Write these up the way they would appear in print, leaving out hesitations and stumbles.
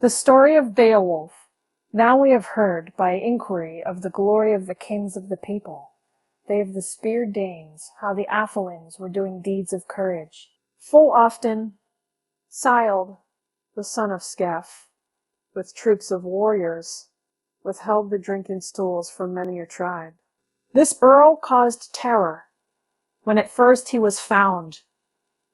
The story of Beowulf. Now we have heard, by inquiry, of the glory of the kings of the people. They of the speared Danes, how the Athelings were doing deeds of courage. Full often, Sild, the son of Scef, with troops of warriors, withheld the drinking stools from many a tribe. This earl caused terror, when at first he was found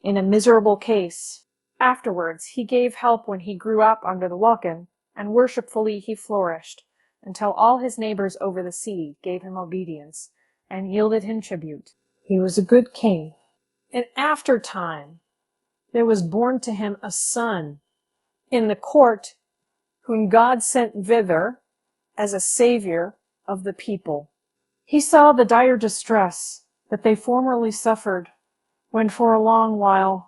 in a miserable case. Afterwards he gave help when he grew up under the welkin, and worshipfully he flourished, until all his neighbors over the sea gave him obedience, and yielded him tribute. He was a good king. In after time there was born to him a son in the court, whom God sent thither as a savior of the people. He saw the dire distress that they formerly suffered, when for a long while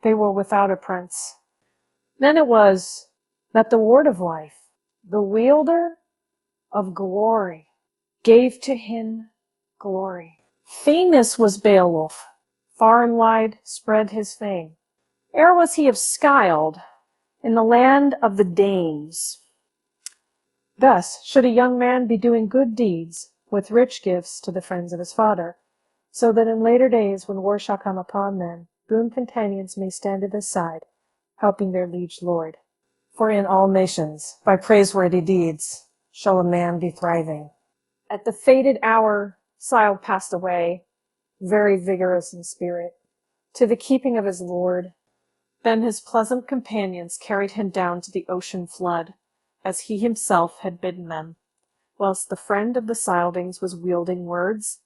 they were without a prince. Then it was that the word of life, the wielder of glory, gave to him glory. Famous was Beowulf, far and wide spread his fame. Ere was he of Scyld, in the land of the Danes. Thus should a young man be doing good deeds, with rich gifts to the friends of his father, so that in later days, when war shall come upon men, boon companions may stand at his side, helping their liege lord. For in all nations, by praiseworthy deeds, shall a man be thriving. At the fated hour, Scyld passed away, very vigorous in spirit, to the keeping of his lord. Then his pleasant companions carried him down to the ocean flood, as he himself had bidden them, whilst the friend of the Scyldings was wielding words,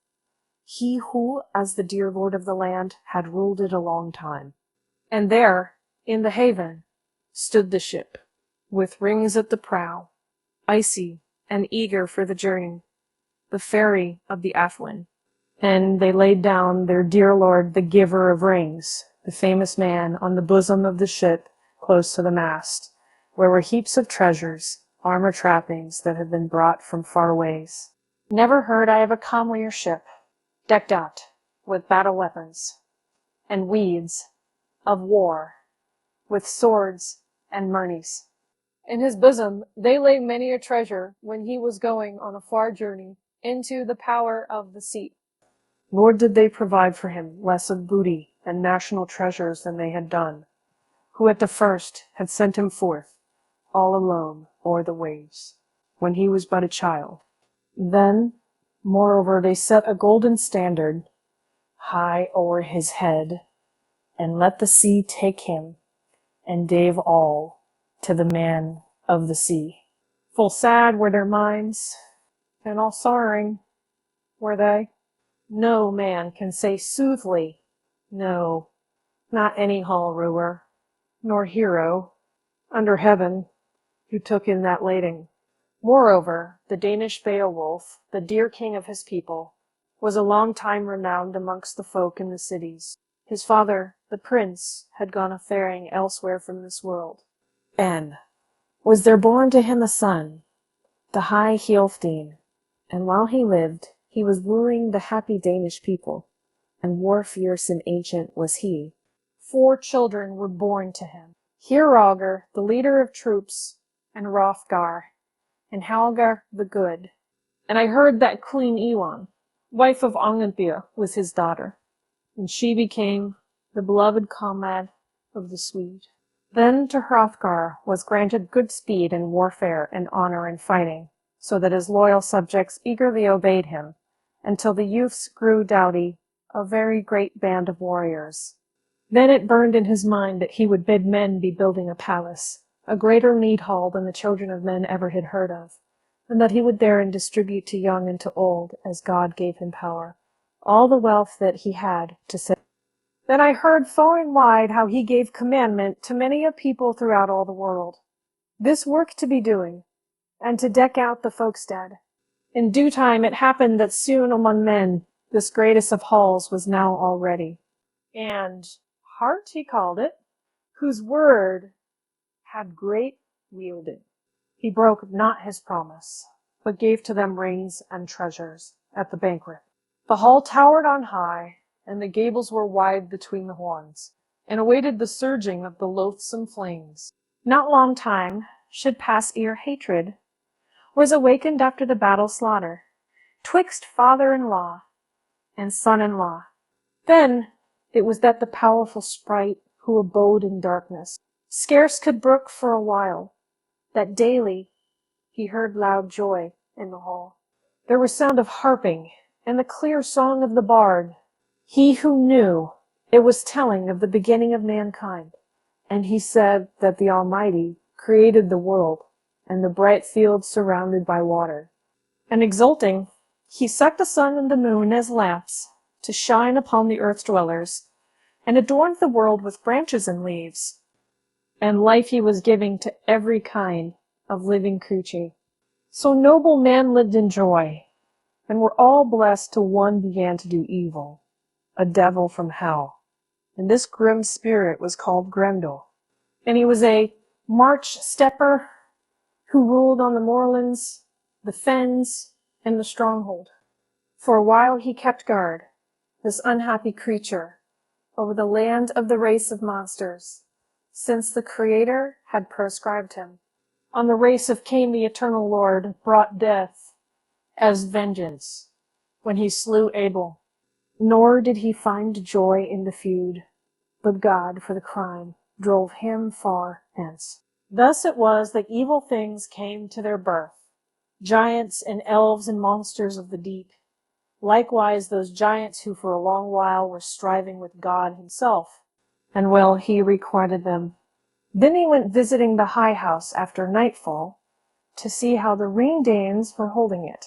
he who, as the dear lord of the land, had ruled it a long time. And there, in the haven, stood the ship, with rings at the prow, icy and eager for the journey, the ferry of the Athlin. And they laid down their dear lord, the giver of rings, the famous man, on the bosom of the ship, close to the mast, where were heaps of treasures, armor trappings that had been brought from far ways. Never heard I of a comelier ship, decked out with battle weapons, and weeds of war, with swords and murnies. In his bosom they lay many a treasure when he was going on a far journey into the power of the sea. Nor did they provide for him less of booty and national treasures than they had done, who at the first had sent him forth, all alone o'er the waves, when he was but a child. Then, moreover, they set a golden standard high o'er his head, and let the sea take him, and gave all to the man of the sea. Full sad were their minds, and all sorrowing were they. No man can say soothly, no, not any hall rower, nor hero, under heaven, who took in that lading. Moreover, the Danish Beowulf, the dear king of his people, was a long time renowned amongst the folk in the cities. His father, the prince, had gone a-faring elsewhere from this world. And was there born to him a son, the high Healfdene, and while he lived, he was wooing the happy Danish people, and war-fierce and ancient was he. 4 children were born to him, Hrothgar, the leader of troops, and Hrothgar, and Helga the good. And I heard that Queen Ewan, wife of Ongentheow, was his daughter, and she became the beloved comrade of the Swede. Then to Hrothgar was granted good speed in warfare and honor in fighting, so that his loyal subjects eagerly obeyed him, until the youths grew doughty, a very great band of warriors. Then it burned in his mind that he would bid men be building a palace, a greater mead hall than the children of men ever had heard of, and that he would therein distribute to young and to old, as God gave him power, all the wealth that he had to save. Then I heard far and wide how he gave commandment to many a people throughout all the world, this work to be doing, and to deck out the folkstead. In due time it happened that soon among men this greatest of halls was now already, and Heart he called it, whose word had great wielding. He broke not his promise, but gave to them rings and treasures at the banquet. The hall towered on high, and the gables were wide between the horns, and awaited the surging of the loathsome flames. Not long time should pass ere hatred, was awakened after the battle slaughter, twixt father-in-law and son-in-law. Then it was that the powerful sprite who abode in darkness scarce could brook for a while, that daily he heard loud joy in the hall. There was sound of harping and the clear song of the bard. He who knew, it was telling of the beginning of mankind, and he said that the Almighty created the world and the bright fields surrounded by water. And exulting, he set the sun and the moon as lamps to shine upon the earth's dwellers, and adorned the world with branches and leaves, and life he was giving to every kind of living creature. So noble man lived in joy, and were all blessed till one began to do evil, a devil from hell. And this grim spirit was called Grendel, and he was a march stepper who ruled on the moorlands, the fens, and the stronghold. For a while he kept guard, this unhappy creature, over the land of the race of monsters, since the Creator had proscribed him. On the race of Cain the eternal Lord brought death as vengeance when he slew Abel. Nor did he find joy in the feud, but God for the crime drove him far hence. Thus it was that evil things came to their birth, giants and elves and monsters of the deep, likewise those giants who for a long while were striving with God himself, and well he requited them. Then he went visiting the high house after nightfall to see how the Ring-Danes were holding it,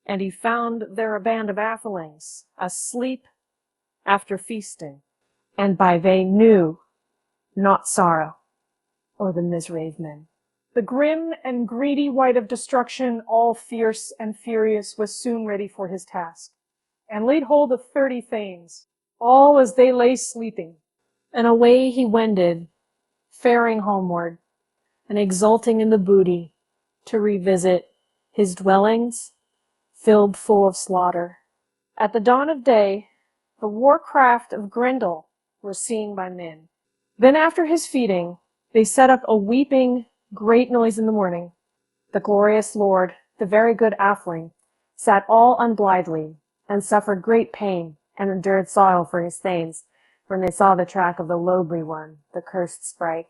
and he found there a band of athelings asleep after feasting, and by they knew not sorrow or the misery of men. The grim and greedy wight of destruction, all fierce and furious, was soon ready for his task, and laid hold of 30 thanes, all as they lay sleeping. And away he wended, faring homeward, and exulting in the booty, to revisit his dwellings, filled full of slaughter. At the dawn of day, the war-craft of Grendel were seen by men. Then after his feeding, they set up a weeping, great noise in the morning. The glorious lord, the very good atheling, sat all unblithely, and suffered great pain, and endured sorrow for his thanes, when they saw the track of the Lowbry one, the cursed sprite.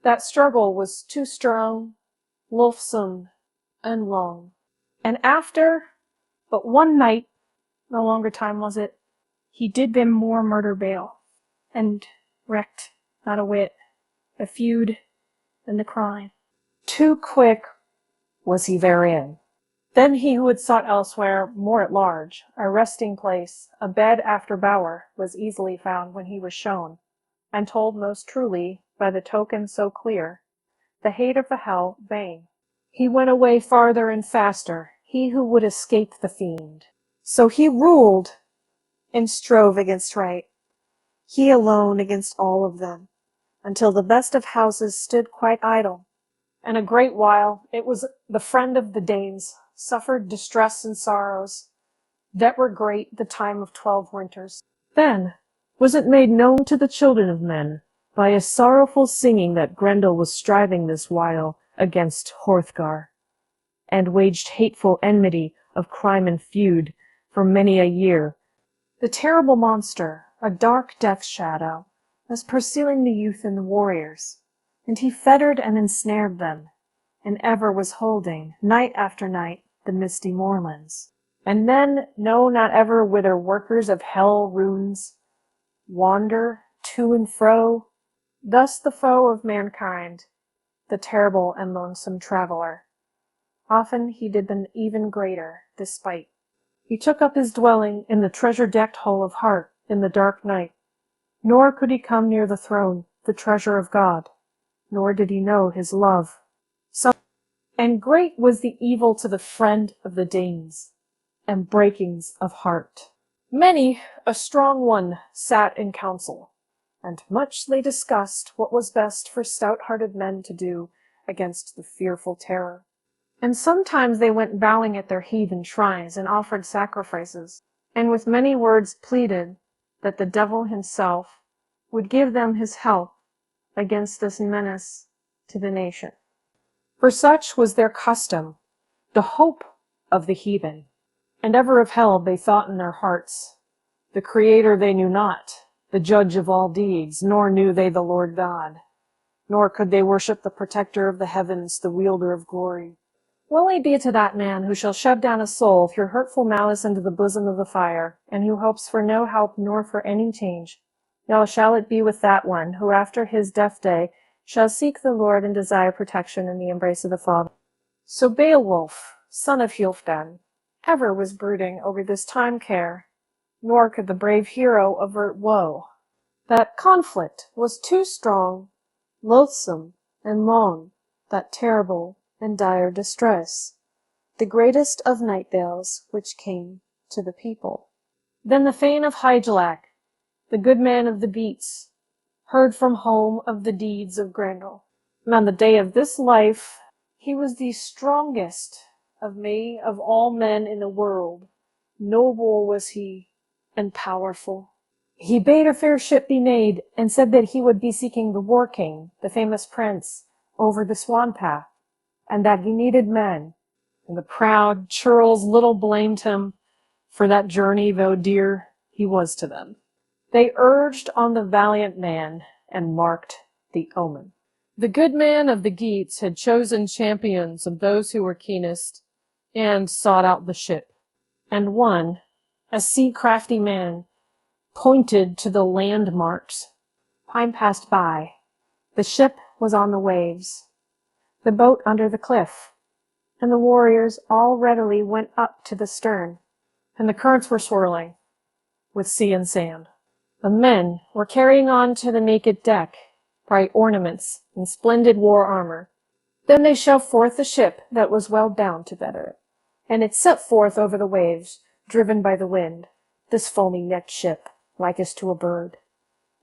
That struggle was too strong, loathsome, and long. And after but one night, no longer time was it, he did them more murder bail, and recked not a whit the feud and the crime. Too quick was he therein. Then he who had sought elsewhere, more at large, a resting place, a bed after bower, was easily found when he was shown, and told most truly, by the token so clear, the hate of the hell vain. He went away farther and faster, he who would escape the fiend. So he ruled and strove against right, he alone against all of them, until the best of houses stood quite idle. And a great while it was the friend of the Danes suffered distress and sorrows that were great the time of 12 winters. Then was it made known to the children of men by a sorrowful singing that Grendel was striving this while against Hrothgar, and waged hateful enmity of crime and feud for many a year. The terrible monster, a dark death shadow, was pursuing the youth and the warriors, and he fettered and ensnared them, and ever was holding, night after night, the misty moorlands. And then know not ever whither workers of hell runes wander to and fro. Thus the foe of mankind, the terrible and lonesome traveler. Often he did them even greater despite. He took up his dwelling in the treasure-decked hall of heart in the dark night, nor could he come near the throne, the treasure of God, nor did he know his love. And great was the evil to the friend of the Danes, and breakings of heart. Many a strong one sat in council, and much they discussed what was best for stout-hearted men to do against the fearful terror. And sometimes they went bowing at their heathen shrines and offered sacrifices, and with many words pleaded that the devil himself would give them his help against this menace to the nation. For such was their custom, the hope of the heathen. And ever of hell they thought in their hearts. The Creator they knew not, the judge of all deeds, nor knew they the Lord God. Nor could they worship the protector of the heavens, the wielder of glory. Woe be to that man who shall shove down a soul through hurtful malice into the bosom of the fire, and who hopes for no help nor for any change. Now shall it be with that one, who after his death day shall seek the Lord and desire protection in the embrace of the Father. So Beowulf, son of Healfdene, ever was brooding over this time care, nor could the brave hero avert woe. That conflict was too strong, loathsome, and long, that terrible and dire distress, the greatest of night bales which came to the people. Then the Thane of Hygelac, the good man of the Geats, heard from home of the deeds of Grendel. And on the day of this life, he was the strongest of me of all men in the world. Noble was he, and powerful. He bade a fair ship be made, and said that he would be seeking the War King, the famous prince, over the Swan Path, and that he needed men. And the proud churls little blamed him, for that journey, though dear, he was to them. They urged on the valiant man, and marked the omen. The good man of the Geats had chosen champions of those who were keenest, and sought out the ship. And one, a sea-crafty man, pointed to the landmarks. Time passed by. The ship was on the waves, the boat under the cliff, and the warriors all readily went up to the stern, and the currents were swirling with sea and sand. The men were carrying on to the naked deck bright ornaments and splendid war armor. Then they shoved forth the ship that was well bound to better it, and it set forth over the waves, driven by the wind, this foamy-necked ship, likest to a bird,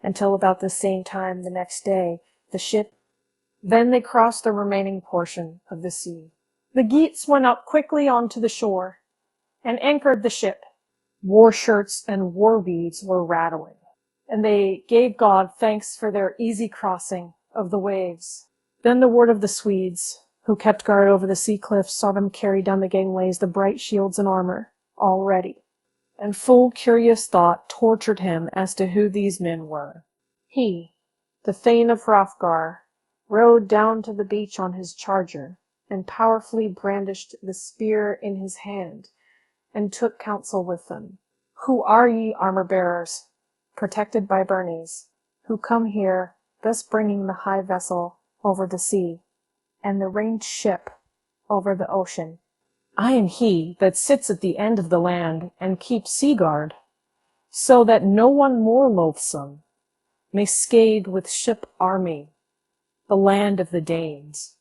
until about the same time the next day, the ship. Then they crossed the remaining portion of the sea. The Geats went up quickly onto the shore, and anchored the ship. War shirts and war beads were rattling, and they gave God thanks for their easy crossing of the waves. Then the word of the Swedes, who kept guard over the sea cliffs, saw them carry down the gangways the bright shields and armor, all ready. And full curious thought tortured him as to who these men were. He, the Thane of Hrothgar, rode down to the beach on his charger, and powerfully brandished the spear in his hand, and took counsel with them. Who are ye, armor-bearers, protected by Bernice, who come here, thus bringing the high vessel over the sea, and the ranged ship over the ocean? I am he that sits at the end of the land and keeps sea-guard, so that no one more loathsome may scathe with ship army the land of the Danes.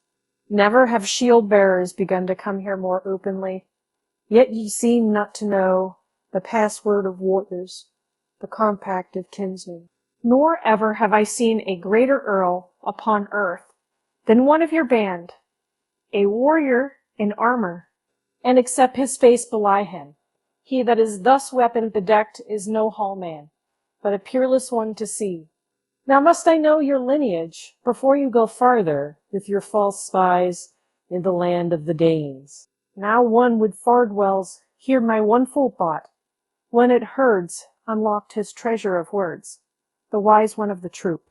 Never have shield-bearers begun to come here more openly, yet ye seem not to know the password of warriors, the compact of kinsmen. Nor ever have I seen a greater earl upon earth than one of your band, a warrior in armor, and except his face belie him, he that is thus weapon bedecked is no hall-man, but a peerless one to see. Now must I know your lineage before you go farther with your false spies in the land of the Danes. Now one would Fardwell's hear my one full thought, when it herds unlocked his treasure of words, the wise one of the troop.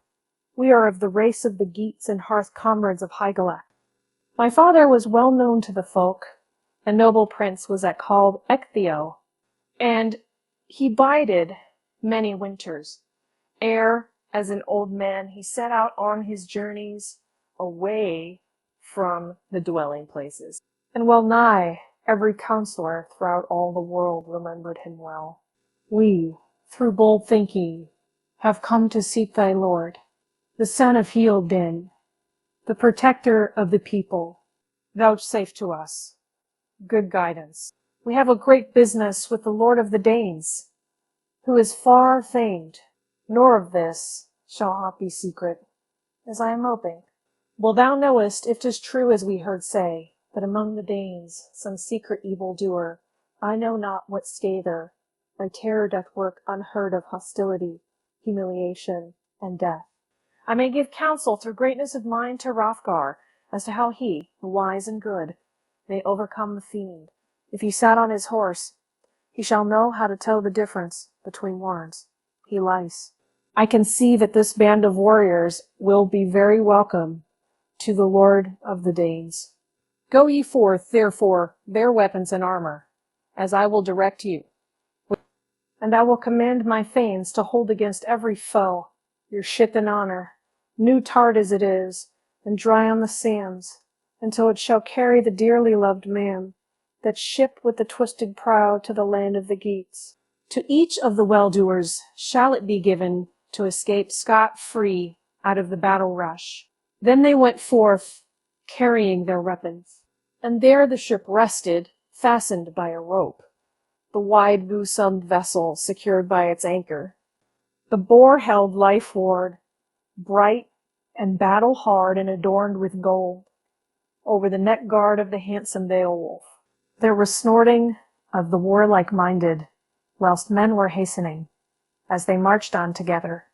We are of the race of the Geats and hearth comrades of Hygelac. My father was well known to the folk. A noble prince was that called Ecthio, and he bided many winters, ere, as an old man, he set out on his journeys away from the dwelling places. And well nigh every counselor throughout all the world remembered him well. We, through bold thinking, have come to seek thy Lord, the son of Healfdene, the protector of the people. Vouchsafe to us good guidance. We have a great business with the Lord of the Danes, who is far famed, nor of this shall aught be secret, as I am hoping. Well, thou knowest, if 'tis true as we heard say, that among the Danes some secret evil-doer, I know not what scather, by terror doth work unheard of hostility, humiliation, and death. I may give counsel through greatness of mind to Hrothgar, as to how he, the wise and good, may overcome the fiend. If he sat on his horse, he shall know how to tell the difference between words. He lies. I can see that this band of warriors will be very welcome to the Lord of the Danes. Go ye forth, therefore, bear weapons and armor, as I will direct you. And I will command my thanes to hold against every foe your ship in honor, new tarred as it is, and dry on the sands, until it shall carry the dearly loved man, that ship with the twisted prow to the land of the Geats. To each of the well-doers shall it be given to escape scot-free out of the battle rush. Then they went forth, carrying their weapons. And there the ship rested, fastened by a rope, the wide bosomed vessel secured by its anchor. The boar held life ward, bright and battle-hard and adorned with gold, over the neck guard of the handsome Beowulf. There was snorting of the warlike-minded, whilst men were hastening, as they marched on together,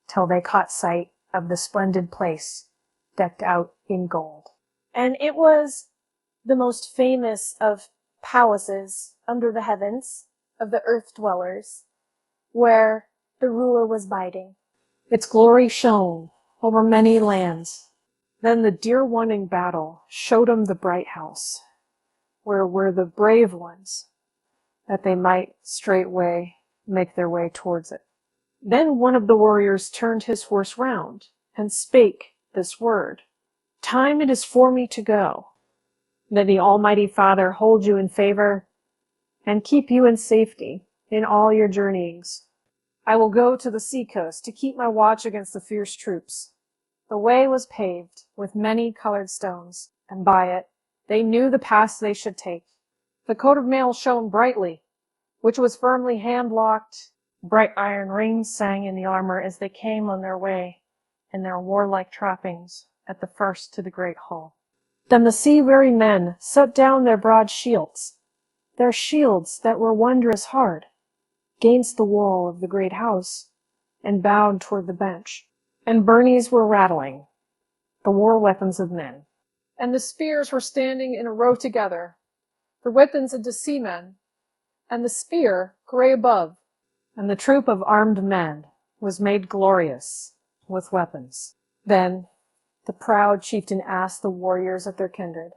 till they caught sight of the splendid place, decked out in gold. And it was the most famous of palaces under the heavens, of the earth dwellers, where the ruler was biding. Its glory shone over many lands. Then the dear one in battle showed him the bright house, where were the brave ones, that they might straightway make their way towards it. Then one of the warriors turned his horse round, and spake this word: Time it is for me to go. May the Almighty Father hold you in favor, and keep you in safety in all your journeyings. I will go to the sea-coast to keep my watch against the fierce troops. The way was paved with many colored stones, and by it they knew the pass they should take. The coat of mail shone brightly, which was firmly hand-locked. Bright iron rings sang in the armor as they came on their way, in their warlike trappings, at the first to the great hall. Then the sea-weary men set down their broad shields, their shields that were wondrous hard, gainst the wall of the great house, and bowed toward the bench. And burnies were rattling, the war weapons of men. And the spears were standing in a row together, the weapons of the seamen, and the spear gray above. And the troop of armed men was made glorious with weapons. Then the proud chieftain asked the warriors of their kindred,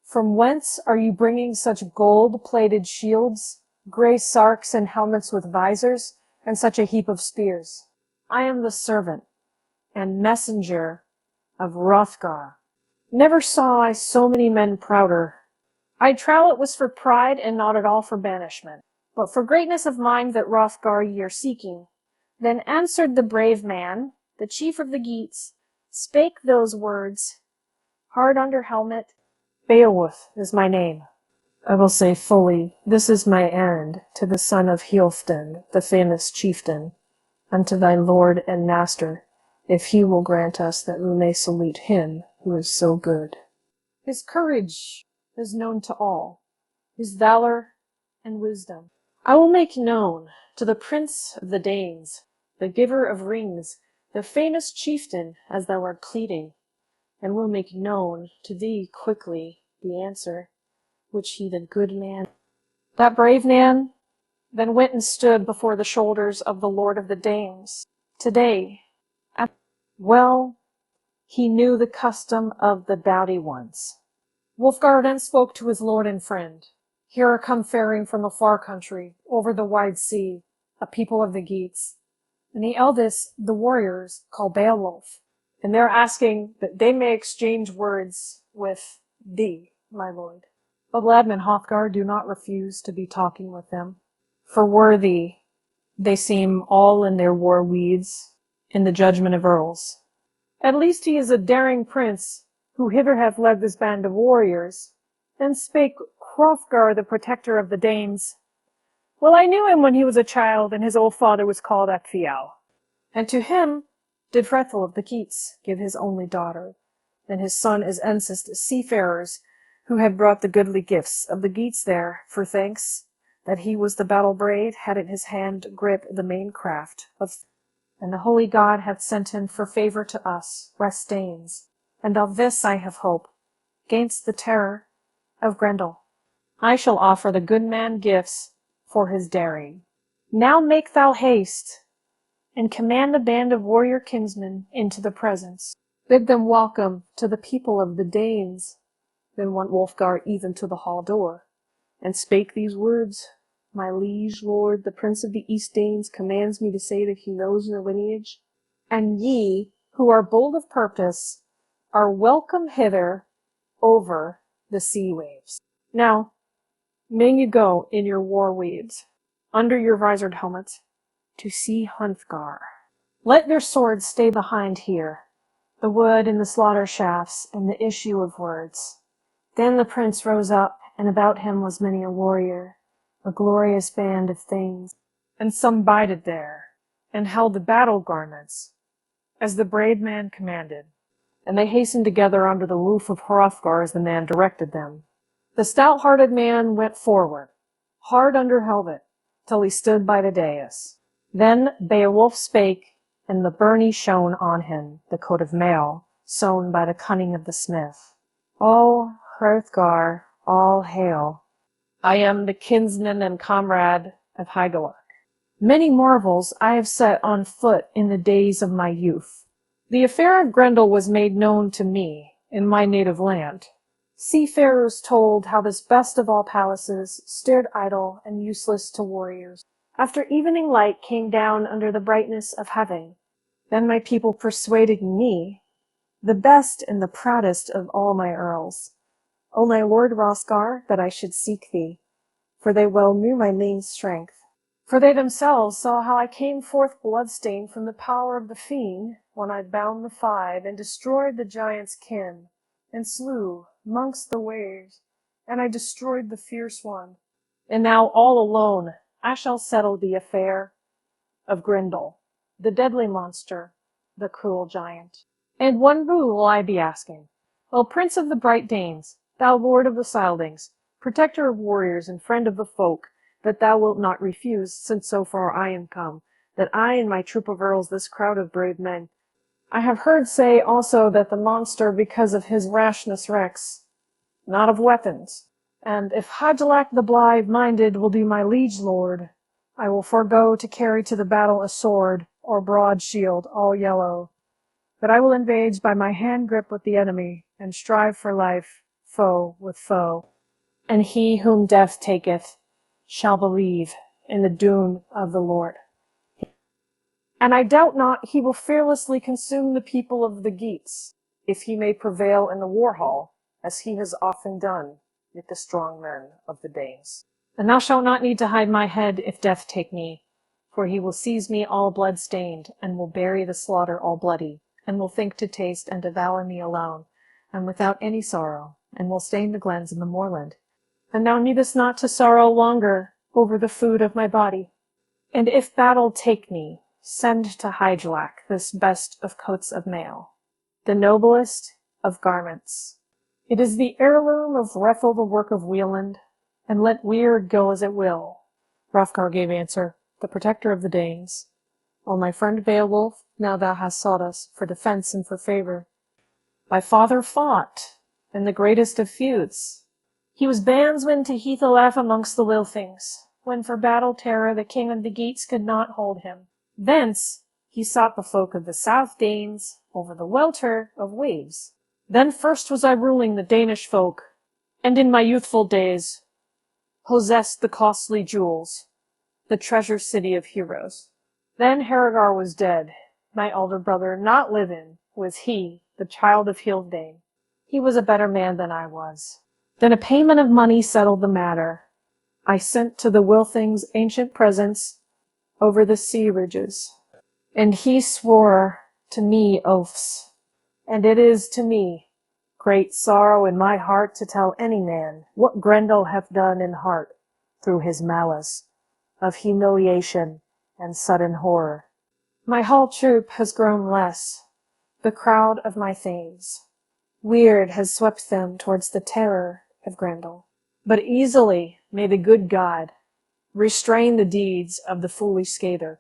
From whence are you bringing such gold-plated shields, gray sarks and helmets with visors, and such a heap of spears? I am the servant and messenger of Hrothgar. Never saw I so many men prouder. I trow it was for pride and not at all for banishment, but for greatness of mind that Hrothgar ye are seeking. Then answered the brave man, the chief of the Geats, spake those words, hard under helmet, Beowulf is my name. I will say fully, this is my errand to the son of Healfdene, the famous chieftain, unto thy lord and master, if he will grant us that we may salute him who is so good. His courage is known to all, his valor and wisdom. I will make known to the prince of the Danes, the giver of rings, the famous chieftain, as thou art pleading, and will make known to thee quickly the answer, which he, the good man, that brave man, then went and stood before the shoulders of the lord of the Danes. Today, well, he knew the custom of the doughty ones. Wulfgar then spoke to his lord and friend. Here are come faring from a far country, over the wide sea, a people of the Geats. And the eldest, the warriors, call Beowulf. And they're asking that they may exchange words with thee, my lord. But Ladman Hrothgar do not refuse to be talking with them. For worthy, they seem all in their war weeds, in the judgment of earls. At least he is a daring prince, who hither hath led this band of warriors. Then spake Hrothgar, the protector of the Danes. Well, I knew him when he was a child, and his old father was called Ecgtheow. And to him did Hrethel of the Geats give his only daughter, and his son is encest seafarers, who had brought the goodly gifts of the Geats there, for thanks that he was the battle-brave, had in his hand grip the main craft of, and the holy God hath sent him for favor to us, West Danes, and of this I have hope, 'gainst the terror of Grendel. I shall offer the good man gifts for his daring. Now make thou haste, and command the band of warrior kinsmen into the presence. Bid them welcome to the people of the Danes. Then went Wulfgar even to the hall door, and spake these words. My liege lord, the prince of the East Danes, commands me to say that he knows your lineage. And ye, who are bold of purpose, are welcome hither over the sea waves. Now, may you go in your war weeds, under your visored helmets, to see Hunthgar. Let your swords stay behind here, the wood and the slaughter shafts, and the issue of words. Then the prince rose up, and about him was many a warrior, a glorious band of things. And some bided there, and held the battle garments, as the brave man commanded. And they hastened together under the roof of Hrothgar as the man directed them. The stout-hearted man went forward, hard under helmet, till he stood by the dais. Then Beowulf spake, and the byrnie shone on him, the coat of mail, sewn by the cunning of the smith. O Hrothgar, all hail! I am the kinsman and comrade of Hygelac. Many marvels I have set on foot in the days of my youth. The affair of Grendel was made known to me in my native land. Seafarers told how this best of all palaces stared idle and useless to warriors. After evening light came down under the brightness of heaven, then my people persuaded me, the best and the proudest of all my earls, O my lord Hrothgar, that I should seek thee, for they well knew my main strength. For they themselves saw how I came forth blood-stained from the power of the fiend, when I bound the five, and destroyed the giant's kin, and slew mongst the waves, and I destroyed the fierce one. And now all alone I shall settle the affair of Grendel, the deadly monster, the cruel giant. And one rule will I be asking. O Prince of the Bright Danes, thou Lord of the Scyldings, protector of warriors and friend of the folk, that thou wilt not refuse, since so far I am come, that I and my troop of earls, this crowd of brave men, I have heard say also that the monster, because of his rashness, recks not of weapons. And if Hygelac the blithe-minded will be my liege lord, I will forego to carry to the battle a sword, or broad shield, all yellow, but I will engage by my hand grip with the enemy, and strive for life, foe with foe. And he whom death taketh shall believe in the doom of the Lord. And I doubt not he will fearlessly consume the people of the Geats, if he may prevail in the war hall, as he has often done with the strong men of the Danes. And thou shalt not need to hide my head if death take me, for he will seize me all blood-stained, and will bury the slaughter all bloody, and will think to taste and devour me alone, and without any sorrow, and will stain the glens and the moorland. And thou needest not to sorrow longer over the food of my body. And if battle take me, send to Hygelac this best of coats of mail, the noblest of garments. It is the heirloom of Hrethel, the work of Wieland, and let weird go as it will. Hrothgar gave answer, the protector of the Danes. O my friend Beowulf, now thou hast sought us for defence and for favour. Thy father fought in the greatest of feuds. He was bandsman to Heathelef amongst the Lilthings, when for battle terror the king of the Geats could not hold him. Thence he sought the folk of the South Danes over the welter of waves. Then first was I ruling the Danish folk, and in my youthful days possessed the costly jewels, the treasure city of heroes. Then Harogar was dead, my elder brother not living was he, the child of Hildane. He was a better man than I was. Then a payment of money settled the matter. I sent to the Wilthings ancient presents over the sea ridges, and he swore to me oaths. And it is to me great sorrow in my heart to tell any man what Grendel hath done in heart through his malice of humiliation and sudden horror. My whole troop has grown less, the crowd of my thanes. Weird has swept them towards the terror of Grendel. But easily may the good God restrain the deeds of the foolish scather.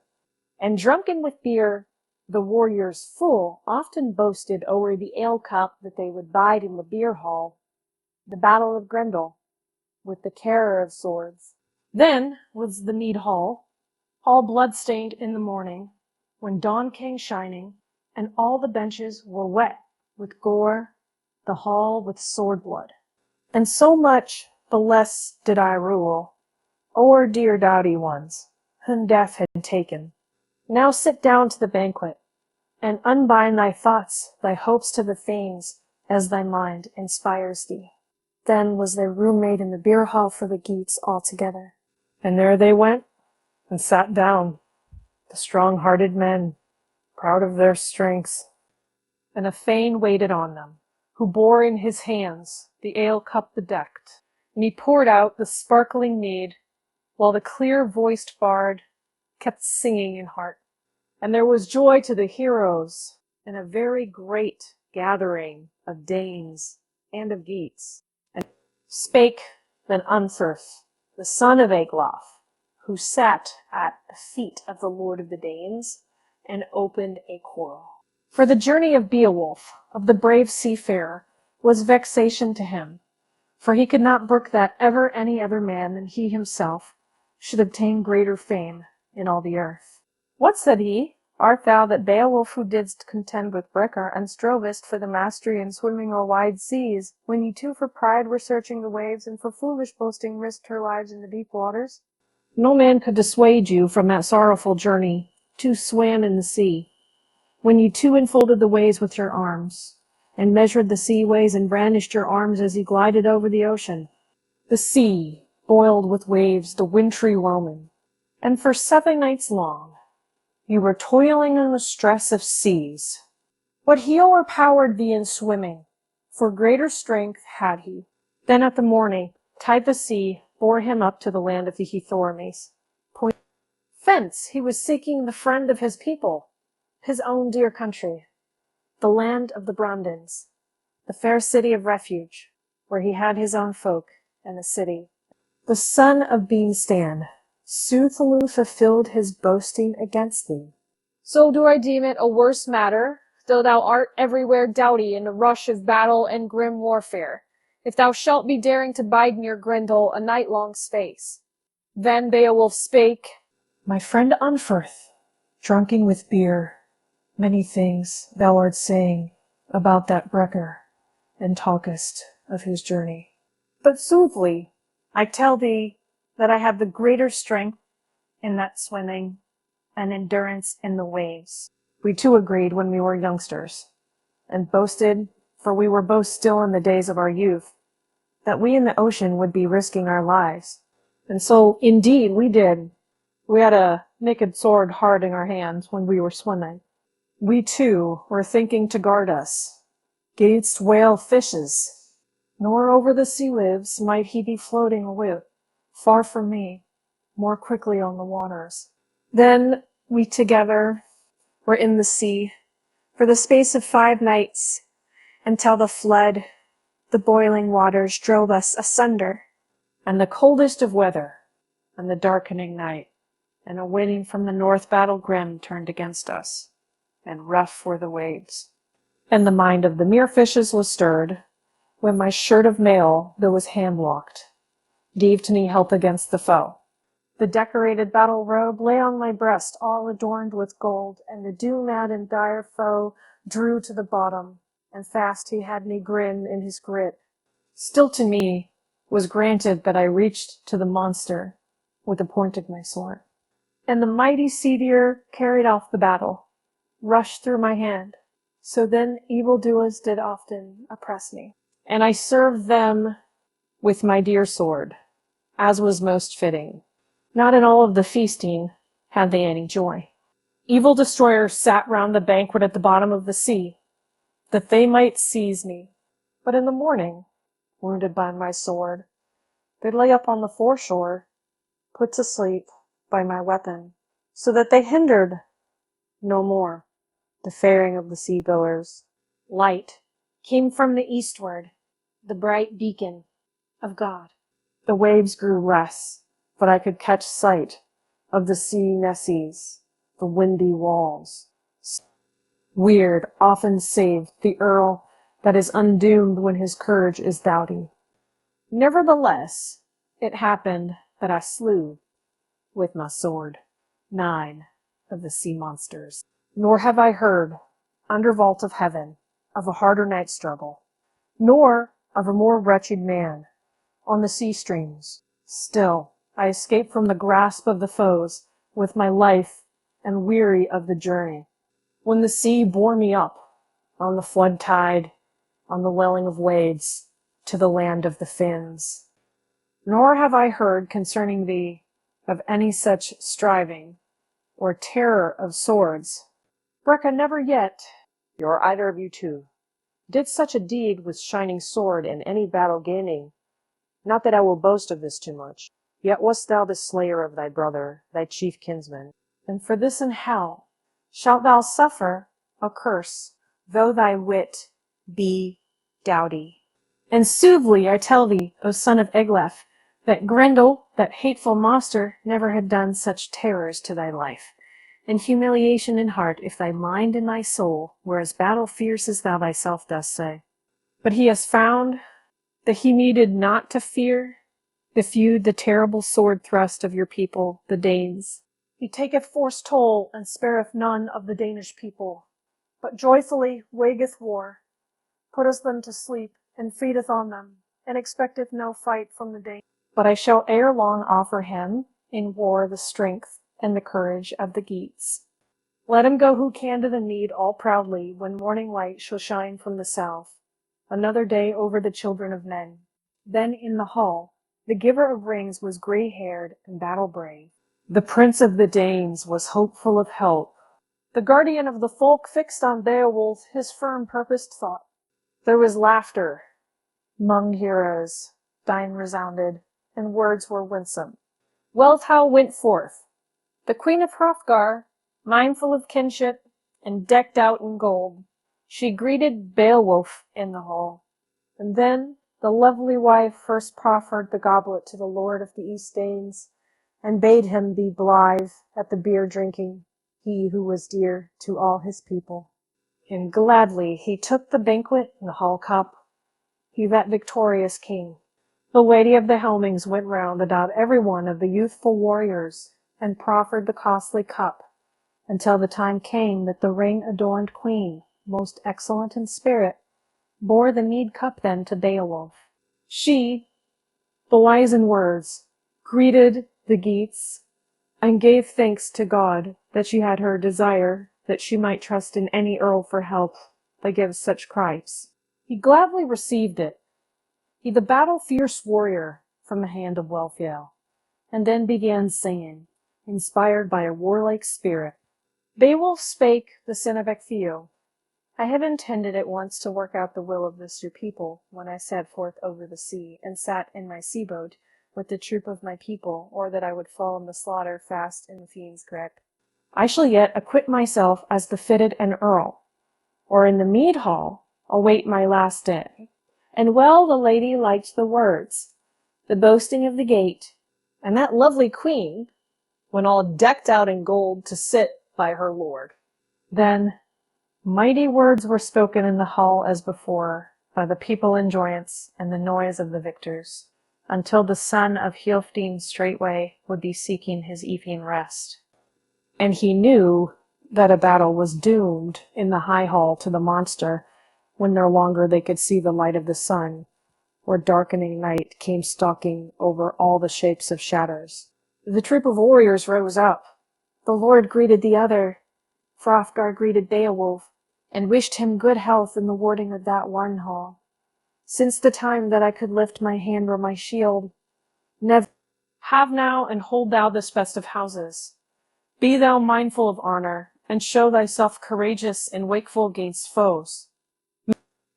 And drunken with beer, the warriors full often boasted o'er the ale cup that they would bide in the beer hall, the battle of Grendel, with the terror of swords. Then was the mead hall, all blood-stained in the morning, when dawn came shining, and all the benches were wet with gore, the hall with sword blood. And so much the less did I rule, o'er dear doughty ones, whom death had taken. Now sit down to the banquet, and unbind thy thoughts, thy hopes to the fanes, as thy mind inspires thee. Then was there room made in the beer hall for the Geats all together. And there they went, and sat down, the strong-hearted men, proud of their strengths. And a thane waited on them, who bore in his hands the ale-cup bedecked, and he poured out the sparkling mead, while the clear-voiced bard kept singing in heart. And there was joy to the heroes, and a very great gathering of Danes and of Geats. And spake then Unferth, the son of Egloff, who sat at the feet of the lord of the Danes, and opened a quarrel. For the journey of Beowulf, of the brave seafarer, was vexation to him, for he could not brook that ever any other man than he himself should obtain greater fame in all the earth. What, said he, art thou that Beowulf who didst contend with Brecar, and strovest for the mastery in swimming o'er wide seas, when ye two for pride were searching the waves, and for foolish boasting risked her lives in the deep waters? No man could dissuade you from that sorrowful journey. Two swam in the sea, when ye two enfolded the waves with your arms, and measured the sea ways, and brandished your arms as ye glided over the ocean. The sea boiled with waves, the wintry whelming, and for 7 nights long you were toiling in the stress of seas. But he o'erpowered thee in swimming, for greater strength had he. Then at the morning tide the sea bore him up to the land of the Hethormes. Thence he was seeking the friend of his people, his own dear country, the land of the Brondins, the fair city of refuge, where he had his own folk, and a city. The son of Beanstan, soothly fulfilled his boasting against thee. So do I deem it a worse matter, though thou art everywhere doughty in the rush of battle and grim warfare, if thou shalt be daring to bide near Grendel a night-long space. Then Beowulf spake, My friend Unferth, drunken with beer, many things thou art saying about that Brecar, and talkest of his journey. But soothly, I tell thee that I have the greater strength in that swimming and endurance in the waves. We two agreed when we were youngsters, and boasted, for we were both still in the days of our youth, that we in the ocean would be risking our lives. And so, indeed, we did. We had a naked sword hard in our hands when we were swimming. We, too, were thinking to guard us 'gainst whale fishes, nor over the sea waves might he be floating away, far from me, more quickly on the waters. Then we together were in the sea for the space of 5 nights, until the flood, the boiling waters drove us asunder, and the coldest of weather, and the darkening night, and a wind from the north battle grim turned against us, and rough were the waves. And the mind of the mere fishes was stirred, when my shirt of mail, that was hand-locked, gave me help against the foe. The decorated battle robe lay on my breast, all adorned with gold, and the dew-mad and dire foe drew to the bottom, and fast he had me grin in his grit. Still to me was granted that I reached to the monster with the point of my sword. And the mighty sea-deer carried off the battle, rushed through my hand. So then evil-doers did often oppress me, and I served them with my dear sword, as was most fitting. Not in all of the feasting had they any joy. Evil destroyers sat round the banquet at the bottom of the sea, that they might seize me. But in the morning, wounded by my sword, they lay up on the foreshore, put to sleep by my weapon, so that they hindered no more the faring of the sea-goers. Light came from the eastward, the bright beacon of God. The waves grew less, but I could catch sight of the sea Nesses, the windy walls. Weird often saved the earl that is undoomed when his courage is doughty. Nevertheless, it happened that I slew with my sword 9 of the sea monsters. Nor have I heard, under vault of heaven, of a harder night struggle, nor of a more wretched man on the sea streams. Still, I escaped from the grasp of the foes with my life and weary of the journey. When the sea bore me up on the flood tide, on the welling of waves, to the land of the Finns. Nor have I heard concerning thee of any such striving, or terror of swords. Brecca never yet, nor either of you two, did such a deed with shining sword in any battle gaining. Not that I will boast of this too much. Yet wast thou the slayer of thy brother, thy chief kinsman, and for this in hell shalt thou suffer a curse, though thy wit be doughty. And soothly I tell thee, O son of Eglaf, that Grendel, that hateful monster, never had done such terrors to thy life, and humiliation in heart, if thy mind and thy soul were as battle fierce as thou thyself dost say. But he has found that he needed not to fear the feud, the terrible sword thrust of your people, the Danes. He taketh forced toll, and spareth none of the Danish people, but joyfully wageth war, putteth them to sleep, and feedeth on them, and expecteth no fight from the Danes. But I shall ere long offer him in war the strength and the courage of the Geats. Let him go who can to the mead all proudly, when morning light shall shine from the south, another day over the children of men. Then in the hall the giver of rings was grey-haired and battle-brave. The prince of the Danes was hopeful of help. The guardian of the folk fixed on Beowulf his firm purposed thought. There was laughter 'mong heroes, thine resounded, and words were winsome. Wealhtheow went forth. The queen of Hrothgar, mindful of kinship, and decked out in gold, she greeted Beowulf in the hall. And then the lovely wife first proffered the goblet to the lord of the East Danes, and bade him be blithe at the beer drinking, he who was dear to all his people. And gladly he took the banquet and the hall cup, he that victorious king. The lady of the Helmings went round about every one of the youthful warriors, and proffered the costly cup, until the time came that the ring-adorned queen, most excellent in spirit, bore the mead cup then to Beowulf. She, the wise in words, greeted the Geats, and gave thanks to God that she had her desire, that she might trust in any earl for help that gives such cripes. He gladly received it, he the battle-fierce warrior, from the hand of Wealhtheow, and then began singing, inspired by a warlike spirit. Beowulf spake, the son of Ecgtheow. I have intended at once to work out the will of this your people, when I set forth over the sea, and sat in my sea-boat with the troop of my people, or that I would fall in the slaughter fast in the fiend's grip. I shall yet acquit myself as befitted an earl, or in the mead hall await my last day. And well the lady liked the words, the boasting of the gate, and that lovely queen, when all decked out in gold to sit by her lord. Then mighty words were spoken in the hall as before, by the people in joyance and the noise of the victors, until the son of Healfdene straightway would be seeking his evening rest. And he knew that a battle was doomed in the high hall to the monster, when no longer they could see the light of the sun, where darkening night came stalking over all the shapes of shadows. The troop of warriors rose up. The lord greeted the other. Hrothgar greeted Beowulf, and wished him good health in the warding of that wine hall. Since the time that I could lift my hand or my shield, never have now and hold thou this best of houses. Be thou mindful of honor, and show thyself courageous and wakeful against foes.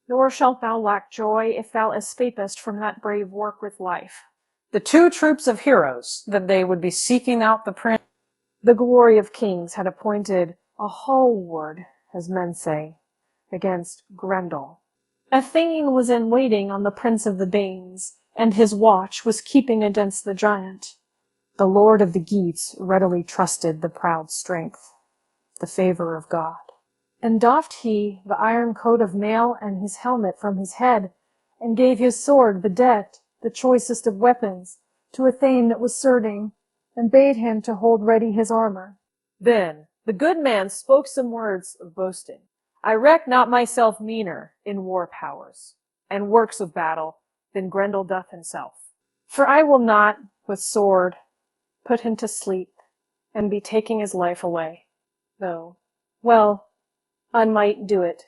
Nor shalt thou lack joy if thou escapest from that brave work with life. The 2 troops of heroes, that they would be seeking out the prince, the glory of kings, had appointed a hall ward, as men say, against Grendel. A thinging was in waiting on the prince of the Danes, and his watch was keeping against the giant. The lord of the Geats readily trusted the proud strength, the favor of God. And doffed he the iron coat of mail and his helmet from his head, and gave his sword bedecked the choicest of weapons, to a thane that was serving, and bade him to hold ready his armor. Then the good man spoke some words of boasting. I reck not myself meaner in war powers and works of battle than Grendel doth himself. For I will not, with sword, put him to sleep, and be taking his life away, though, well, I might do it.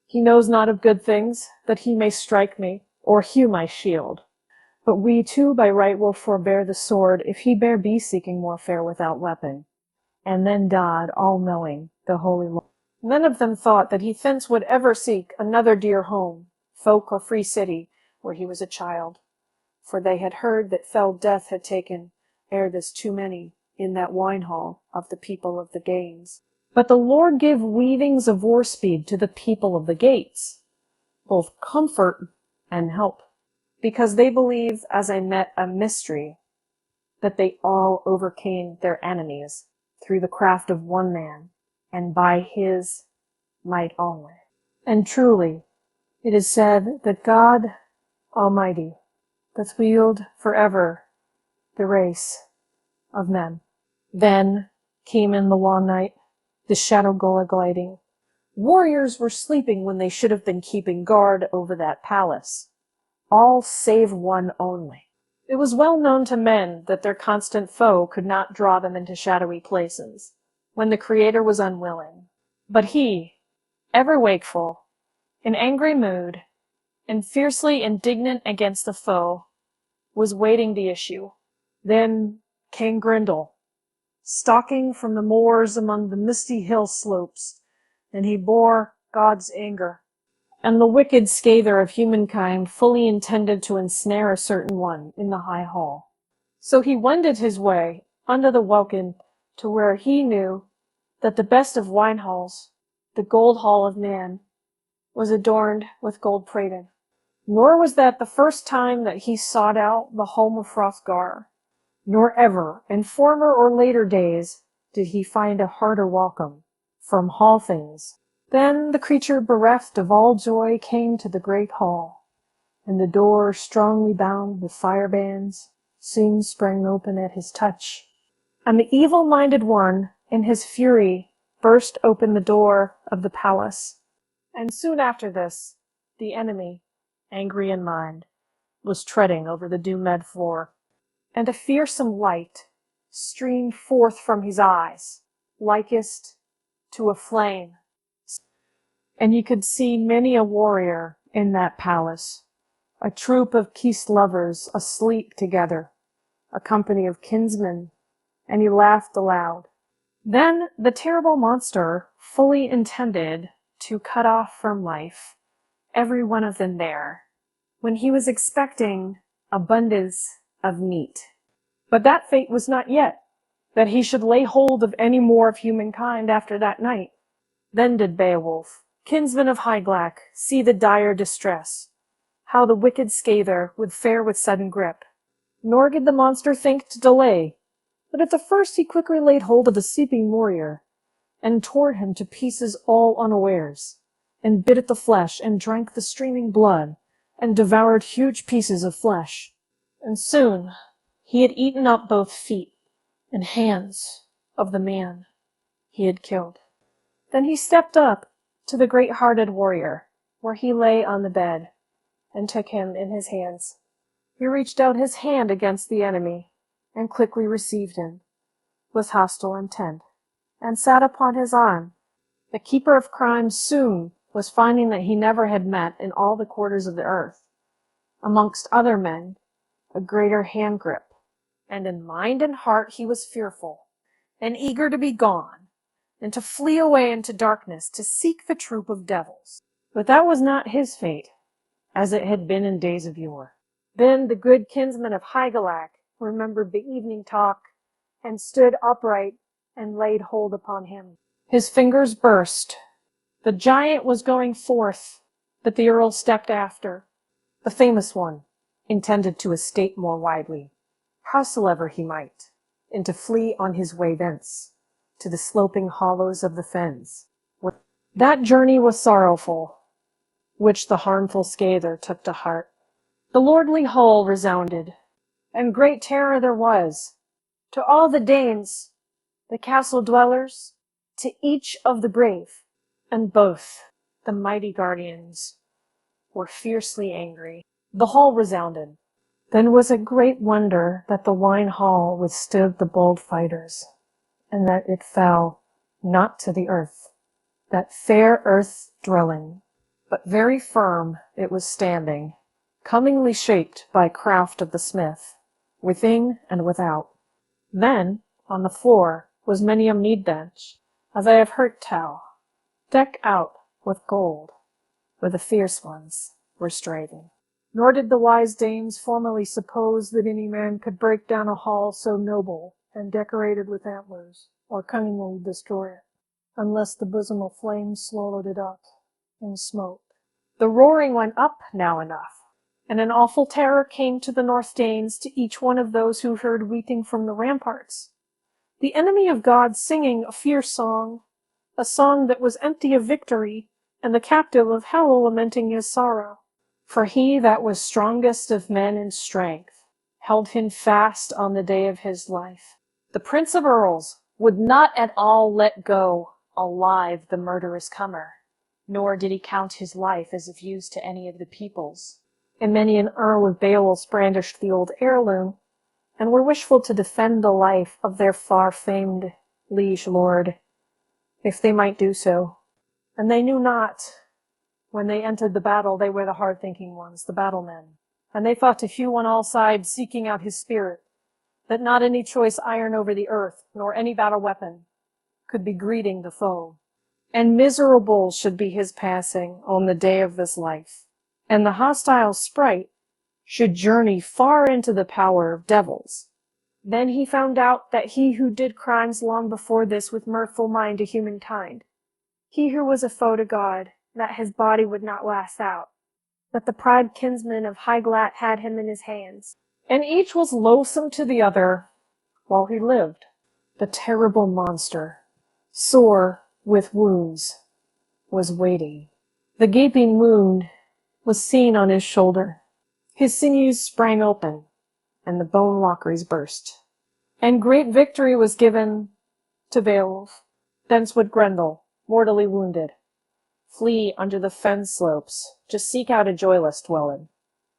He knows not of good things, that he may strike me, or hew my shield. But we too by right will forbear the sword, if he bear be seeking warfare without weapon. And then God, all-knowing, the Holy Lord. None of them thought that he thence would ever seek another dear home, folk or free city, where he was a child. For they had heard that fell death had taken, ere this too many, in that wine-hall of the people of the Games. But the Lord give weavings of war speed to the people of the gates, both comfort and help, because they believe, as I met a mystery, that they all overcame their enemies through the craft of one man, and by his might only. And truly, it is said that God Almighty doth wield forever the race of men. Then came in the wan night, the shadow gullah gliding. Warriors were sleeping when they should have been keeping guard over that palace, all save one only. It was well known to men that their constant foe could not draw them into shadowy places, when the Creator was unwilling. But he, ever wakeful, in angry mood, and fiercely indignant against the foe, was waiting the issue. Then came Grendel, stalking from the moors among the misty hill slopes, and he bore God's anger. And the wicked scather of humankind fully intended to ensnare a certain one in the high hall. So he wended his way under the welkin to where he knew that the best of wine halls, the gold hall of man, was adorned with gold prating. Nor was that the first time that he sought out the home of Hrothgar, nor ever, in former or later days, did he find a harder welcome from hall things. Then the creature bereft of all joy came to the great hall, and the door, strongly bound with fire bands, soon sprang open at his touch. And the evil-minded one, in his fury, burst open the door of the palace. And soon after this, the enemy, angry in mind, was treading over the doomed floor, and a fearsome light streamed forth from his eyes, likest to a flame. And you could see many a warrior in that palace, a troop of peace lovers asleep together, a company of kinsmen, and he laughed aloud. Then the terrible monster fully intended to cut off from life every one of them there, when he was expecting abundance of meat. But that fate was not yet, that he should lay hold of any more of humankind after that night. Then did Beowulf, kinsman of Hygelac, see the dire distress, how the wicked scather would fare with sudden grip. Nor did the monster think to delay, but at the first he quickly laid hold of the sleeping warrior, and tore him to pieces all unawares, and bit at the flesh, and drank the streaming blood, and devoured huge pieces of flesh. And soon he had eaten up both feet and hands of the man he had killed. Then he stepped up to the great-hearted warrior, where he lay on the bed, and took him in his hands. He reached out his hand against the enemy, and quickly received him, with hostile intent, and sat upon his arm. The keeper of crimes soon was finding that he never had met in all the quarters of the earth, amongst other men, a greater hand-grip, and in mind and heart he was fearful, and eager to be gone, and to flee away into darkness to seek the troop of devils. But that was not his fate, as it had been in days of yore. Then the good kinsman of Hygelac remembered the evening talk, and stood upright and laid hold upon him. His fingers burst. The giant was going forth, but the earl stepped after, the famous one, intended to escape more widely, howsoever he might, and to flee on his way thence, to the sloping hollows of the fens. That journey was sorrowful, which the harmful scather took to heart. The lordly hall resounded, and great terror there was, to all the Danes, the castle dwellers, to each of the brave, and both the mighty guardians were fiercely angry. The hall resounded. Then was it great wonder that the wine hall withstood the bold fighters, and that it fell not to the earth, that fair earth dwelling, but very firm it was standing, cunningly shaped by craft of the smith, within and without. Then, on the floor, was many a mead bench, as I have heard tell, decked out with gold, where the fierce ones were striving. Nor did the wise dames formerly suppose that any man could break down a hall so noble and decorated with antlers, or cunningly destroy it, unless the bosom of flame swallowed it up in smoke. The roaring went up now enough, and an awful terror came to the North Danes, to each one of those who heard weeping from the ramparts. The enemy of God singing a fierce song, a song that was empty of victory, and the captive of hell lamenting his sorrow. For he that was strongest of men in strength held him fast on the day of his life. The Prince of Earls would not at all let go alive the murderous comer, nor did he count his life as of use to any of the peoples. And many an Earl of Beowulf brandished the old heirloom, and were wishful to defend the life of their far-famed liege lord, if they might do so. And they knew not, when they entered the battle, they were the hard-thinking ones, the battle-men. And they thought to hew on all sides, seeking out his spirit, that not any choice iron over the earth, nor any battle weapon, could be greeting the foe. And miserable should be his passing on the day of this life, and the hostile sprite should journey far into the power of devils. Then he found out that he who did crimes long before this with mirthful mind to humankind, he who was a foe to God, that his body would not last out, that the proud kinsman of Hyglac had him in his hands, and each was loathsome to the other while he lived. The terrible monster, sore with wounds, was waiting. The gaping wound was seen on his shoulder. His sinews sprang open, and the bone lockeries burst. And great victory was given to Beowulf. Thence would Grendel, mortally wounded, flee under the fen slopes, to seek out a joyless dwelling.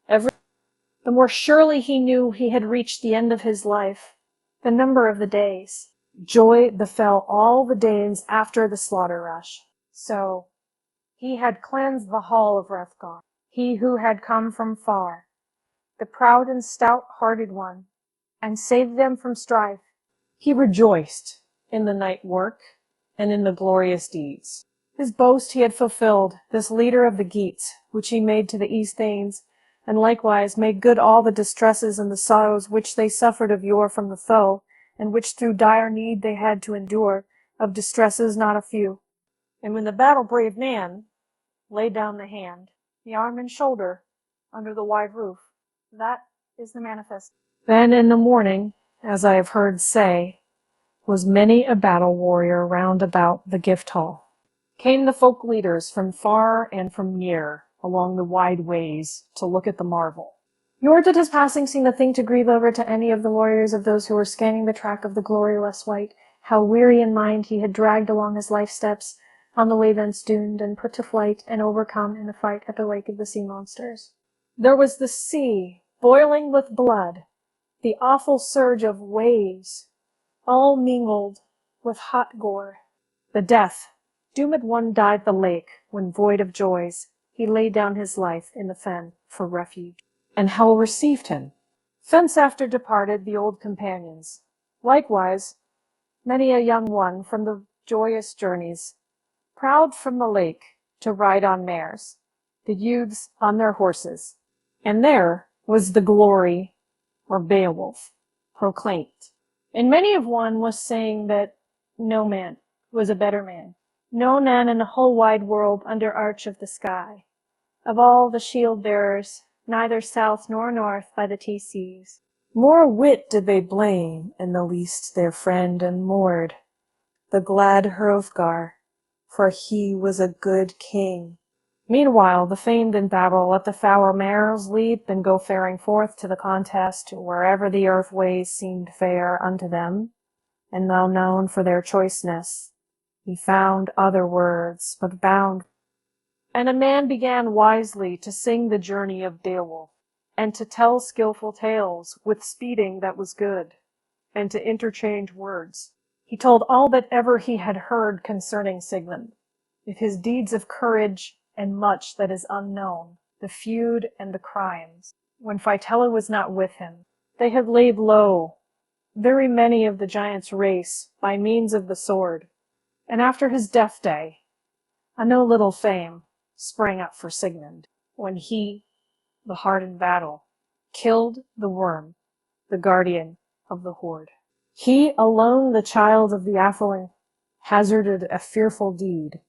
The more surely he knew he had reached the end of his life, the number of the days. Joy befell all the Danes after the slaughter rush. So he had cleansed the hall of Hrothgar, he who had come from far, the proud and stout-hearted one, and saved them from strife. He rejoiced in the night work and in the glorious deeds. His boast he had fulfilled, this leader of the Geats, which he made to the East Danes, and likewise made good all the distresses and the sorrows which they suffered of yore from the foe, and which through dire need they had to endure, of distresses not a few. And when the battle-brave man laid down the hand, the arm and shoulder, under the wide roof, that is the manifest. Then in the morning, as I have heard say, was many a battle warrior round about the gift hall. Came the folk leaders from far and from near, along the wide ways, to look at the marvel. Nor did his passing seem a thing to grieve over to any of the warriors of those who were scanning the track of the glorious wight, how weary in mind he had dragged along his life steps, on the way thence doomed, and put to flight, and overcome in the fight at the lake of the sea monsters. There was the sea, boiling with blood, the awful surge of waves, all mingled with hot gore. The death, doomed one died the lake, when void of joys, he laid down his life in the fen for refuge. And hell received him. Thence after departed the old companions. Likewise, many a young one from the joyous journeys, proud from the lake to ride on mares, the youths on their horses. And there was the glory, or Beowulf, proclaimed. And many of one was saying that no man was a better man, no man in the whole wide world under arch of the sky, of all the shield-bearers, neither south nor north by the seas. More wit did they blame in the least their friend and lord, the glad Hrothgar, for he was a good king. Meanwhile, the famed in battle let the foul mares leap and go faring forth to the contest, wherever the earth ways seemed fair unto them, and well known for their choiceness. He found other words, but bound. And a man began wisely to sing the journey of Beowulf, and to tell skilful tales with speeding that was good, and to interchange words. He told all that ever he had heard concerning Sigmund, of his deeds of courage, and much that is unknown, the feud and the crimes. When Fitela was not with him, they had laid low very many of the giants' race by means of the sword, and after his death day, a no little fame sprang up for Sigmund, when he, the hard in battle, killed the worm, the guardian of the horde. He alone, the child of the Atheling, hazarded a fearful deed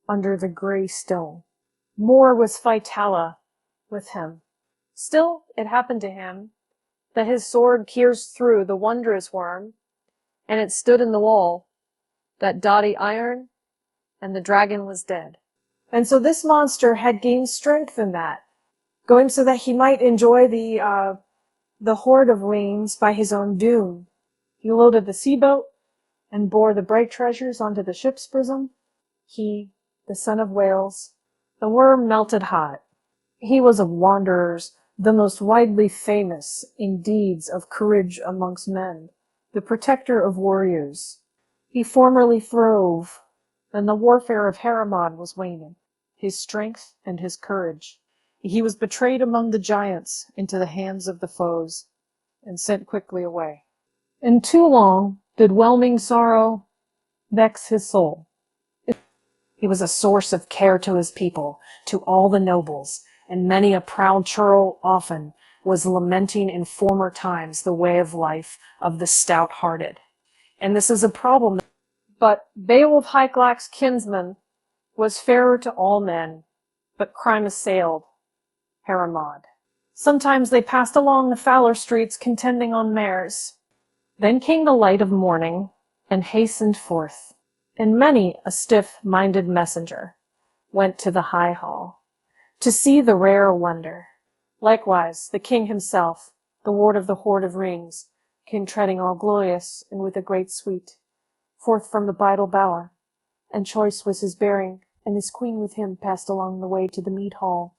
under the grey stone. More was Fitela with him. Still, it happened to him that his sword pierced through the wondrous worm, and it stood in the wall, that doughty iron, and the dragon was dead. And so this monster had gained strength in that, going so that he might enjoy the hoard of wings by his own doom. He loaded the sea boat and bore the bright treasures onto the ship's bosom. He, the son of Wales, the worm melted hot. He was of wanderers, the most widely famous in deeds of courage amongst men, the protector of warriors. He formerly throve, and the warfare of Heremod was waning, his strength and his courage. He was betrayed among the giants into the hands of the foes, and sent quickly away. And too long did whelming sorrow vex his soul. He was a source of care to his people, to all the nobles, and many a proud churl often was lamenting in former times the way of life of the stout-hearted. And this is a problem. But Beowulf Heiklak's kinsman was fairer to all men, but crime assailed Heremod. Sometimes they passed along the fouler streets contending on mares. Then came the light of morning, and hastened forth, and many a stiff-minded messenger went to the high hall, to see the rare wonder. Likewise the king himself, the ward of the hoard of rings, came treading all glorious and with a great suite, forth from the bridal bower, and choice was his bearing, and his queen with him passed along the way to the mead hall.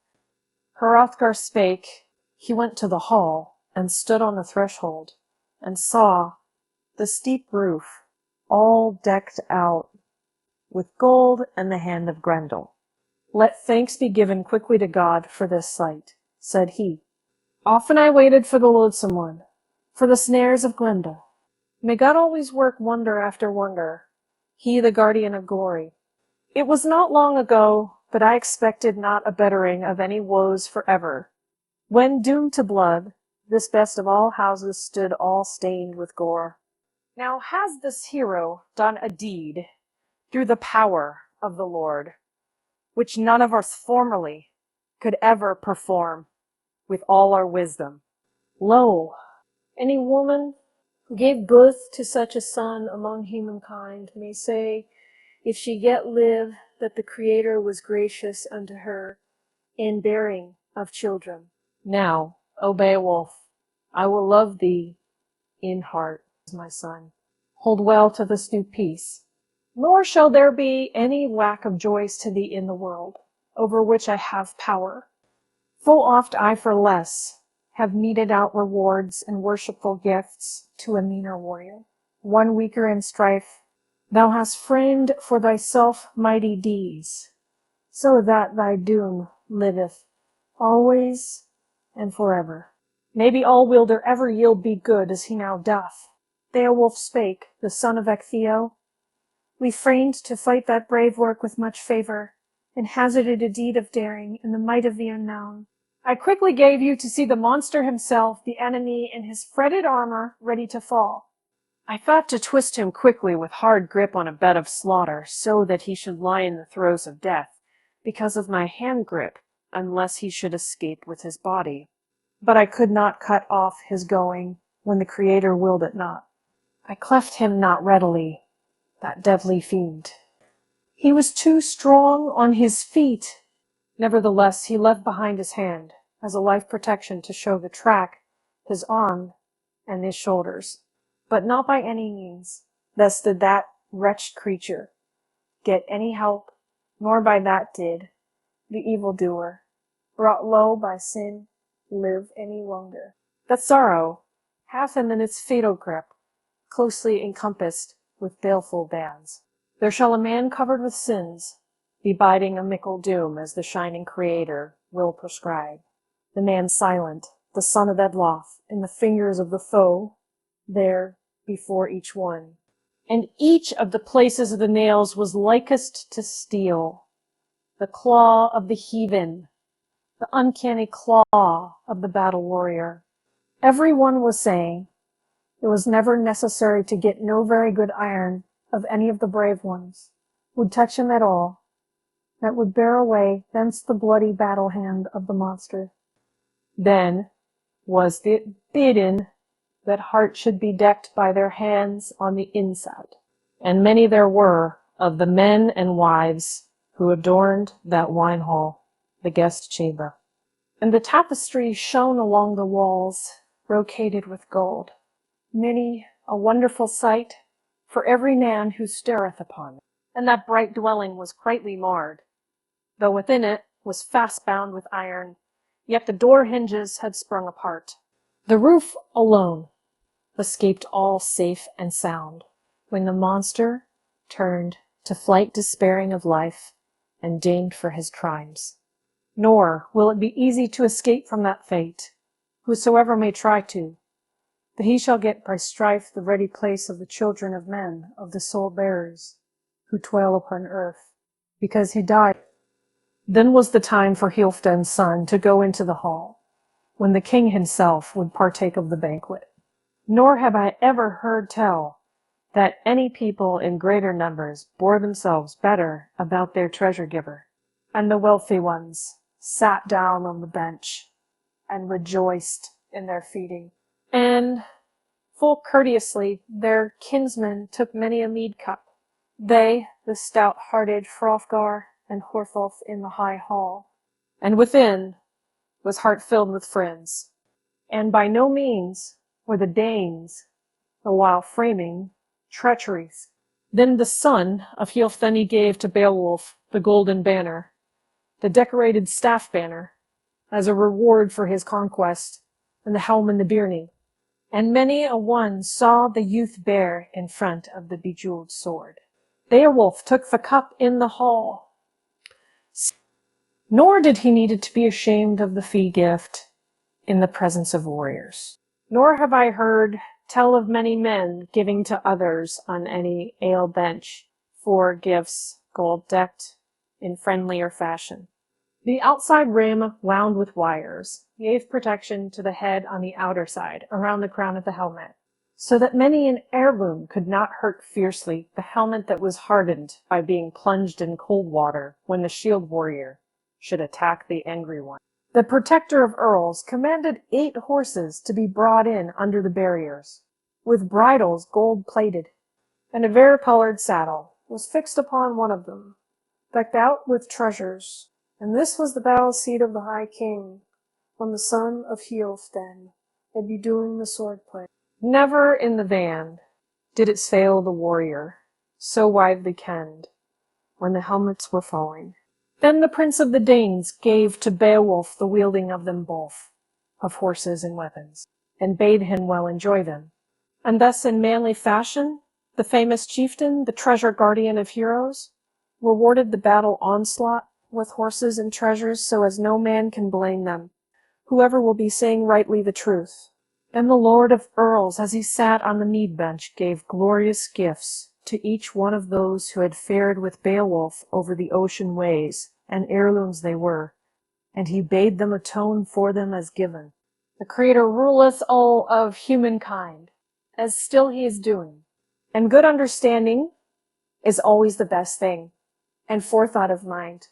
Hrothgar spake, he went to the hall, and stood on the threshold, and saw the steep roof all decked out with gold and the hand of Grendel. Let thanks be given quickly to God for this sight, said he. Often I waited for the loathsome one, for the snares of Grendel. May God always work wonder after wonder, he the guardian of glory. It was not long ago, but I expected not a bettering of any woes forever. When doomed to blood, this best of all houses stood all stained with gore. Now has this hero done a deed through the power of the Lord, which none of us formerly could ever perform with all our wisdom. Lo, any woman who gave birth to such a son among humankind may say, if she yet live, that the Creator was gracious unto her in bearing of children. Now, O Beowulf, I will love thee in heart, my son. Hold well to this new peace. Nor shall there be any lack of joys to thee in the world, over which I have power. Full oft I for less have meted out rewards and worshipful gifts to a meaner warrior, one weaker in strife. Thou hast framed for thyself mighty deeds, so that thy doom liveth always and forever. Maybe All-Wielder ever yield thee good as he now doth. Beowulf spake, the son of Ectheo. We framed to fight that brave work with much favor, and hazarded a deed of daring in the might of the unknown. I quickly gave you to see the monster himself, the enemy, in his fretted armor, ready to fall. I thought to twist him quickly with hard grip on a bed of slaughter, so that he should lie in the throes of death, because of my hand grip, unless he should escape with his body. But I could not cut off his going, when the Creator willed it not. I cleft him not readily, that deadly fiend. He was too strong on his feet, Nevertheless, he left behind his hand, as a life protection to show the track, his arm, and his shoulders. But not by any means thus did that wretched creature get any help, nor by that did the evildoer, brought low by sin, live any longer. That sorrow hath him in its fatal grip, closely encompassed with baleful bands. There shall a man covered with sins be biding a mickle doom, as the shining Creator will prescribe. The man silent, the son of Edloth, in the fingers of the foe, there before each one. And each of the places of the nails was likest to steel, the claw of the heathen, the uncanny claw of the battle warrior. Every one was saying it was never necessary to get no very good iron of any of the brave ones, would touch him at all, that would bear away thence the bloody battle hand of the monster. Then was it bidden that heart should be decked by their hands on the inside, and many there were of the men and wives who adorned that wine hall, the guest chamber. And the tapestry shone along the walls, brocaded with gold. Many a wonderful sight for every man who stareth upon it. And that bright dwelling was greatly marred, though within it was fast bound with iron, yet the door hinges had sprung apart. The roof alone escaped all safe and sound, when the monster turned to flight despairing of life, and deigned for his crimes. Nor will it be easy to escape from that fate, whosoever may try to, but he shall get by strife the ready place of the children of men, of the soul bearers, who toil upon earth, because he died. Then was the time for Healfden's son to go into the hall, when the king himself would partake of the banquet. Nor have I ever heard tell that any people in greater numbers bore themselves better about their treasure-giver, and the wealthy ones sat down on the bench and rejoiced in their feeding. And full courteously their kinsmen took many a mead cup, they, the stout-hearted Hrothgar and Horthulf in the high hall, and within was heart filled with friends. And by no means were the Danes, the while framing treacheries. Then the son of Healfdene gave to Beowulf the golden banner, the decorated staff banner, as a reward for his conquest, and the helm and the byrnie. And many a one saw the youth bear in front of the bejeweled sword. Beowulf took the cup in the hall, nor did he need to be ashamed of the fee gift in the presence of warriors. Nor have I heard tell of many men giving to others on any ale bench for gifts gold-decked in friendlier fashion. The outside rim, wound with wires, gave protection to the head on the outer side, around the crown of the helmet, so that many an heirloom could not hurt fiercely the helmet that was hardened by being plunged in cold water when the shield warrior should attack the angry one. The protector of earls commanded 8 horses to be brought in under the barriers, with bridles gold-plated, and a varicolored saddle was fixed upon one of them, decked out with treasures. And this was the battle-seat of the High King, when the son of Healfden had be doing the sword-play. Never in the van did it fail the warrior, so widely kenned, when the helmets were falling. Then the prince of the Danes gave to Beowulf the wielding of them both, of horses and weapons, and bade him well enjoy them. And thus in manly fashion, the famous chieftain, the treasure guardian of heroes, rewarded the battle onslaught with horses and treasures, so as no man can blame them, whoever will be saying rightly the truth. And the lord of earls, as he sat on the mead bench, gave glorious gifts to each one of those who had fared with Beowulf over the ocean ways, and heirlooms they were, and he bade them atone for them as given. The Creator ruleth all of humankind, as still he is doing, and good understanding is always the best thing, and forethought of mind.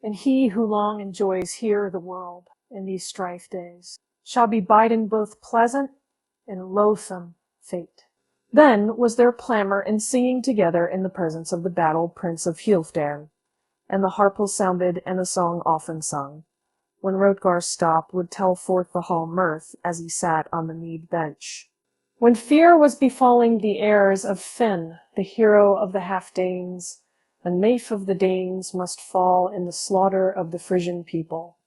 And he who long enjoys here the world in these strife days shall be bidden both pleasant and loathsome fate. Then was there clamor and singing together in the presence of the battle prince of Healfdene, and the harpal sounded and the song often sung. When Hrothgar's stop would tell forth the hall mirth as he sat on the mead bench. When fear was befalling the heirs of Finn, the hero of the half-Danes, and Maef of the Danes must fall in the slaughter of the Frisian people.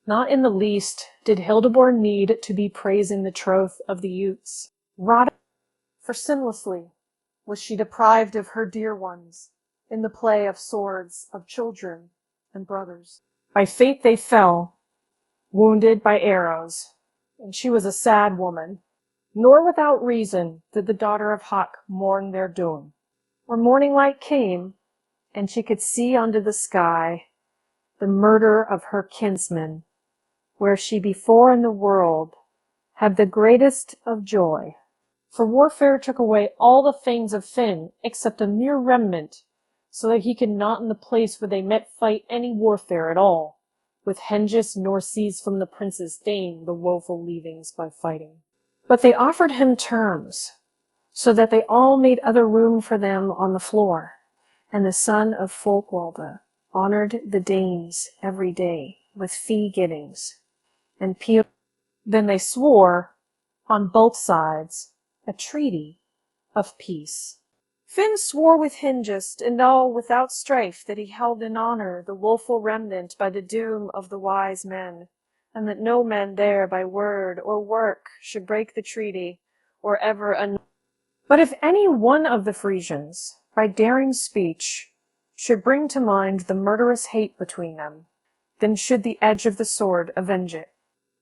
Not in the least did Hildeborn need to be praising the troth of the Utes. For sinlessly was she deprived of her dear ones, in the play of swords of children and brothers. By fate they fell, wounded by arrows, and she was a sad woman. Nor without reason did the daughter of Hawk mourn their doom. When morning light came, and she could see under the sky the murder of her kinsman, where she before in the world had the greatest of joy. For warfare took away all the thanes of Finn, except a mere remnant, so that he could not in the place where they met fight any warfare at all, with Hengist nor seize from the Princess Dane the woeful leavings by fighting. But they offered him terms, so that they all made other room for them on the floor, and the son of Folkwalda honored the Danes every day with fee-gittings, and then they swore, on both sides, a treaty of peace. Finn swore with Hengist, and all without strife, that he held in honor the woeful remnant by the doom of the wise men, and that no man there by word or work should break the treaty, or ever But if any one of the Frisians, by daring speech, should bring to mind the murderous hate between them, then should the edge of the sword avenge it.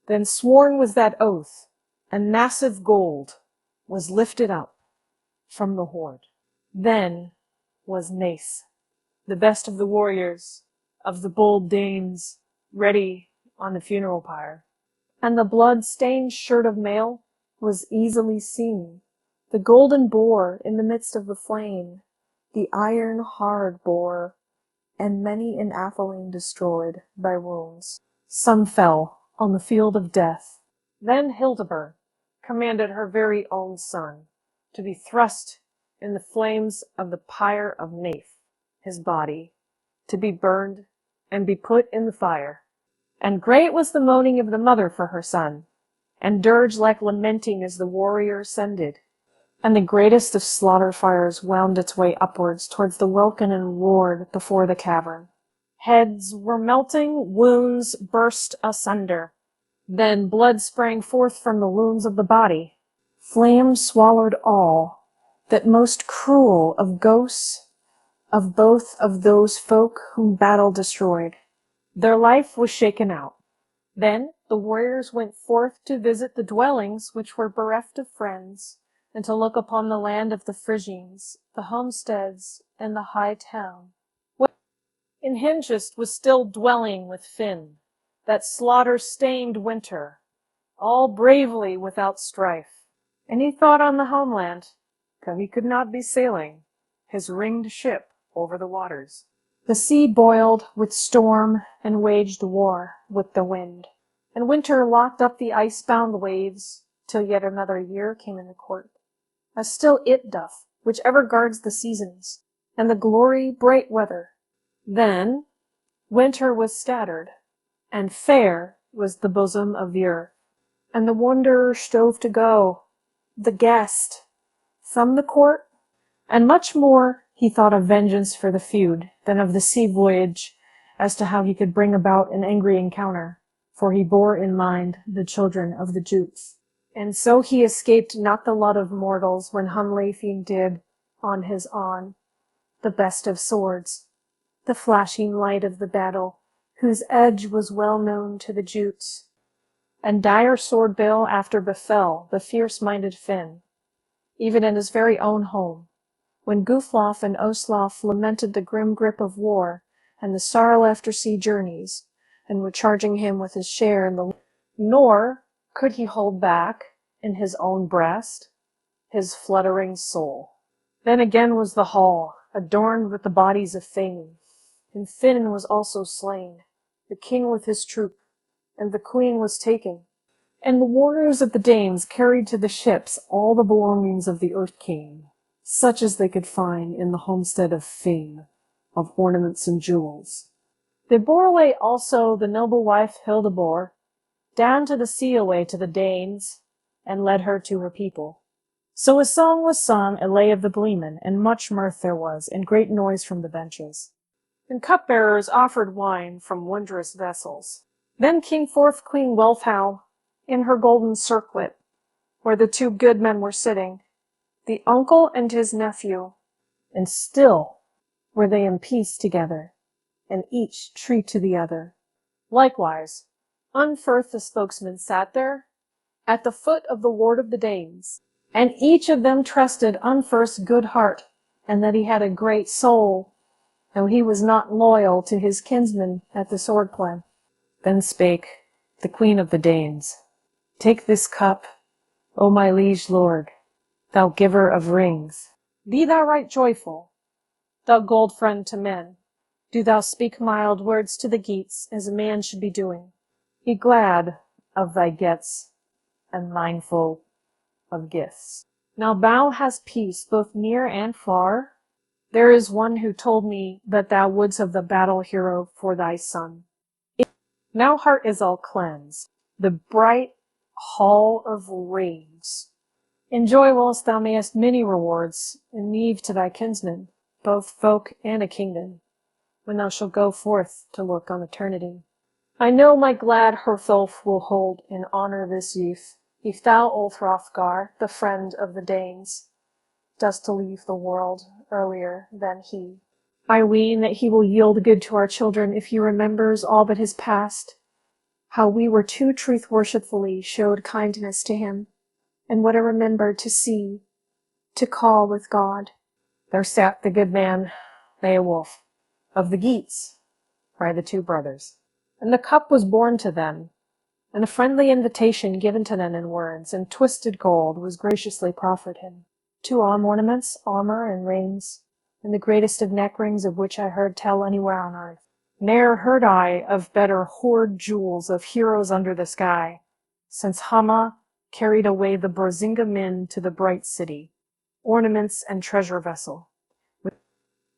Then sworn was that oath, and massive gold was lifted up from the hoard. Then was Nace, the best of the warriors, of the bold Danes, ready on the funeral pyre. And the blood-stained shirt of mail was easily seen, the golden boar in the midst of the flame, the iron hard boar, and many an atheling destroyed by wounds. Some fell on the field of death. Then Hildeburh commanded her very own son to be thrust in the flames of the pyre of Nafe, his body, to be burned and be put in the fire. And great was the moaning of the mother for her son, and dirge like lamenting as the warrior ascended. And the greatest of slaughter fires wound its way upwards towards the welkin and ward before the cavern. Heads were melting, wounds burst asunder. Then blood sprang forth from the wounds of the body. Flame swallowed all, that most cruel of ghosts, of both of those folk whom battle destroyed. Their life was shaken out. Then the warriors went forth to visit the dwellings which were bereft of friends, and to look upon the land of the Frisians, the homesteads, and the high town. In Hengist was still dwelling with Finn, that slaughter-stained winter, all bravely without strife. And he thought on the homeland, though he could not be sailing his ringed ship over the waters. The sea boiled with storm and waged war with the wind, and winter locked up the ice-bound waves till yet another year came in the court, as still it doth, which ever guards the seasons, and the glory bright weather. Then winter was scattered, and fair was the bosom of the earth, and the wanderer strove to go, the guest, from the court, and much more he thought of vengeance for the feud than of the sea voyage, as to how he could bring about an angry encounter, for he bore in mind the children of the Jutes. And so he escaped not the lot of mortals when Hunlafing did, on his on, the best of swords, the flashing light of the battle, whose edge was well known to the Jutes. And dire sword bill after befell the fierce-minded Finn, even in his very own home, when Guflof and Oslof lamented the grim grip of war and the sorrow after sea journeys, and were charging him with his share in the... Nor could he hold back, in his own breast, his fluttering soul. Then again was the hall, adorned with the bodies of fame, and Finn was also slain, the king with his troop, and the queen was taken. And the warriors of the Danes carried to the ships all the belongings of the Earth King, such as they could find in the homestead of Finn, of ornaments and jewels. They bore away also the noble wife Hildebor, down to the sea away to the Danes, and led her to her people. So a song was sung at Lay of the Gleeman, and much mirth there was, and great noise from the benches. And cupbearers offered wine from wondrous vessels. Then came forth Queen Wealhtheow in her golden circlet, where the two good men were sitting, the uncle and his nephew, and still were they in peace together, and each true to the other. Likewise, Unferth the spokesman sat there, at the foot of the ward of the Danes, and each of them trusted Unferth's good heart, and that he had a great soul, though he was not loyal to his kinsman at the sword-play. Then spake the Queen of the Danes, Take this cup, O my liege lord, thou giver of rings. Be thou right joyful, thou gold friend to men. Do thou speak mild words to the Geats, as a man should be doing. Be glad of thy gets, and mindful of gifts. Now thou hast peace both near and far. There is one who told me that thou wouldst have the battle hero for thy son. Now heart is all cleansed, the bright hall of raves. Enjoy whilst thou mayest many rewards, and leave to thy kinsmen, both folk and a kingdom, when thou shalt go forth to look on eternity. I know my glad Hrothulf will hold in honor this youth, if thou, old Hrothgar, the friend of the Danes, dost to leave the world earlier than he. I ween that he will yield good to our children if he remembers all that has passed, how we were too truth-worshipfully showed kindness to him, and what I remembered to see, to call with God. There sat the good man, Beowulf, of the Geats, by the two brothers. And the cup was borne to them, and a friendly invitation given to them in words, and twisted gold was graciously proffered him. 2 arm ornaments, armor, and rings, and the greatest of neck rings of which I heard tell anywhere on earth. Ne'er heard I of better hoard jewels of heroes under the sky, since Hama carried away the Borzinga men to the bright city, ornaments and treasure vessel.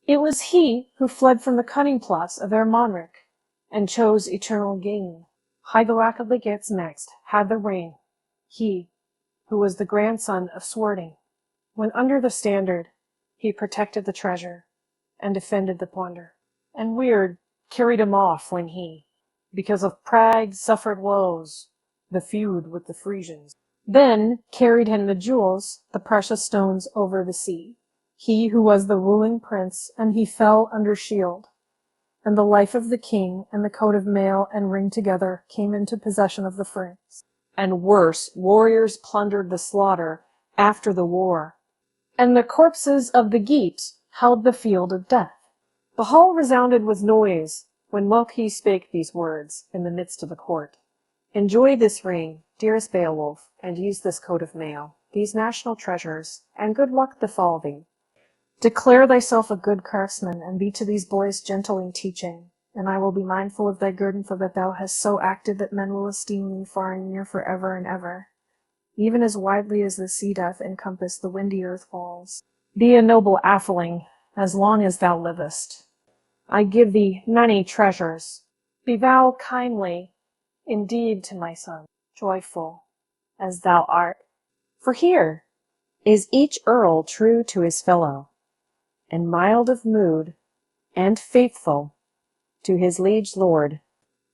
It was he who fled from the cunning plots of Ermonric, and chose eternal gain. Hygelak of the Geats next had the reign, he who was the grandson of Swording. When under the standard, he protected the treasure, and defended the plunder. And Weird carried him off when he, because of pride, suffered woes, the feud with the Frisians. Then carried him the jewels, the precious stones over the sea, he who was the ruling prince, and he fell under shield. And the life of the king and the coat of mail and ring together came into possession of the Franks. And worse, warriors plundered the slaughter after the war, and the corpses of the Geats held the field of death. The hall resounded with noise when Loki spake these words in the midst of the court. Enjoy this ring, dearest Beowulf, and use this coat of mail, these national treasures, and good luck befall thee. Declare thyself a good craftsman, and be to these boys gentle in teaching, and I will be mindful of thy guerdon, for that thou hast so acted that men will esteem thee far and near for ever and ever, even as widely as the sea doth encompass the windy earth walls. Be a noble atheling, as long as thou livest. I give thee many treasures. Be thou kindly, indeed, to my son, joyful as thou art. For here is each earl true to his fellow, and mild of mood, and faithful to his liege lord.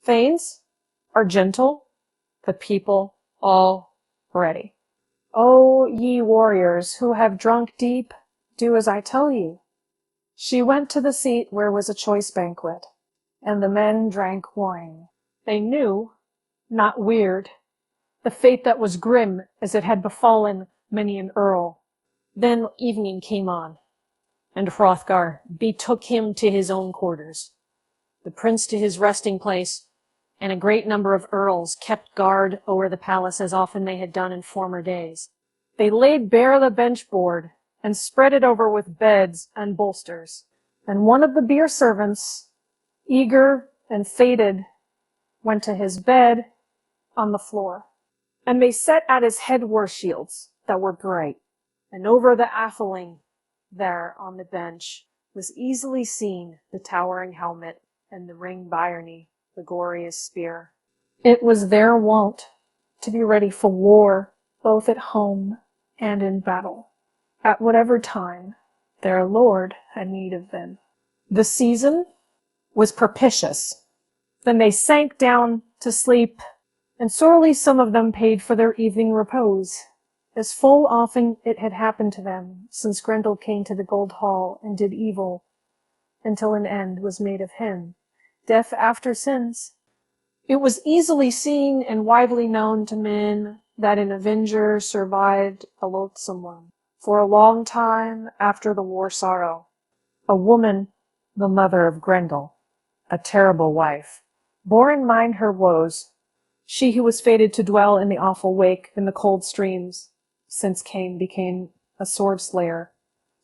Thanes are gentle, the people all ready. O ye warriors who have drunk deep, do as I tell you. She went to the seat where was a choice banquet, and the men drank wine. They knew, not weird, the fate that was grim as it had befallen many an earl. Then evening came on, and Hrothgar betook him to his own quarters, the prince to his resting place, and a great number of earls kept guard over the palace as often they had done in former days. They laid bare the bench board, and spread it over with beds and bolsters. And one of the beer servants, eager and fated, went to his bed on the floor. And they set at his head war shields that were bright, and over the atheling there on the bench was easily seen the towering helmet and the ring byrnie, the glorious spear. It was their wont to be ready for war, both at home and in battle, at whatever time their lord had need of them. The season was propitious. Then they sank down to sleep, and sorely some of them paid for their evening repose, as full often it had happened to them since Grendel came to the Gold Hall and did evil, until an end was made of him, death after sins. It was easily seen and widely known to men that an avenger survived a loathsome one for a long time after the war sorrow. A woman, the mother of Grendel, a terrible wife, bore in mind her woes, she who was fated to dwell in the awful wake in the cold streams, since Cain became a sword slayer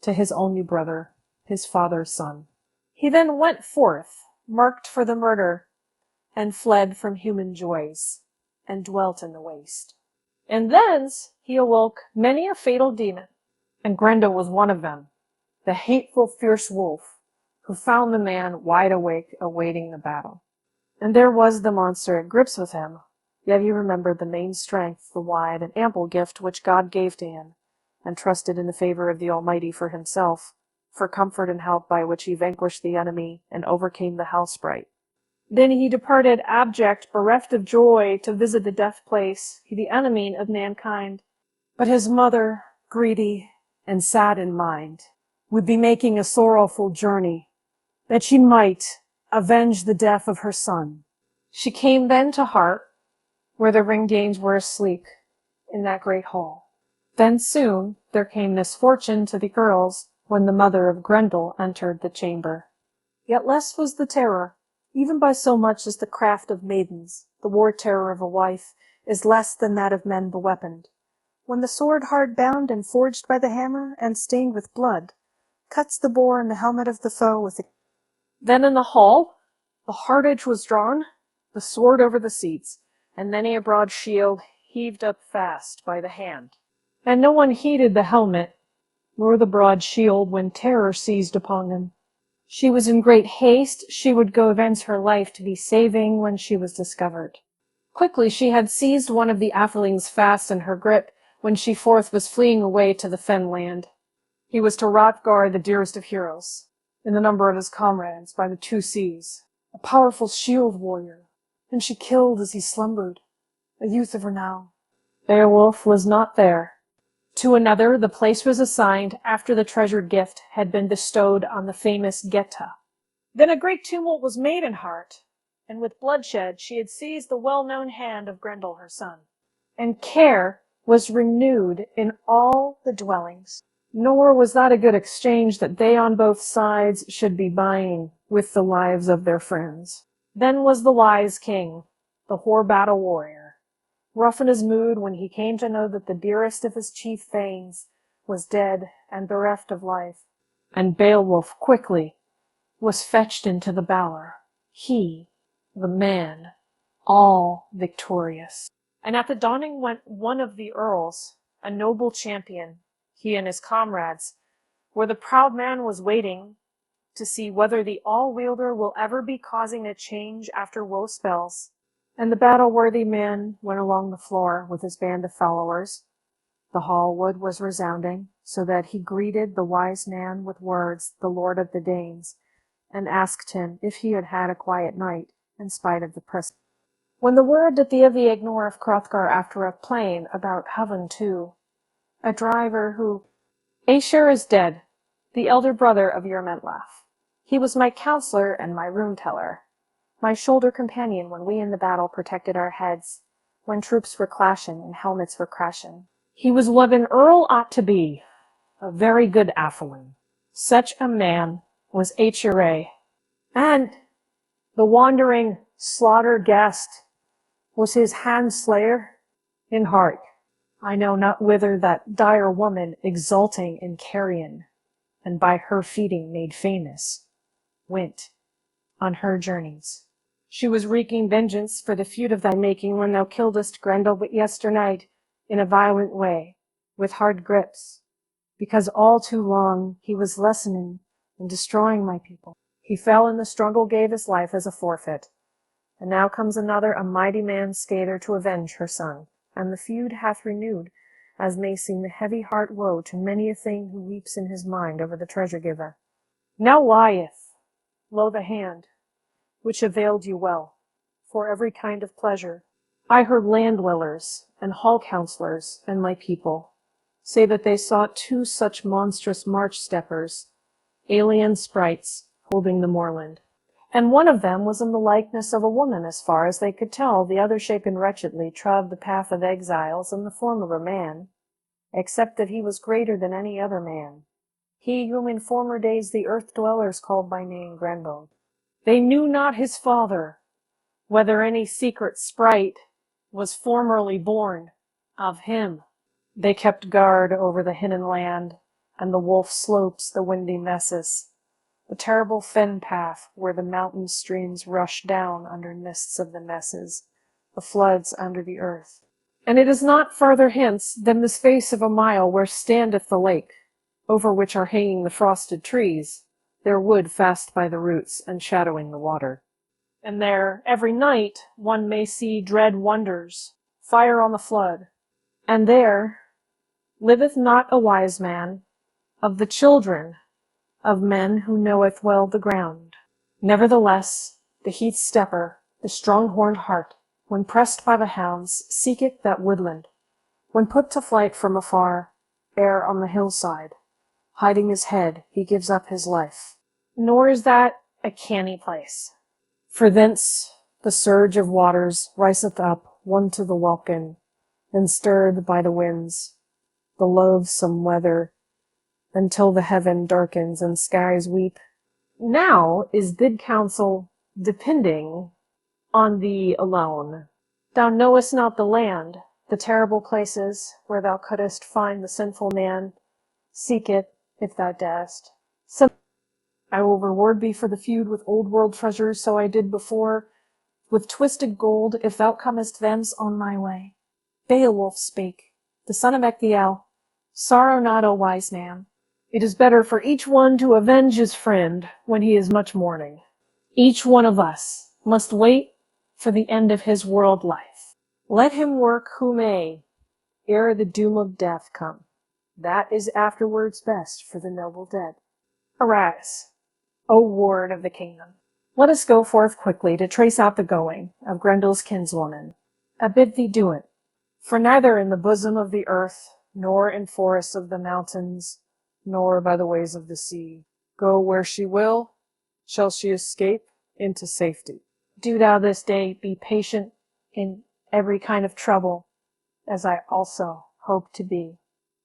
to his only brother, his father's son. He then went forth, marked for the murder, and fled from human joys, and dwelt in the waste. And thence he awoke many a fatal demon, and Grendel was one of them, the hateful fierce wolf, who found the man wide awake awaiting the battle. And there was the monster at grips with him, yet he remembered the main strength, the wide and ample gift which God gave to him, and trusted in the favor of the Almighty for himself, for comfort and help by which he vanquished the enemy and overcame the hell sprite. Then he departed abject, bereft of joy, to visit the death place, the enemy of mankind. But his mother, greedy and sad in mind, would be making a sorrowful journey, that she might avenge the death of her son. She came then to Hart, where the Ring-Danes were asleep, in that great hall. Then soon there came misfortune to the girls, when the mother of Grendel entered the chamber. Yet less was the terror, even by so much as the craft of maidens. The war terror of a wife is less than that of men beweaponed. When the sword hard bound and forged by the hammer, and stained with blood, cuts the bore in the helmet of the foe with a... Then in the hall the hard-edge was drawn, the sword over the seats, and many a broad shield heaved up fast by the hand. And no one heeded the helmet, nor the broad shield when terror seized upon them. She was in great haste, she would go avenge her life to be saving when she was discovered. Quickly she had seized one of the athelings fast in her grip, when she forth was fleeing away to the fen land. He was to Hrothgar, the dearest of heroes, in the number of his comrades by the two seas, a powerful shield warrior, and she killed as he slumbered, a youth of renown. Beowulf was not there. To another the place was assigned after the treasured gift had been bestowed on the famous Geta. Then a great tumult was made in Hart, and with bloodshed she had seized the well-known hand of Grendel her son. And care was renewed in all the dwellings. Nor was that a good exchange that they on both sides should be buying with the lives of their friends. Then was the wise king, the hoar battle warrior, rough in his mood when he came to know that the dearest of his chief thanes was dead and bereft of life. And Beowulf quickly was fetched into the bower, he, the man, all victorious. And at the dawning went one of the earls, a noble champion, he and his comrades, where the proud man was waiting to see whether the all-wielder will ever be causing a change after woe spells. And the battle-worthy man went along the floor with his band of followers. The hall-wood was resounding, so that he greeted the wise man with words, the lord of the Danes, and asked him if he had had a quiet night, in spite of the press. When the word that the ignore of Hrothgar after a plain about Heaven too, a driver who... Aesir is dead, the elder brother of Jormenlaf. He was my counselor and my rune-teller, my shoulder companion when we in the battle protected our heads, when troops were clashing and helmets were crashing. He was what an earl ought to be, a very good atheling. Such a man was Aesir, and the wandering, slaughtered guest was his hand-slayer in heart. I know not whither that dire woman exulting in carrion, and by her feeding made famous, went on her journeys. She was wreaking vengeance for the feud of thy making when thou killedst Grendel but yesternight in a violent way, with hard grips, because all too long he was lessening in destroying my people. He fell in the struggle, gave his life as a forfeit. And now comes another, a mighty man Skater, to avenge her son. And the feud hath renewed, as may seem the heavy heart woe to many a thing who weeps in his mind over the treasure giver. Now lieth, lo the hand, which availed you well, for every kind of pleasure. I heard land dwellers and hall councillors and my people say that they saw two such monstrous march-steppers, alien sprites, holding the moorland. And one of them was in the likeness of a woman as far as they could tell, the other shapen wretchedly, trod the path of exiles in the form of a man, except that he was greater than any other man, he whom in former days the earth-dwellers called by name Grandbone. They knew not his father, whether any secret sprite was formerly born of him. They kept guard over the hidden land, and the wolf slopes, the windy messes, the terrible fen path where the mountain streams rush down under mists of the messes, the floods under the earth. And it is not farther hence than the space of a mile where standeth the lake, over which are hanging the frosted trees, their wood fast by the roots and shadowing the water. And there every night one may see dread wonders, fire on the flood. And there liveth not a wise man of the children of men who knoweth well the ground. Nevertheless, the heath-stepper, the strong-horned hart, when pressed by the hounds, seeketh that woodland. When put to flight from afar, ere on the hillside, hiding his head, he gives up his life. Nor is that a canny place. For thence the surge of waters riseth up one to the welkin, and stirred by the winds, the loathsome weather, until the heaven darkens and skies weep. Now is bid counsel depending on thee alone. Thou knowest not the land, the terrible places where thou couldst find the sinful man. Seek it, if thou darest. I will reward thee for the feud with old world treasures, so I did before, with twisted gold, if thou comest thence on my way. Beowulf spake, the son of Ecgtheow. Sorrow not, O wise man. It is better for each one to avenge his friend when he is much mourning. Each one of us must wait for the end of his world life. Let him work who may, ere the doom of death come. That is afterwards best for the noble dead. Arise, O ward of the kingdom. Let us go forth quickly to trace out the going of Grendel's kinswoman. I bid thee do it, for neither in the bosom of the earth, nor in forests of the mountains, nor by the ways of the sea, go where she will, shall she escape into safety. Do thou this day be patient in every kind of trouble, as I also hope to be.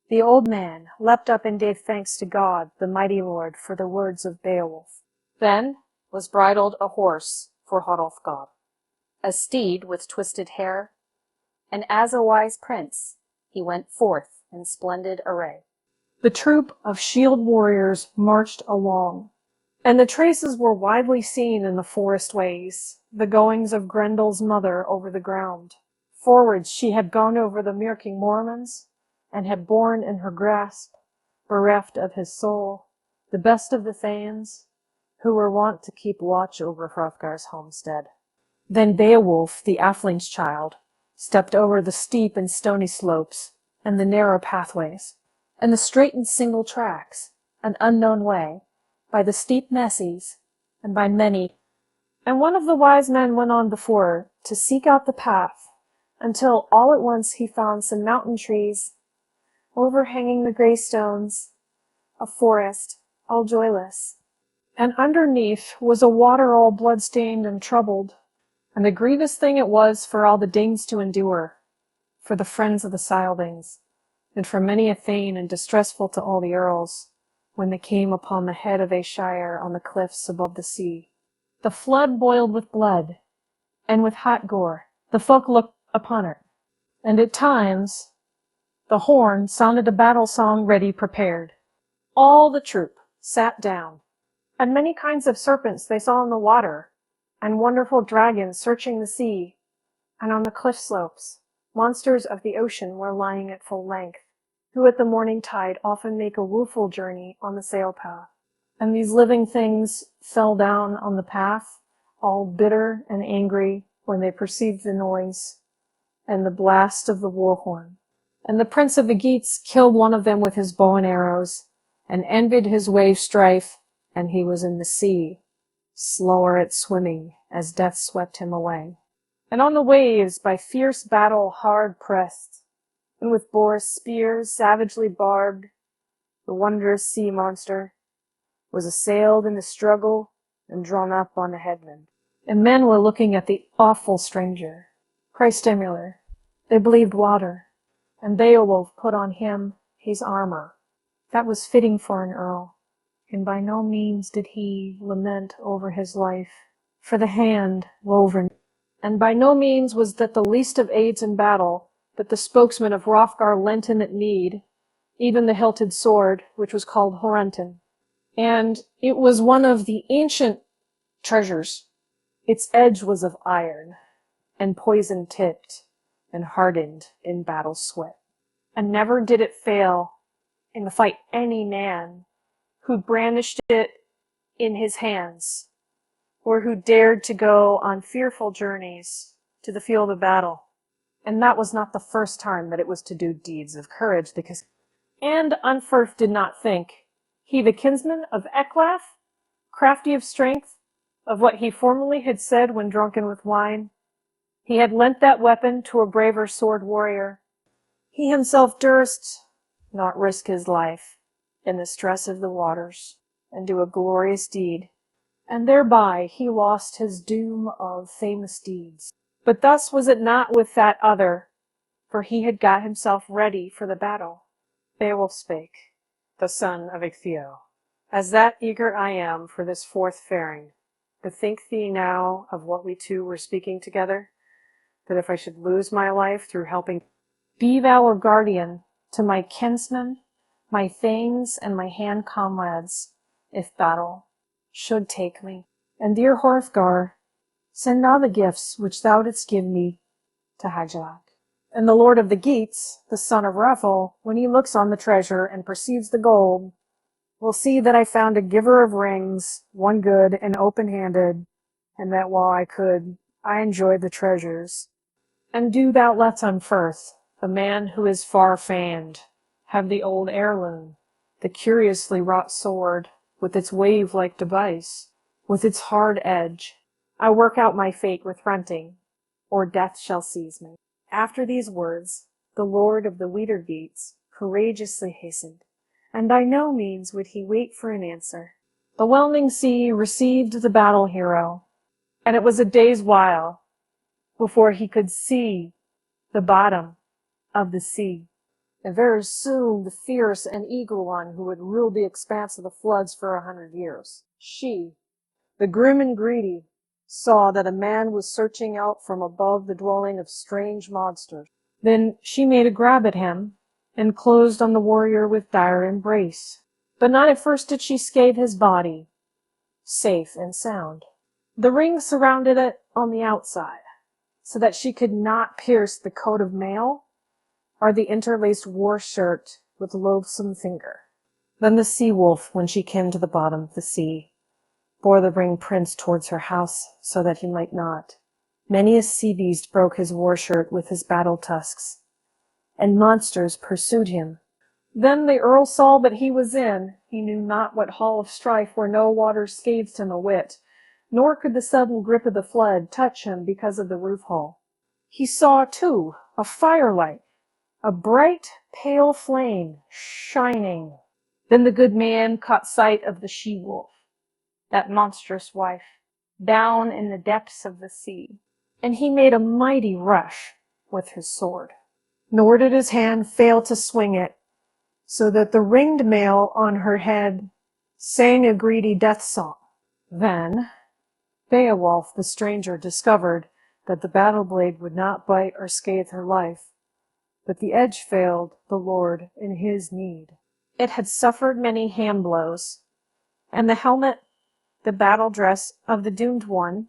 The old man leapt up and gave thanks to God, the mighty Lord, for the words of Beowulf. Then was bridled a horse for Hrothgar, a steed with twisted hair, and as a wise prince he went forth in splendid array. The troop of shield warriors marched along, and the traces were widely seen in the forest ways, the goings of Grendel's mother over the ground. Forwards she had gone over the murking moorlands, and had borne in her grasp, bereft of his soul, the best of the thanes, who were wont to keep watch over Hrothgar's homestead. Then Beowulf, the atheling's child, stepped over the steep and stony slopes, and the narrow pathways, and the straight and single tracks, an unknown way, by the steep messes, and by many. And one of the wise men went on before to seek out the path, until all at once he found some mountain trees, overhanging the grey stones, a forest, all joyless. And underneath was a water all blood-stained and troubled, and a grievous thing it was for all the Danes to endure, for the friends of the Scyldings, and for many a thane, and distressful to all the earls, when they came upon the head of Ayrshire on the cliffs above the sea. The flood boiled with blood, and with hot gore the folk looked upon it, and at times the horn sounded a battle song ready prepared. All the troop sat down, and many kinds of serpents they saw in the water, and wonderful dragons searching the sea, and on the cliff slopes monsters of the ocean were lying at full length, who at the morning tide often make a woeful journey on the sail path. And these living things fell down on the path, all bitter and angry when they perceived the noise and the blast of the war horn. And the prince of the Geats killed one of them with his bow and arrows, and envied his wave strife, and he was in the sea, slower at swimming, as death swept him away. And on the waves, by fierce battle hard pressed, and with boar's spears savagely barbed, the wondrous sea monster was assailed in the struggle and drawn up on a headland. And men were looking at the awful stranger. Christ Muller, they believed water, and Beowulf put on him his armor. That was fitting for an earl, and by no means did he lament over his life, for the hand woven, and by no means was that the least of aids in battle that the spokesman of Hrothgar lent him at need, even the hilted sword, which was called Horenton. And it was one of the ancient treasures. Its edge was of iron, and poison-tipped, and hardened in battle sweat. And never did it fail in the fight any man who brandished it in his hands, or who dared to go on fearful journeys to the field of battle. And that was not the first time that it was to do deeds of courage, because and Unferth did not think, he the kinsman of Ecglaf, crafty of strength, of what he formerly had said when drunken with wine, he had lent that weapon to a braver sword warrior. He himself durst not risk his life in the stress of the waters, and do a glorious deed, and thereby he lost his doom of famous deeds. But thus was it not with that other, for he had got himself ready for the battle. Beowulf spake, the son of Ictheo, as that eager I am for this forth faring, bethink thee now of what we two were speaking together, that if I should lose my life through helping, be thou a guardian to my kinsmen, my thanes, and my hand comrades, if battle should take me. And dear Hrothgar, send thou the gifts which thou didst give me to Hygelac. And the lord of the Geats, the son of Rathel, when he looks on the treasure and perceives the gold, will see that I found a giver of rings, one good and open-handed, and that while I could, I enjoyed the treasures. And do thou let Unferth, the man who is far famed, have the old heirloom, the curiously wrought sword, with its wave-like device, with its hard edge. I work out my fate with renting, or death shall seize me. After these words, the lord of the Weird-Geats courageously hastened, and by no means would he wait for an answer. The whelming sea received the battle-hero, and it was a day's while before he could see the bottom of the sea. And very soon the fierce and eager one who had ruled the expanse of the floods for 100 years, she, the grim and greedy, saw that a man was searching out from above the dwelling of strange monsters. Then she made a grab at him, and closed on the warrior with dire embrace. But not at first did she scathe his body, safe and sound. The ring surrounded it on the outside, so that she could not pierce the coat of mail, or the interlaced war shirt with loathsome finger. Then the sea-wolf, when she came to the bottom of the sea, bore the ring prince towards her house, so that he might not. Many a sea-beast broke his war-shirt with his battle-tusks, and monsters pursued him. Then the earl saw that he was in, he knew not what hall of strife where no water scathed him a whit, nor could the sudden grip of the flood touch him because of the roof-hole. He saw, too, a firelight, a bright, pale flame, shining. Then the good man caught sight of the she-wolf, that monstrous wife, down in the depths of the sea, and he made a mighty rush with his sword. Nor did his hand fail to swing it, so that the ringed mail on her head sang a greedy death song. Then Beowulf the stranger discovered that the battle blade would not bite or scathe her life, but the edge failed the lord in his need. It had suffered many hand blows, and the helmet, the battle dress of the doomed one,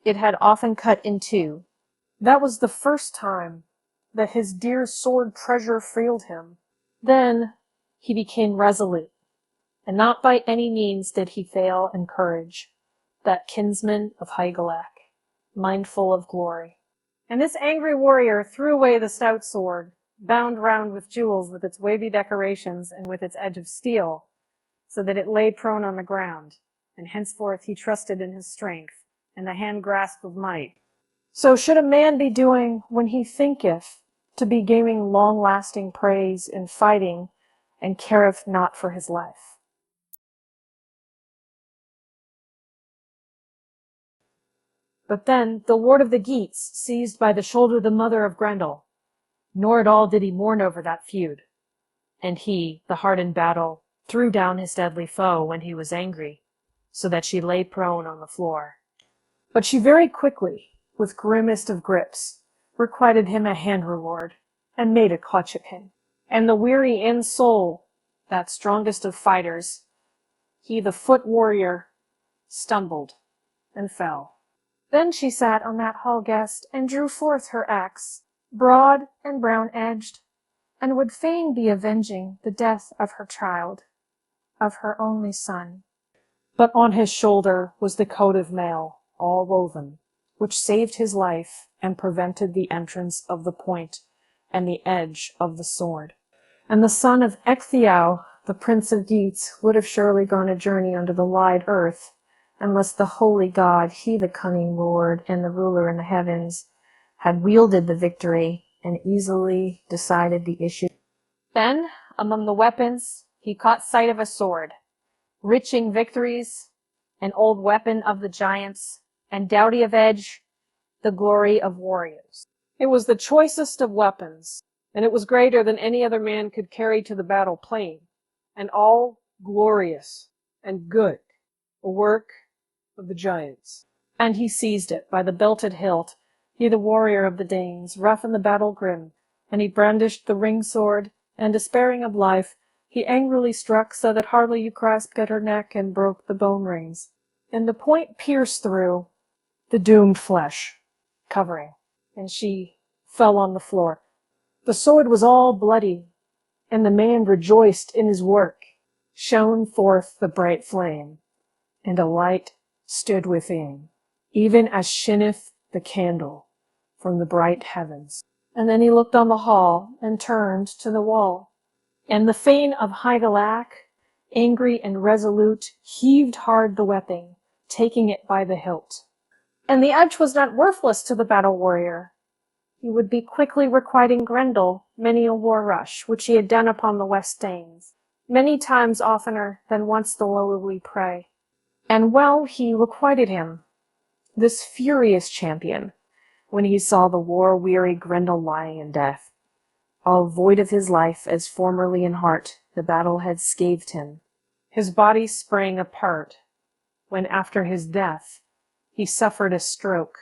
it had often cut in two. That was the first time that his dear sword treasure failed him. Then he became resolute, and not by any means did he fail in courage, that kinsman of Hygelac, mindful of glory. And this angry warrior threw away the stout sword, bound round with jewels, with its wavy decorations and with its edge of steel, so that it lay prone on the ground, and henceforth he trusted in his strength, and the hand grasp of might. So should a man be doing when he thinketh to be gaining long-lasting praise in fighting, and careth not for his life. But then the lord of the Geats seized by the shoulder the mother of Grendel, nor at all did he mourn over that feud. And he, the heart in battle, threw down his deadly foe when he was angry, so that she lay prone on the floor. But she very quickly, with grimmest of grips, requited him a hand reward, and made a clutch at him. And the weary in soul, that strongest of fighters, he the foot warrior, stumbled and fell. Then she sat on that hall guest, and drew forth her axe, broad and brown-edged, and would fain be avenging the death of her child, of her only son. But on his shoulder was the coat of mail, all woven, which saved his life and prevented the entrance of the point and the edge of the sword. And the son of Ecgtheow, the prince of Geats, would have surely gone a journey under the wide earth, unless the holy God, he the cunning Lord and the ruler in the heavens, had wielded the victory and easily decided the issue. Then, among the weapons, he caught sight of a sword, Riching victories, an old weapon of the giants, and doughty of edge, the glory of warriors. It was the choicest of weapons, and it was greater than any other man could carry to the battle plain, and all glorious and good, a work of the giants. And he seized it by the belted hilt, he the warrior of the Danes, rough in the battle grim, and he brandished the ring sword, and despairing of life, he angrily struck so that hardly you grasped at her neck and broke the bone rings. And the point pierced through the doomed flesh covering, and she fell on the floor. The sword was all bloody, and the man rejoiced in his work. Shone forth the bright flame, and a light stood within, even as shineth the candle from the bright heavens. And then he looked on the hall, and turned to the wall. And the Thane of Hygelac, angry and resolute, heaved hard the weapon, taking it by the hilt. And the edge was not worthless to the battle warrior. He would be quickly requiting Grendel many a war rush, which he had done upon the West Danes, many times oftener than once the lowly prey. And well he requited him, this furious champion, when he saw the war-weary Grendel lying in death. All void of his life, as formerly in heart, the battle had scathed him. His body sprang apart, when after his death, he suffered a stroke,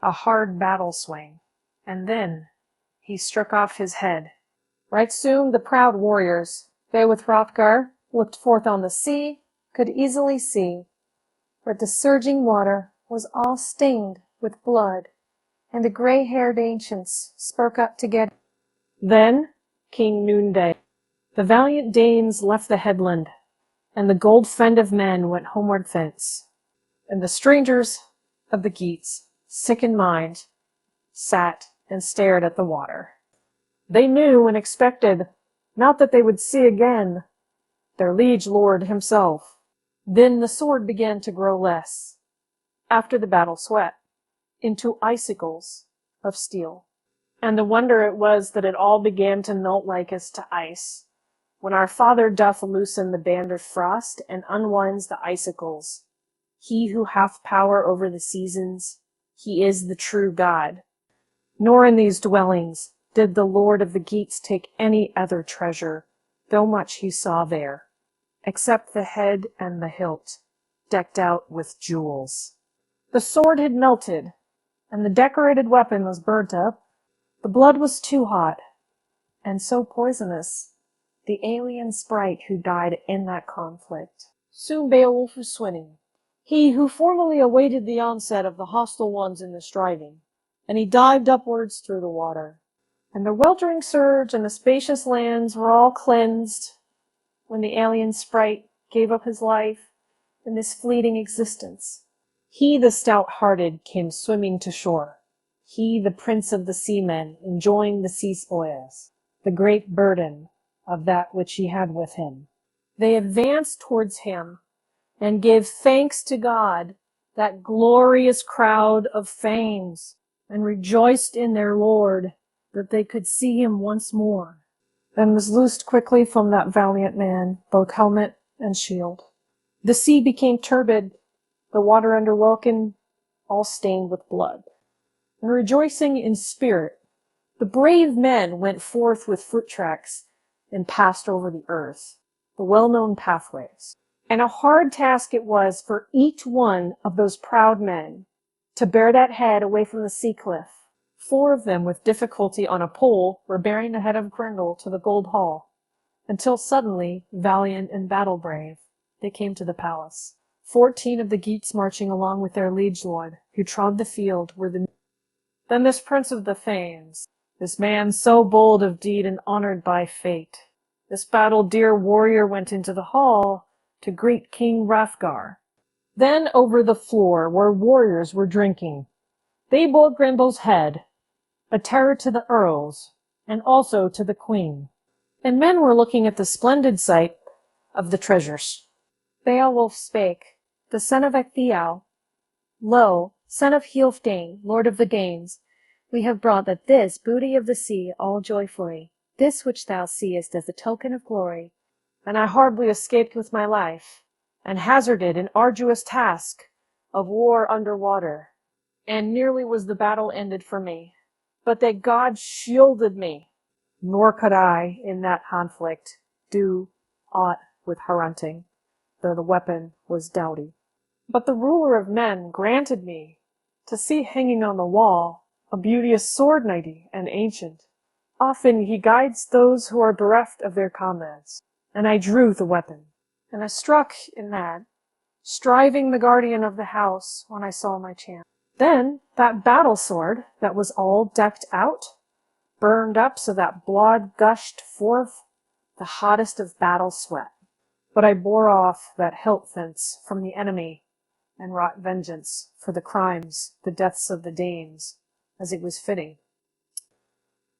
a hard battle swing, and then he struck off his head. Right soon the proud warriors, they with Hrothgar, looked forth on the sea, could easily see, but the surging water was all stained with blood, and the gray-haired ancients spoke up together. Then came noonday. The valiant Danes left the headland, and the gold fend of men went homeward thence. And the strangers of the Geats, sick in mind, sat and stared at the water. They knew and expected not that they would see again their liege lord himself. Then the sword began to grow less, after the battle sweat, into icicles of steel. And the wonder it was that it all began to melt like as to ice, when our Father doth loosen the band of frost and unwinds the icicles. He who hath power over the seasons, he is the true God. Nor in these dwellings did the Lord of the Geats take any other treasure, though much he saw there, except the head and the hilt, decked out with jewels. The sword had melted, and the decorated weapon was burnt up. The blood was too hot, and so poisonous, the alien sprite who died in that conflict. Soon Beowulf was swimming, he who formerly awaited the onset of the hostile ones in the striving, and he dived upwards through the water. And the weltering surge and the spacious lands were all cleansed, when the alien sprite gave up his life in this fleeting existence. He, the stout-hearted, came swimming to shore. He, the prince of the seamen, enjoying the sea spoils, the great burden of that which he had with him. They advanced towards him and gave thanks to God, that glorious crowd of Thanes, and rejoiced in their Lord that they could see him once more. Then was loosed quickly from that valiant man both helmet and shield. The sea became turbid, the water under welkin all stained with blood. And rejoicing in spirit, the brave men went forth with foot tracks and passed over the earth, the well-known pathways. And a hard task it was for each one of those proud men to bear that head away from the sea cliff. 4 of them with difficulty on a pole were bearing the head of Grendel to the gold hall, until suddenly, valiant and battle-brave, they came to the palace. 14 of the Geats marching along with their liege lord, who trod the field, were the... Then this prince of the Thanes, this man so bold of deed and honored by fate, this battle-dear warrior went into the hall to greet King Hrothgar. Then over the floor where warriors were drinking, they bore Grendel's head, a terror to the earls, and also to the queen. And men were looking at the splendid sight of the treasures. Beowulf spake, the son of Ecgtheow, Lo, son of Healfdene, lord of the Danes, we have brought that this booty of the sea all joyfully, this which thou seest as a token of glory. And I hardly escaped with my life, and hazarded an arduous task of war under water, and nearly was the battle ended for me. But that God shielded me, nor could I, in that conflict, do aught with Hrunting, though the weapon was doughty. But the ruler of men granted me to see hanging on the wall a beauteous sword knighty and ancient. Often he guides those who are bereft of their comrades, and I drew the weapon, and I struck in that, striving the guardian of the house when I saw my chance. Then that battle sword that was all decked out, burned up so that blood gushed forth, the hottest of battle sweat. But I bore off that hilt fence from the enemy, and wrought vengeance for the crimes, the deaths of the Danes, as it was fitting.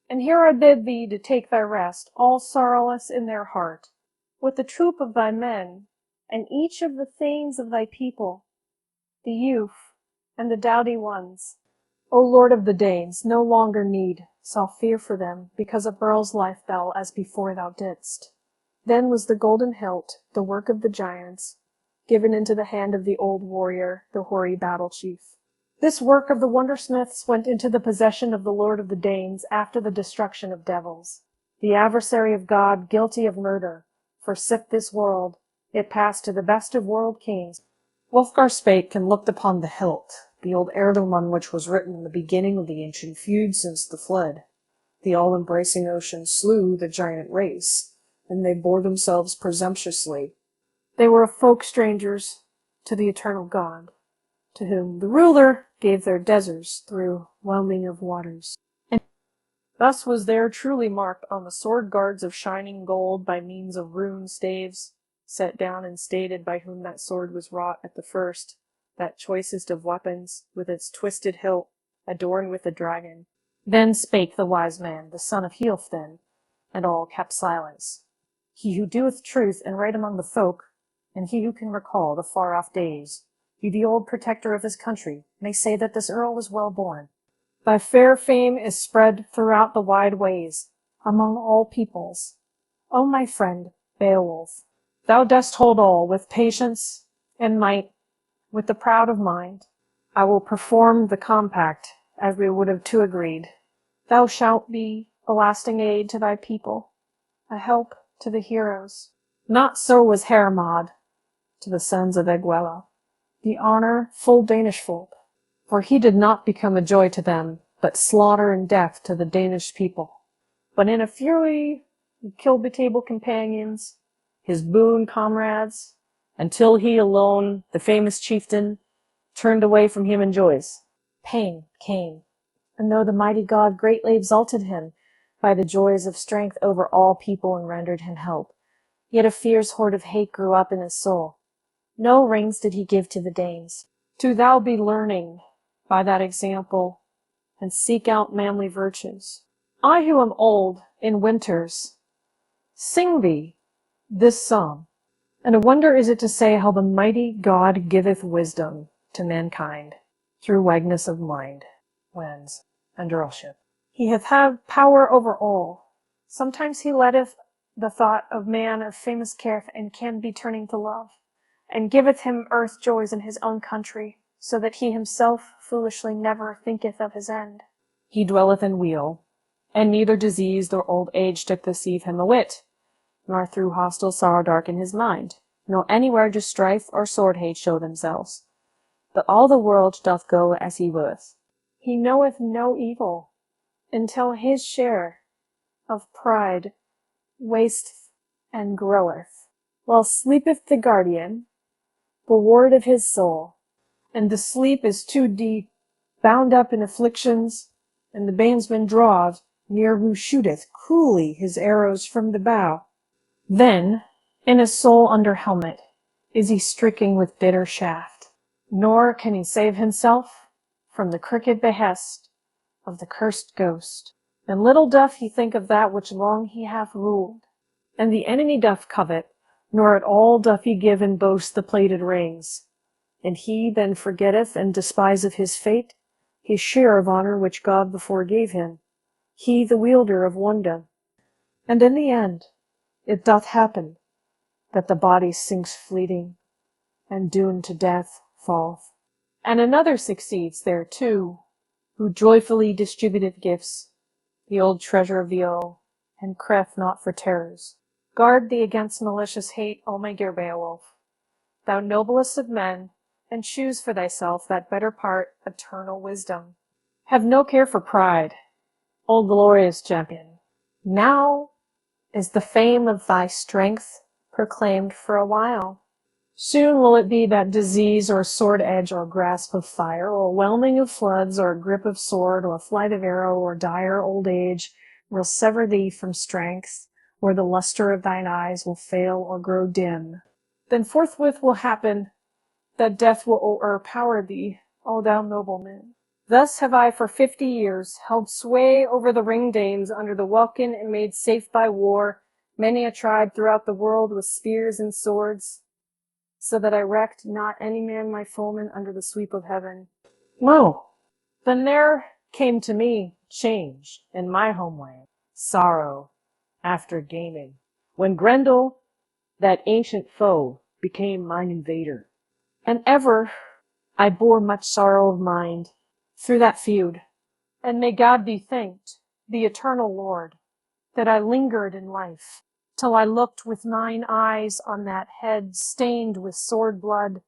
And here I bid thee to take thy rest, all sorrowless in their heart, with the troop of thy men, and each of the thanes of thy people, the youth, and the doughty ones. O Lord of the Danes, no longer need shall fear for them, because a earl's life thou as before thou didst. Then was the golden hilt, the work of the giants, given into the hand of the old warrior, the hoary battle chief. This work of the wondersmiths went into the possession of the Lord of the Danes after the destruction of devils. The adversary of God, guilty of murder, forsook this world, it passed to the best of world kings. Wulfgar spake and looked upon the hilt, the old heirloom on which was written in the beginning of the ancient feud since the flood. The all-embracing ocean slew the giant race, and they bore themselves presumptuously. They were folk strangers to the eternal God, to whom the ruler gave their deserts through whelming of waters. And thus was there truly marked on the sword guards of shining gold by means of rune staves, set down and stated by whom that sword was wrought at the first, that choicest of weapons, with its twisted hilt, adorned with a dragon. Then spake the wise man, the son of Healfdene, and all kept silence. He who doeth truth and right among the folk, and he who can recall the far-off days, he the old protector of his country, may say that this earl was well born. Thy fair fame is spread throughout the wide ways, among all peoples. O my friend, Beowulf, thou dost hold all with patience and might, with the proud of mind. I will perform the compact as we would have two agreed. Thou shalt be a lasting aid to thy people, a help to the heroes. Not so was Hermod to the sons of Egwella, the honor full Danish folk, for he did not become a joy to them, but slaughter and death to the Danish people. But in a fury he killed the table companions, his boon comrades, until he alone, the famous chieftain, turned away from human joys. Pain came, and though the mighty God greatly exalted him by the joys of strength over all people and rendered him help, Yet a fierce horde of hate grew up in his soul. No rings did he give to the Danes. Do thou be learning by that example, and seek out manly virtues. I who am old in winters, sing thee this song. And a wonder is it to say how the mighty God giveth wisdom to mankind through wagness of mind, winds, and earlship. He hath had power over all. Sometimes he letteth the thought of man of famous care and can be turning to love, and giveth him earth joys in his own country, so that he himself foolishly never thinketh of his end. He dwelleth in weal, and neither disease nor old age doth deceive him a whit, nor through hostile sorrow darken his mind, nor anywhere do strife or sword hate show themselves. But all the world doth go as he willeth. He knoweth no evil, until his share of pride wasteth and groweth, while sleepeth the guardian, bulwark of his soul, and the sleep is too deep, bound up in afflictions, and the bandsman draweth near who shooteth coolly his arrows from the bow. Then, in his soul under helmet, is he stricken with bitter shaft, nor can he save himself from the crooked behest of the cursed ghost. And little doth he think of that which long he hath ruled, and the enemy doth covet, nor at all doth he give and boast the plated rings. And he then forgetteth and despiseth his fate, his share of honor which God before gave him, he the wielder of wondom. And in the end it doth happen that the body sinks fleeting, and doomed to death falleth. And another succeeds there too, who joyfully distributeth gifts, the old treasure of the O, and creth not for terrors. Guard thee against malicious hate, O my dear Beowulf, thou noblest of men, and choose for thyself that better part, eternal wisdom. Have no care for pride, O glorious champion. Now is the fame of thy strength proclaimed for a while. Soon will it be that disease or sword edge or grasp of fire or whelming of floods or grip of sword or flight of arrow or dire old age will sever thee from strength, or the luster of thine eyes will fail or grow dim. Then forthwith will happen that death will o'erpower thee, O thou nobleman. Thus have I for 50 years held sway over the ring Danes under the welkin and made safe by war many a tribe throughout the world with spears and swords, so that I recked not any man my foeman under the sweep of heaven. Lo! Then there came to me change in my homeland, sorrow after gaming, when Grendel, that ancient foe, became mine invader. And ever I bore much sorrow of mind through that feud, and may God be thanked, the eternal Lord, that I lingered in life, till I looked with mine eyes on that head stained with sword blood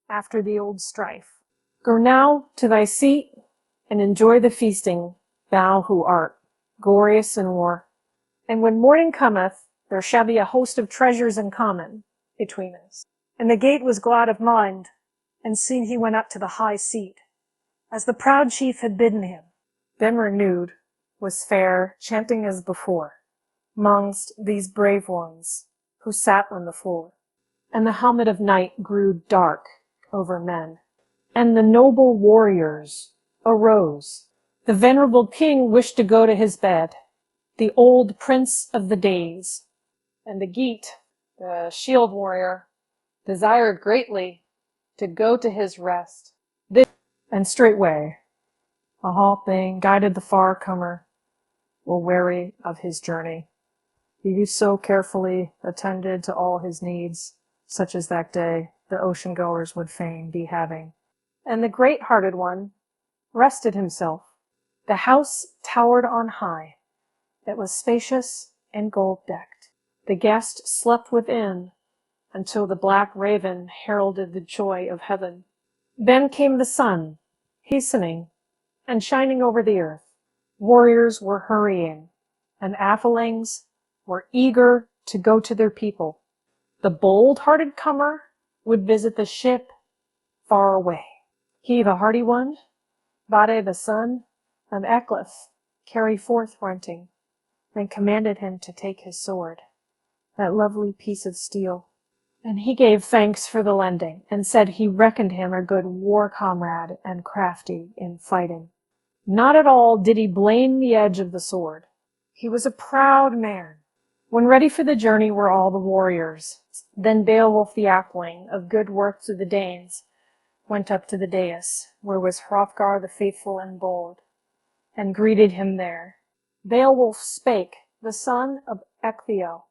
after the old strife. Go now to thy seat, and enjoy the feasting, thou who art glorious in war. And when morning cometh, there shall be a host of treasures in common between us. And the gate was glad of mind, and soon he went up to the high seat, as the proud chief had bidden him. Then renewed was fair, chanting as before, mongst these brave ones who sat on the floor. And the helmet of night grew dark over men, and the noble warriors arose. The venerable king wished to go to his bed, the old prince of the days, and the Geat, the shield warrior, desired greatly to go to his rest. And straightway a halting guided the far comer, will weary of his journey. He so carefully attended to all his needs, such as that day the ocean goers would fain be having. And the great-hearted one rested himself. The house towered on high, it was spacious and gold-decked. The guest slept within until the black raven heralded the joy of heaven. Then came the sun, hastening and shining over the earth. Warriors were hurrying, and athelings were eager to go to their people. The bold-hearted comer would visit the ship far away. He, the hardy one, bade the son of Ecclef carry forth renting, and commanded him to take his sword. that lovely piece of steel. And he gave thanks for the lending, and said he reckoned him a good war comrade and crafty in fighting. Not at all did he blame the edge of the sword. He was a proud man. When ready for the journey were all the warriors. Then Beowulf the Atheling, of good work to the Danes, went up to the dais, where was Hrothgar the faithful and bold, and greeted him there. Beowulf spake, the son of Ecgtheow.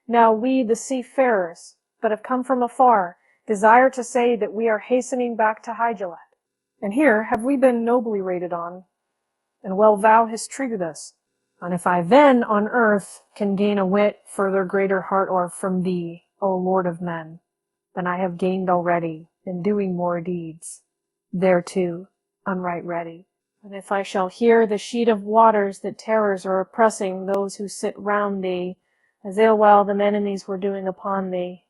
Now we, the seafarers, but have come from afar, desire to say that we are hastening back to Hygelad. And here have we been nobly rated on, and well thou hast treated us. And if I then on earth can gain a whit further greater heart or from thee, O Lord of men, than I have gained already in doing more deeds, thereto I'm right ready. And if I shall hear the sheet of waters that terrors are oppressing those who sit round thee, as erewhile the enemies were doing upon thee,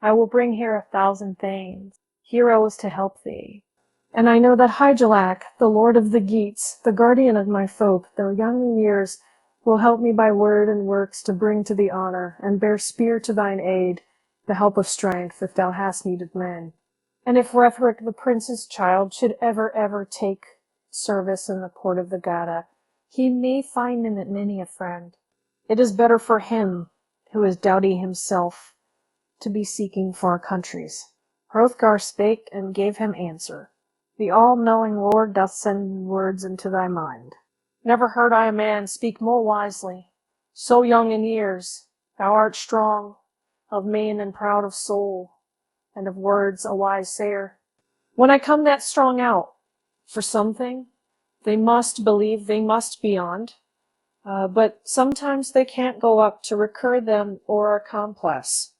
I will bring here 1,000 thanes, heroes to help thee. And I know that Hygelac, the lord of the Geats, the guardian of my folk, though young in years, will help me by word and works to bring to thee honor, and bear spear to thine aid, the help of strength, if thou hast need of men. And if Hrethric, the prince's child, should ever take service in the port of the Gada, he may find in it many a friend. It is better for him, who is doughty himself, to be seeking far countries. Hrothgar spake and gave him answer. The all-knowing Lord doth send words into thy mind. Never heard I a man speak more wisely. So young in years, thou art strong, of mien and proud of soul, and of words a wise sayer. When I come that strong out, for something, they must believe they must beyond, but sometimes they can't go up to recur them or are complex.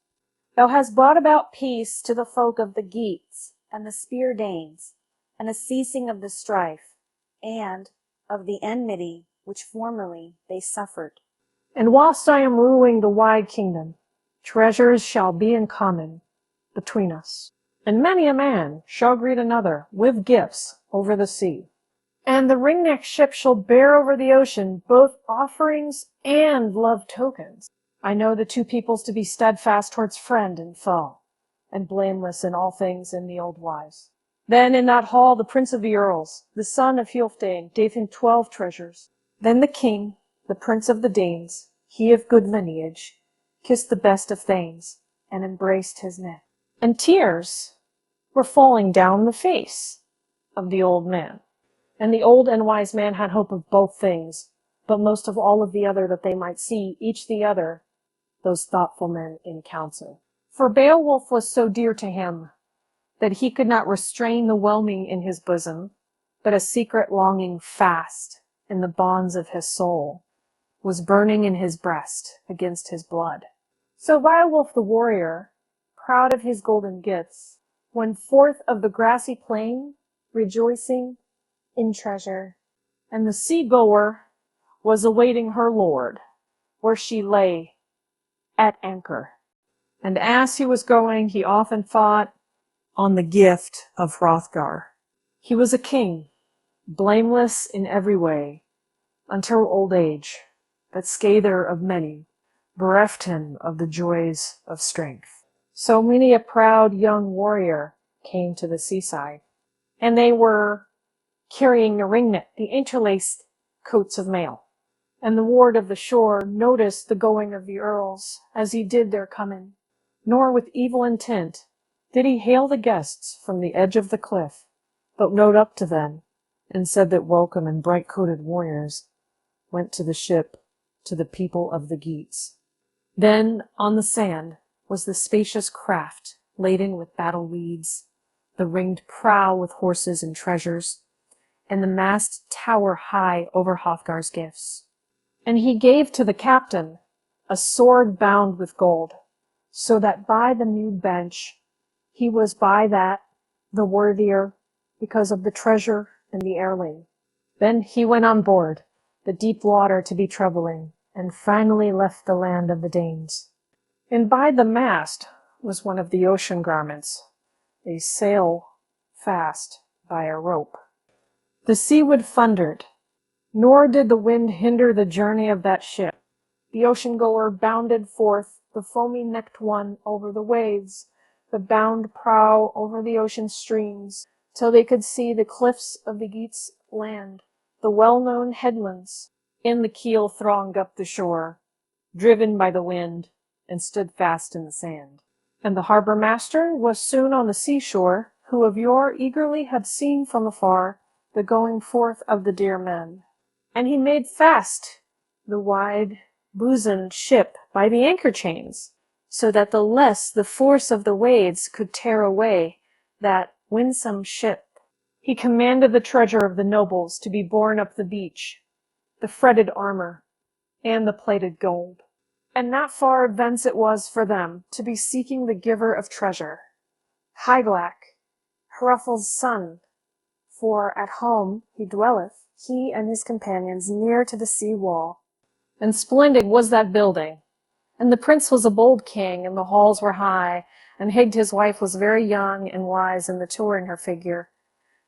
Thou hast brought about peace to the folk of the Geats and the Spear Danes, and a ceasing of the strife, and of the enmity which formerly they suffered. And whilst I am ruling the wide kingdom, treasures shall be in common between us, and many a man shall greet another with gifts over the sea. And the ring-necked ship shall bear over the ocean both offerings and love tokens. I know the two peoples to be steadfast towards friend and foe, and blameless in all things in the old wise. Then in that hall the prince of the earls, the son of Healfdene, gave him 12 treasures. Then the king, the prince of the Danes, he of good lineage, kissed the best of thanes, and embraced his neck. And tears were falling down the face of the old man. And the old and wise man had hope of both things, but most of all of the other, that they might see each the other, those thoughtful men in council. For Beowulf was so dear to him, that he could not restrain the whelming in his bosom, but a secret longing fast in the bonds of his soul was burning in his breast against his blood. So Beowulf the warrior, proud of his golden gifts, went forth of the grassy plain, rejoicing in treasure. And the sea-goer was awaiting her lord, where she lay at anchor. And as he was going, he often thought on the gift of Hrothgar. He was a king, blameless in every way, until old age, but scather of many, bereft him of the joys of strength. So many a proud young warrior came to the seaside, and they were carrying the ringnet, the interlaced coats of mail. And the ward of the shore noticed the going of the earls as he did their coming, nor with evil intent did he hail the guests from the edge of the cliff, but rode up to them, and said that welcome and bright-coated warriors went to the ship to the people of the Geats. Then on the sand was the spacious craft laden with battle weeds, the ringed prow with horses and treasures, and the mast tower high over Hrothgar's gifts. And he gave to the captain a sword bound with gold, so that by the new bench he was by that the worthier because of the treasure and the heirling. Then he went on board, the deep water to be troubling, and finally left the land of the Danes. And by the mast was one of the ocean garments, a sail fast by a rope. The seaweed thundered, nor did the wind hinder the journey of that ship. The ocean-goer bounded forth the foamy-necked one over the waves, the bound prow over the ocean streams, till they could see the cliffs of the Geats land, the well-known headlands. In the keel thronged up the shore, driven by the wind, and stood fast in the sand. And the harbour-master was soon on the sea-shore, who of yore eagerly had seen from afar the going forth of the dear men. And he made fast the wide-bosomed ship by the anchor-chains, so that the less the force of the waves could tear away that winsome ship. He commanded the treasure of the nobles to be borne up the beach, the fretted armor, and the plated gold. And not far thence it was for them to be seeking the giver of treasure, Hygelac, Hruthel's son, for at home he dwelleth, he and his companions, near to the sea wall. And splendid was that building, and the prince was a bold king, and the halls were high, and Hygd his wife was very young and wise and mature in her figure,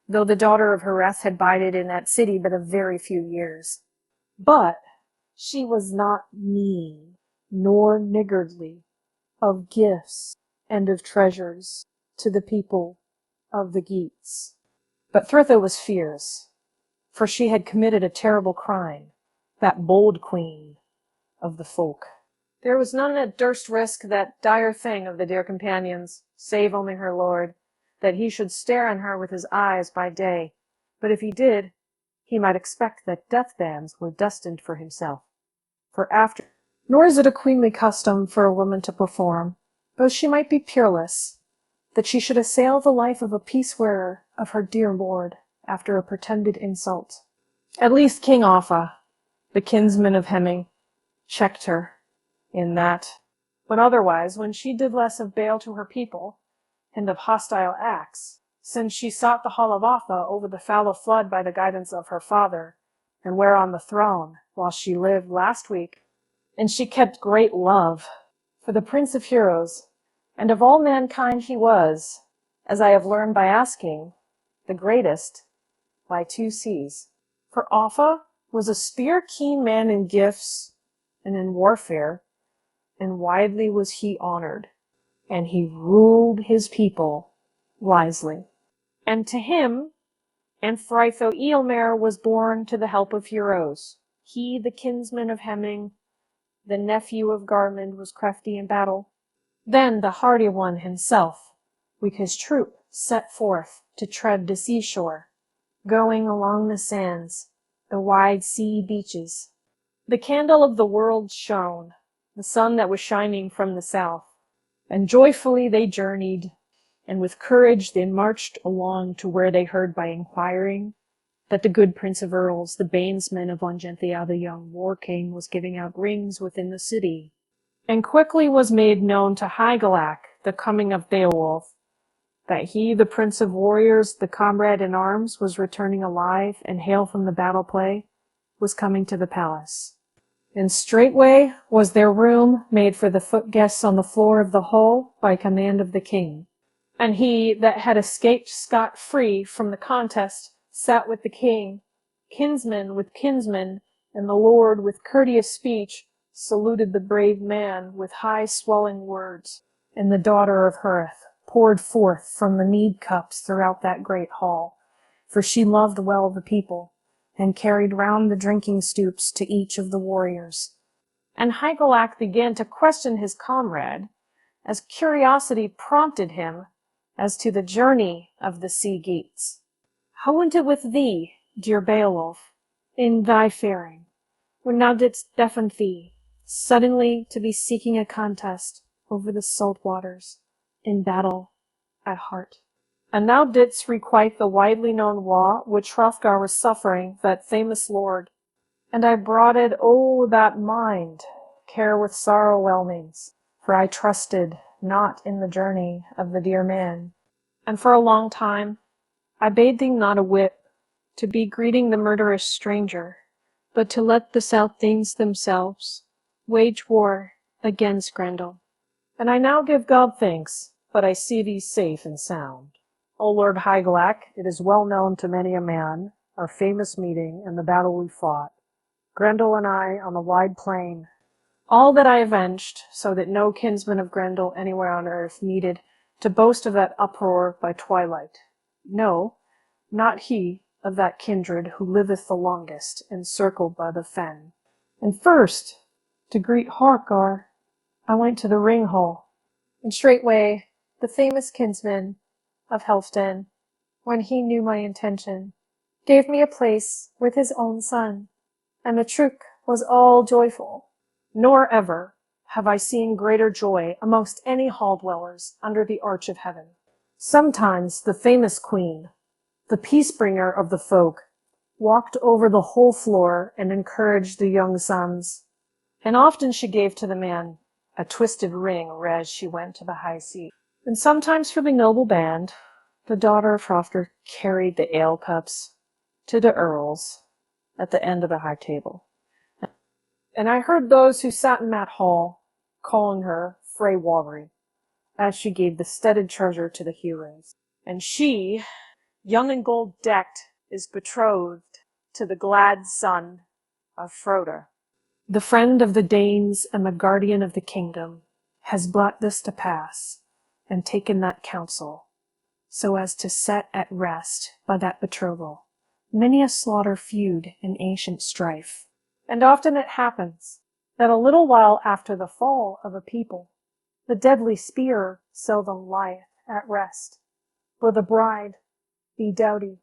though the daughter of Hreth had bided in that city but a very few years. But she was not mean, nor niggardly, of gifts and of treasures to the people of the Geats. But Thritha was fierce, for she had committed a terrible crime, that bold queen of the folk. There was none that durst risk that dire thing of the dear companions, save only her lord, that he should stare on her with his eyes by day, but if he did, he might expect that death-bands were destined for himself. For after, nor is it a queenly custom for a woman to perform, though she might be peerless, that she should assail the life of a peace-wearer of her dear lord, after a pretended insult. At least King Offa, the kinsman of Hemming, checked her in that. But otherwise, when she did less of bale to her people, and of hostile acts, since she sought the hall of Offa over the foul flood by the guidance of her father, and where on the throne, while she lived last week, and she kept great love for the Prince of Heroes, and of all mankind he was, as I have learned by asking, the greatest by 2 seas. For Offa was a spear-keen man in gifts and in warfare, and widely was he honored, and he ruled his people wisely. And to him, and Frithio Eilmer was born to the help of heroes. He, the kinsman of Hemming, the nephew of Garmund, was crafty in battle. Then the hardy one himself, with his troop, set forth to tread the seashore, going along the sands, the wide sea beaches. The candle of the world shone, the sun that was shining from the south, and joyfully they journeyed, and with courage they marched along to where they heard by inquiring that the good Prince of Earls, the banesman of Ongenthia the young war-king, was giving out rings within the city. And quickly was made known to Hygelac the coming of Beowulf, that he, the prince of warriors, the comrade in arms, was returning alive and hale from the battle play, was coming to the palace. And straightway was there room made for the foot guests on the floor of the hall by command of the king. And he that had escaped scot-free from the contest sat with the king, kinsman with kinsman, and the lord with courteous speech saluted the brave man with high swelling words. And the daughter of Hreth poured forth from the mead cups throughout that great hall, for she loved well the people, and carried round the drinking stoups to each of the warriors. And Hygelac began to question his comrade, as curiosity prompted him as to the journey of the sea Geats. How went it with thee, dear Beowulf, in thy faring, when thou didst deafen thee, suddenly to be seeking a contest over the salt waters, in battle at heart? And thou didst requite the widely known woe which Hrothgar was suffering, that famous lord. And I brooded, oh, that mind, care with sorrow whelmings, for I trusted not in the journey of the dear man. And for a long time I bade thee not a whit to be greeting the murderous stranger, but to let the Southings themselves wage war against Grendel. And I now give God thanks, but I see thee safe and sound. O Lord Hygelac, it is well known to many a man, our famous meeting and the battle we fought, Grendel and I on the wide plain, All that I avenged, so that no kinsman of Grendel anywhere on earth needed to boast of that uproar by twilight. No, not he of that kindred who liveth the longest, encircled by the fen. And first, to greet Harkar, I went to the ring hall, and straightway the famous kinsman of Helfden, when he knew my intention, gave me a place with his own son, and the troop was all joyful. Nor ever have I seen greater joy amongst any hall-dwellers under the arch of heaven. Sometimes the famous queen, the peace-bringer of the folk, walked over the whole floor and encouraged the young sons, and often she gave to the man a twisted ring as she went to the high seat. And sometimes for the noble band, the daughter of Hrafter carried the ale cups to the earls at the end of the high table. And I heard those who sat in that hall calling her Frey Walry, as she gave the studded treasure to the heroes. And she, young and gold-decked, is betrothed to the glad son of Frode. The friend of the Danes and the guardian of the kingdom has brought this to pass, and taken that counsel, so as to set at rest by that betrothal many a slaughter feud and ancient strife. And often it happens that a little while after the fall of a people, the deadly spear seldom lieth at rest, for the bride be doughty.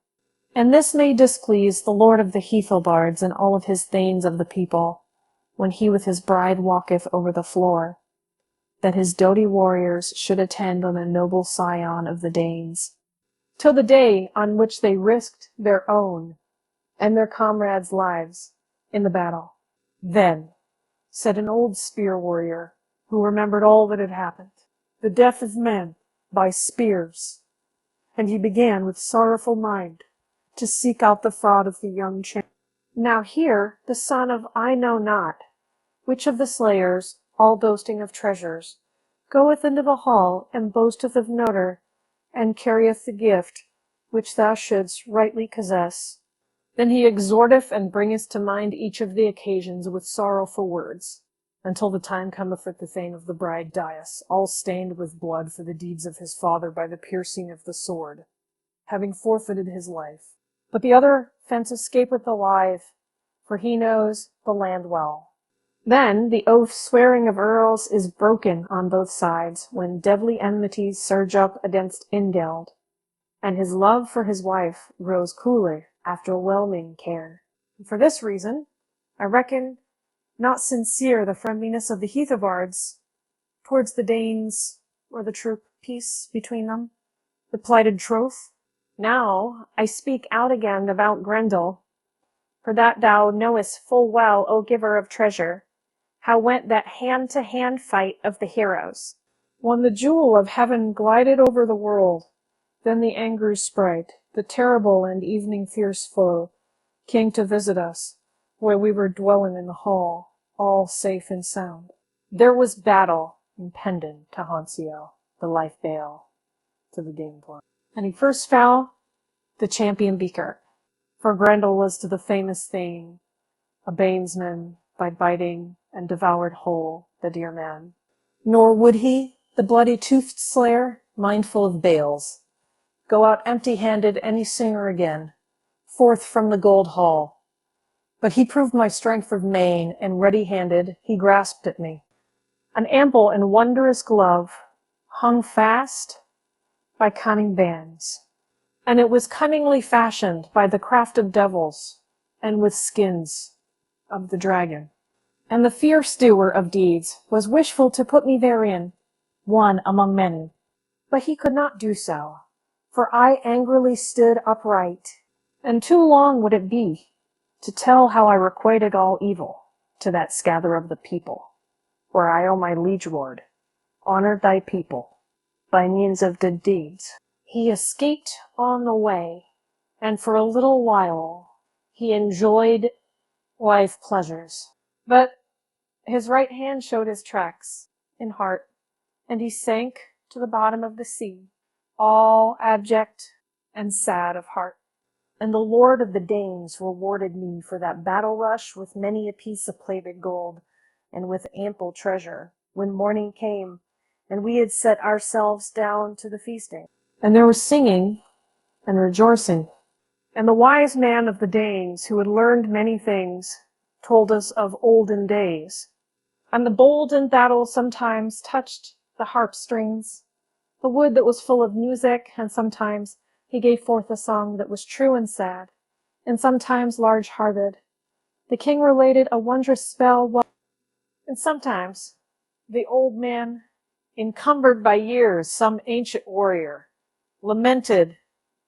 And this may displease the lord of the Heathelbards and all of his thanes of the people, when he with his bride walketh over the floor, that his doughty warriors should attend on a noble scion of the Danes, till the day on which they risked their own and their comrades' lives in the battle. Then, said an old spear warrior, who remembered all that had happened, the death of men by spears, and he began with sorrowful mind to seek out the fraud of the young champion. Now here the son of I know not which of the slayers, all boasting of treasures, goeth into the hall and boasteth of Noder, and carrieth the gift which thou shouldst rightly possess. Then he exhorteth and bringeth to mind each of the occasions with sorrowful words, until the time cometh that the thane of the bride dieth, all stained with blood for the deeds of his father by the piercing of the sword, having forfeited his life. But the other fence escapeth alive, for he knows the land well. Then the oath-swearing of earls is broken on both sides, when deadly enmities surge up against Indeld, and his love for his wife grows cooler after whelming care. And for this reason, I reckon not sincere the friendliness of the Heathelbards towards the Danes, or the true peace between them, the plighted troth. Now I speak out again about Grendel, for that thou knowest full well, O giver of treasure, how went that hand-to-hand fight of the heroes, when the jewel of heaven glided over the world. Then the angry sprite, the terrible and evening fierce foe, came to visit us, where we were dwelling in the hall, all safe and sound. There was battle impending to Hansio, the life bale, to the Daneborn. And he first fell the champion beaker, for Grendel was to the famous thane, a banesman by biting and devoured whole the dear man. Nor would he, the bloody-toothed slayer, mindful of bales, go out empty-handed any sooner again, forth from the gold hall. But he proved my strength of main, and ready-handed he grasped at me. An ample and wondrous glove, hung fast by cunning bands, and it was cunningly fashioned by the craft of devils, and with skins of the dragon. And the fierce doer of deeds was wishful to put me therein, one among many. But he could not do so, for I angrily stood upright, and too long would it be to tell how I requited all evil to that scather of the people, where I, O my liege lord, honored thy people by means of good deeds. He escaped on the way, and for a little while he enjoyed life pleasures. But his right hand showed his tracks in heart, and he sank to the bottom of the sea, all abject and sad of heart. And the lord of the Danes rewarded me for that battle rush with many a piece of plated gold, and with ample treasure, when morning came, and we had set ourselves down to the feasting. And there was singing and rejoicing. And the wise man of the Danes, who had learned many things, told us of olden days. And the bold in battle sometimes touched the harp strings, the wood that was full of music, and sometimes he gave forth a song that was true and sad, and sometimes large-hearted. The king related a wondrous spell, and sometimes the old man, encumbered by years, some ancient warrior, lamented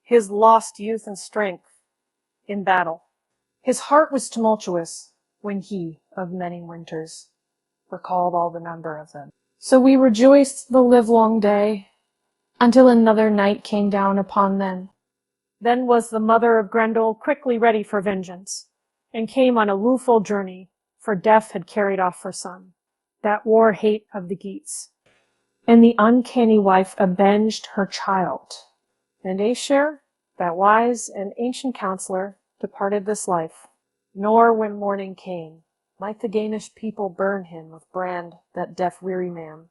his lost youth and strength in battle. His heart was tumultuous when he, of many winters, recalled all the number of them. So we rejoiced the livelong day, until another night came down upon them. Then was the mother of Grendel quickly ready for vengeance, and came on a rueful journey, for death had carried off her son, that war-hate of the Geats. And the uncanny wife avenged her child. And Aesir, that wise and ancient counselor, departed this life. Nor when morning came, might the Danish people burn him with brand, that death-weary man,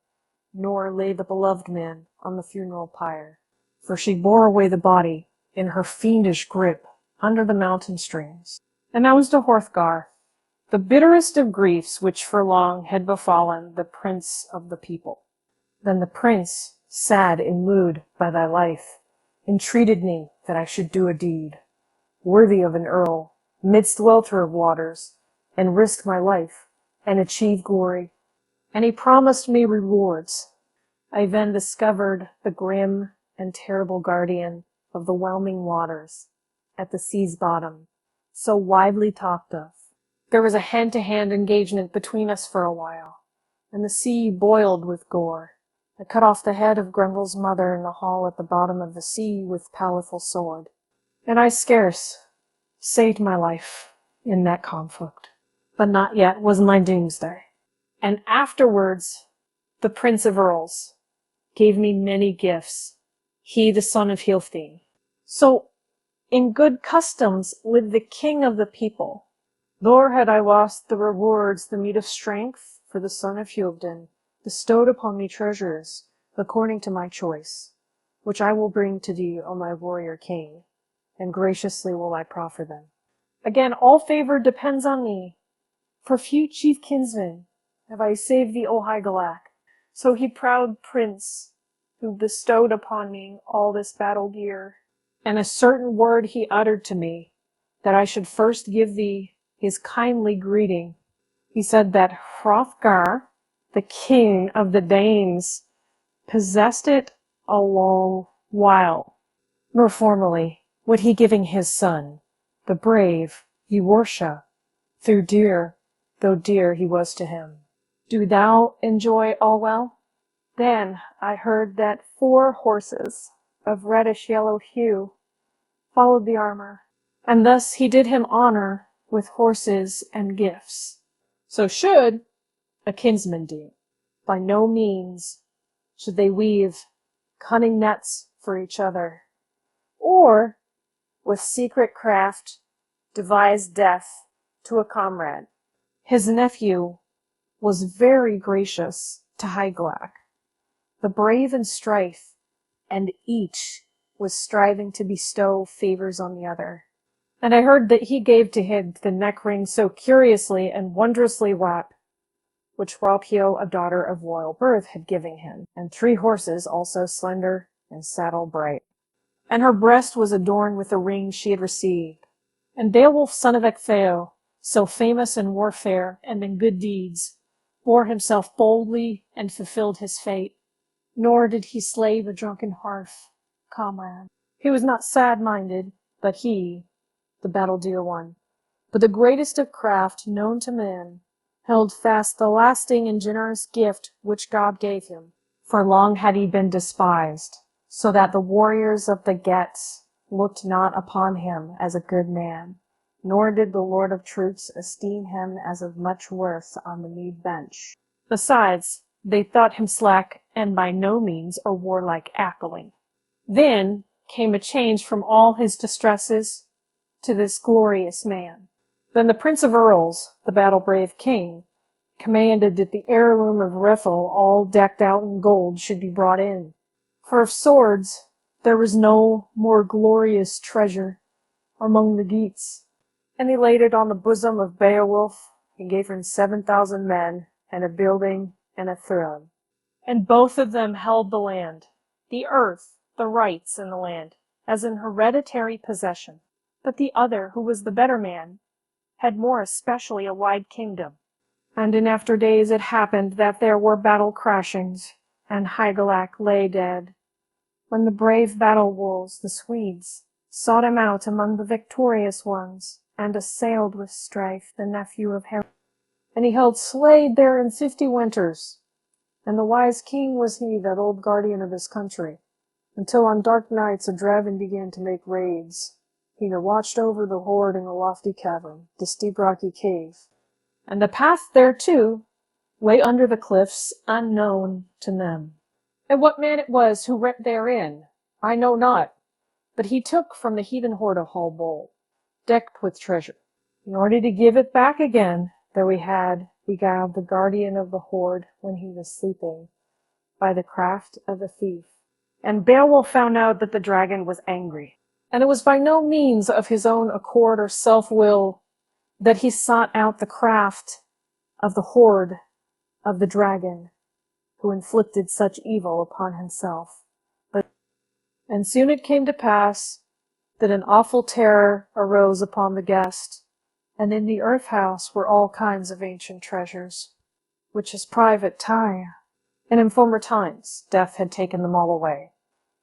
nor lay the beloved man on the funeral pyre. For she bore away the body in her fiendish grip under the mountain streams. And that was to Hrothgar, the bitterest of griefs which for long had befallen the prince of the people. Then the prince, sad in mood by thy life, entreated me that I should do a deed worthy of an earl, midst welter of waters, and risk my life, and achieve glory. And he promised me rewards. I then discovered the grim and terrible guardian of the whelming waters at the sea's bottom, so widely talked of. There was a hand-to-hand engagement between us for a while, and the sea boiled with gore. I cut off the head of Grendel's mother in the hall at the bottom of the sea with powerful sword, and I scarce saved my life in that conflict. But not yet was my doomsday. And afterwards, the Prince of Earls gave me many gifts, he the son of Healfdene. So, in good customs with the king of the people, nor had I lost the rewards, the meed of strength, for the son of Healfdene bestowed upon me treasures, according to my choice, which I will bring to thee, O my warrior king, and graciously will I proffer them. Again, all favor depends on me, for few chief kinsmen have I saved thee, O Hygelac, so he proud prince, who bestowed upon me all this battle gear. And a certain word he uttered to me, that I should first give thee his kindly greeting. He said that Hrothgar, the king of the Danes, possessed it a long while, nor formerly would he giving his son, the brave Eorsha, though dear he was to him. Do thou enjoy all well? Then I heard that 4 horses of reddish-yellow hue followed the armor, and thus he did him honor with horses and gifts. So should a kinsman do. By no means should they weave cunning nets for each other, or with secret craft devise death to a comrade. His nephew was very gracious to Hygelac, the brave in strife, and each was striving to bestow favors on the other. And I heard that he gave to him the neck ring so curiously and wondrously wrought, which Hrothgar, a daughter of royal birth, had given him, and 3 horses also slender and saddle bright. And her breast was adorned with the ring she had received. And Beowulf, son of Ecgtheow, so famous in warfare and in good deeds, bore himself boldly and fulfilled his fate. Nor did he slay the drunken hearth comrade. He was not sad-minded, but he, the battle-dear one, but the greatest of craft known to man, held fast the lasting and generous gift which God gave him. For long had he been despised, so that the warriors of the Geats looked not upon him as a good man, nor did the Lord of Troops esteem him as of much worth on the mead bench. Besides, they thought him slack and by no means a warlike ackling. Then came a change from all his distresses to this glorious man. Then the Prince of Earls, the battle-brave king, commanded that the heirloom of Riffle, all decked out in gold, should be brought in. For of swords there was no more glorious treasure among the Geats. And he laid it on the bosom of Beowulf. He gave him 7,000 men, and a building, and a throne. And both of them held the land, the earth, the rights in the land, as an hereditary possession. But the other, who was the better man, had more especially a wide kingdom. And in after days it happened that there were battle crashings, and Hygelac lay dead, when the brave battle-wolves, the Swedes, sought him out among the victorious ones, and assailed with strife the nephew of Harold. And he held slayed there in 50 winters, and the wise king was he, that old guardian of his country, until on dark nights a dragon began to make raids. He watched over the hoard in a lofty cavern, the steep rocky cave, and the path thereto lay under the cliffs, unknown to them. And what man it was who went therein, I know not, but he took from the heathen hoard a whole bowl, decked with treasure, in order to give it back again, though he had beguiled the guardian of the hoard when he was sleeping, by the craft of a thief. And Beowulf found out that the dragon was angry, and it was by no means of his own accord or self-will that he sought out the craft of the hoard of the dragon, who inflicted such evil upon himself. And soon it came to pass that an awful terror arose upon the guest, and in the earth house were all kinds of ancient treasures, which is private tie. And in former times death had taken them all away,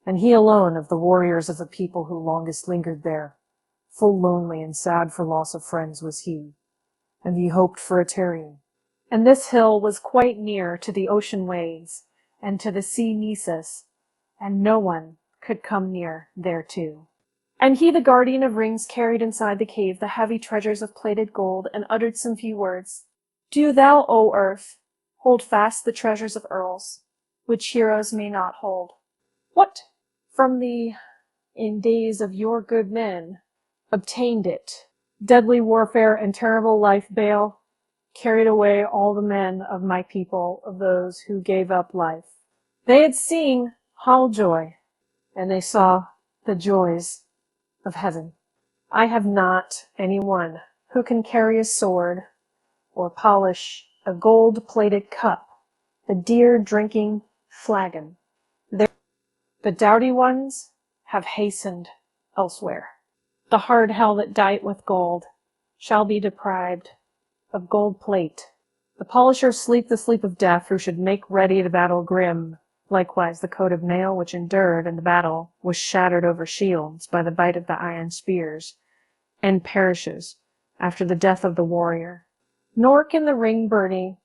and he alone of the warriors of the people who longest lingered there, full lonely and sad for loss of friends was he, and he hoped for a tarrying. And this hill was quite near to the ocean waves, and to the sea Nisus, and no one could come near thereto. And he, the guardian of rings, carried inside the cave the heavy treasures of plated gold, and uttered some few words. Do thou, O earth, hold fast the treasures of earls, which heroes may not hold. What? From thee, in days of your good men, obtained it. Deadly warfare and terrible life bale carried away all the men of my people, of those who gave up life. They had seen hall joy, and they saw the joys of heaven. I have not any one who can carry a sword, or polish a gold-plated cup, a dear drinking flagon. The doughty ones have hastened elsewhere. The hard hell that dight with gold shall be deprived of gold plate. The polishers sleep the sleep of death, who should make ready the battle grim. Likewise the coat of mail which endured in the battle was shattered over shields by the bite of the iron spears, and perishes after the death of the warrior. Nor can the ring burning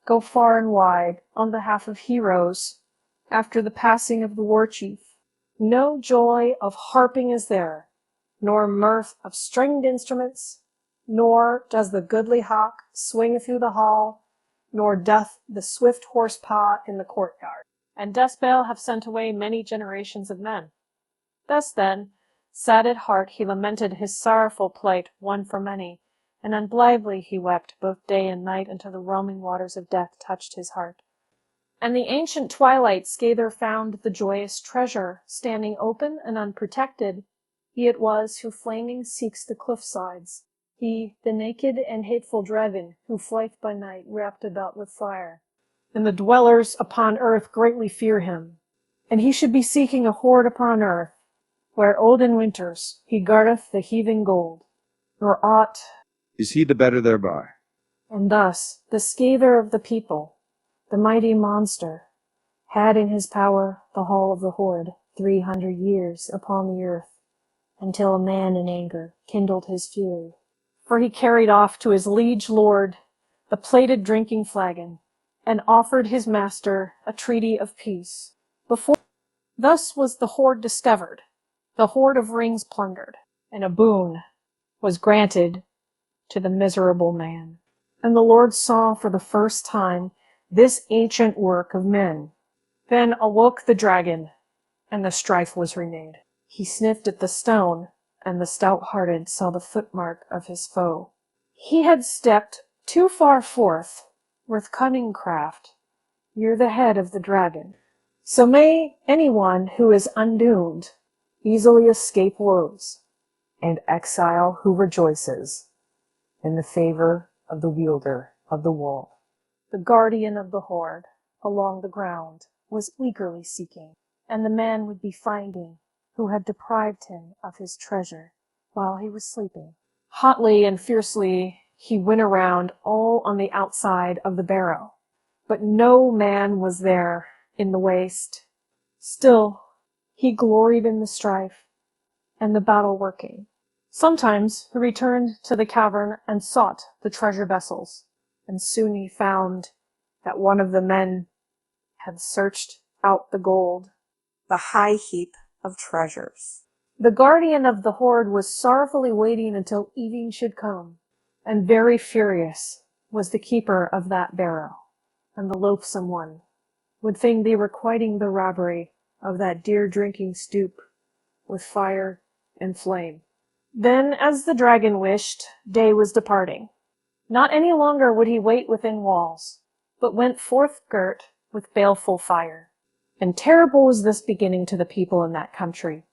go far and wide on behalf of heroes after the passing of the war chief. No joy of harping is there, nor mirth of stringed instruments, nor does the goodly hawk swing through the hall, nor doth the swift horse paw in the courtyard. And Desbale have sent away many generations of men. Thus then, sad at heart, he lamented his sorrowful plight, one for many, and unblithely he wept both day and night until the roaming waters of death touched his heart. And the ancient twilight scather found the joyous treasure, standing open and unprotected. He it was who flaming seeks the cliff sides, he, the naked and hateful dragon, who flieth by night wrapped about with fire. And the dwellers upon earth greatly fear him, and he should be seeking a hoard upon earth, where old in winters he guardeth the heaving gold, nor aught is he the better thereby. And thus the scather of the people, the mighty monster, had in his power the hall of the hoard 300 years upon the earth, until a man in anger kindled his fury. For he carried off to his liege lord the plated drinking flagon, and offered his master a treaty of peace. Thus was the hoard discovered, the hoard of rings plundered, and a boon was granted to the miserable man. And the Lord saw for the first time this ancient work of men. Then awoke the dragon, and the strife was renewed. He sniffed at the stone, and the stout-hearted saw the footmark of his foe. He had stepped too far forth with cunning craft, near the head of the dragon. So may anyone who is undoomed easily escape woes, and exile who rejoices in the favor of the wielder of the wall. The guardian of the hoard along the ground was eagerly seeking, and the man would be finding who had deprived him of his treasure while he was sleeping. Hotly and fiercely he went around all on the outside of the barrow, but no man was there in the waste. Still, he gloried in the strife and the battle working. Sometimes he returned to the cavern and sought the treasure vessels, and soon he found that one of the men had searched out the gold, the high heap of treasures. The guardian of the hoard was sorrowfully waiting until evening should come, and very furious was the keeper of that barrow, and the loathsome one would fain be requiting the robbery of that dear drinking stoop with fire and flame. Then, as the dragon wished, day was departing. Not any longer would he wait within walls, but went forth girt with baleful fire. And terrible was this beginning to the people in that country,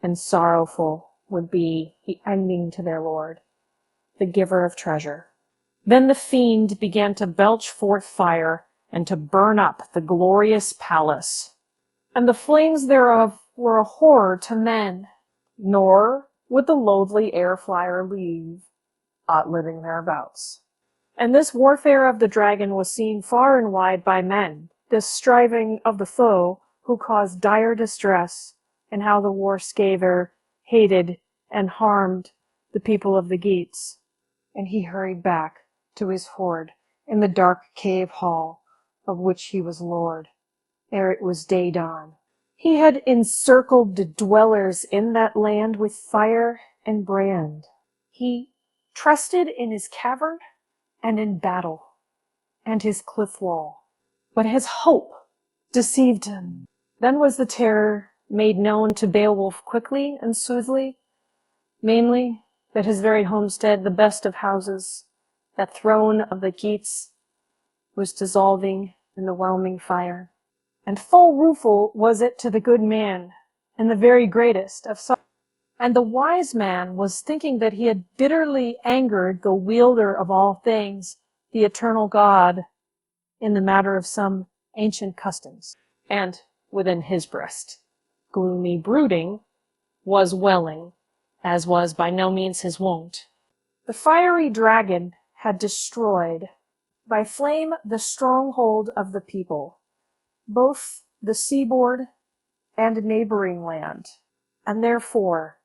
and sorrowful would be the ending to their lord, the giver of treasure. Then the fiend began to belch forth fire, and to burn up the glorious palace. And the flames thereof were a horror to men, nor would the loathly air flyer leave aught living thereabouts. And this warfare of the dragon was seen far and wide by men, this striving of the foe who caused dire distress, and how the war scaver hated and harmed the people of the Geats. And he hurried back to his hoard in the dark cave hall of which he was lord, ere it was day dawn. He had encircled the dwellers in that land with fire and brand. He trusted in his cavern and in battle, and his cliff wall. But his hope deceived him. Then was the terror made known to Beowulf quickly and soothly, mainly that his very homestead, the best of houses, that throne of the Geats, was dissolving in the whelming fire. And full rueful was it to the good man, and the very greatest of sorrows. And the wise man was thinking that he had bitterly angered the wielder of all things, the eternal God, in the matter of some ancient customs. And within his breast, gloomy brooding was welling, as was by no means his wont. The fiery dragon had destroyed by flame the stronghold of the people, both the seaboard and neighboring land, and therefore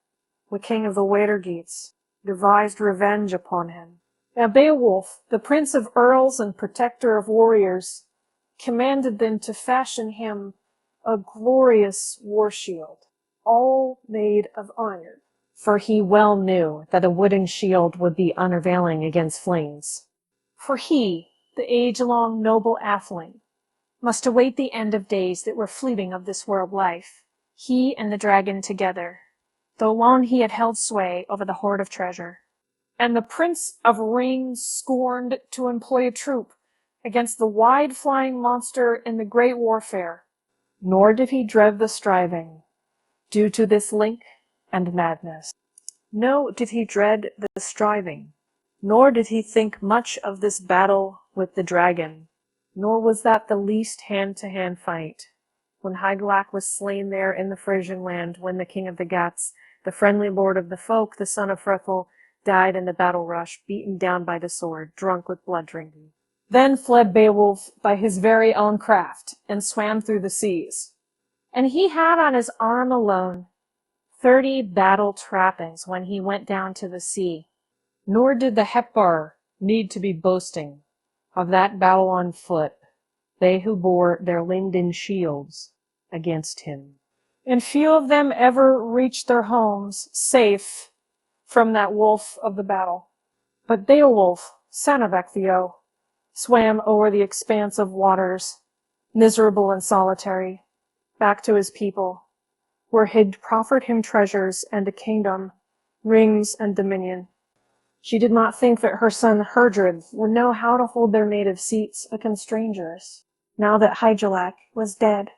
the king of the Watergeats devised revenge upon him. Now Beowulf, the prince of earls and protector of warriors, commanded them to fashion him a glorious war shield, all made of iron, for he well knew that a wooden shield would be unavailing against flames. For he, the age-long noble atheling, must await the end of days that were fleeting of this world life, he and the dragon together, though long he had held sway over the hoard of treasure. And the prince of Ring scorned to employ a troop against the wide-flying monster in the great warfare, nor did he dread the striving, due to this link and madness. No did he dread the striving, nor did he think much of this battle with the dragon, nor was that the least hand-to-hand fight, when Hygelac was slain there in the Frisian land, when the king of the Geats, the friendly lord of the folk, the son of Hrethel, died in the battle rush, beaten down by the sword, drunk with blood drinking. Then fled Beowulf by his very own craft, and swam through the seas. And he had on his arm alone 30 battle trappings when he went down to the sea. Nor did the Hepbar need to be boasting of that battle on foot, they who bore their linden shields against him. And few of them ever reached their homes safe from that wolf of the battle. But Beowulf, son of Ecgtheow, swam over the expanse of waters, miserable and solitary, back to his people, where he'd proffered him treasures and a kingdom, rings and dominion. She did not think that her son Herdred would know how to hold their native seats against strangers, now that Hygelac was dead.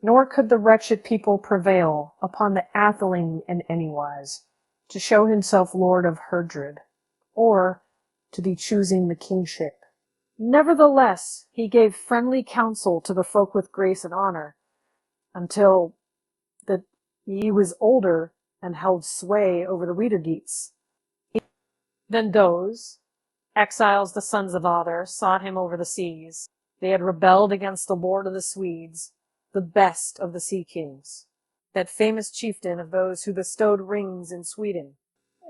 Nor could the wretched people prevail upon the atheling in anywise, to show himself lord of Herdred, or to be choosing the kingship. Nevertheless, he gave friendly counsel to the folk with grace and honor, until that he was older and held sway over the Weedergeats. Then those, exiles the sons of Other, sought him over the seas. They had rebelled against the lord of the Swedes, the best of the sea kings, that famous chieftain of those who bestowed rings in Sweden.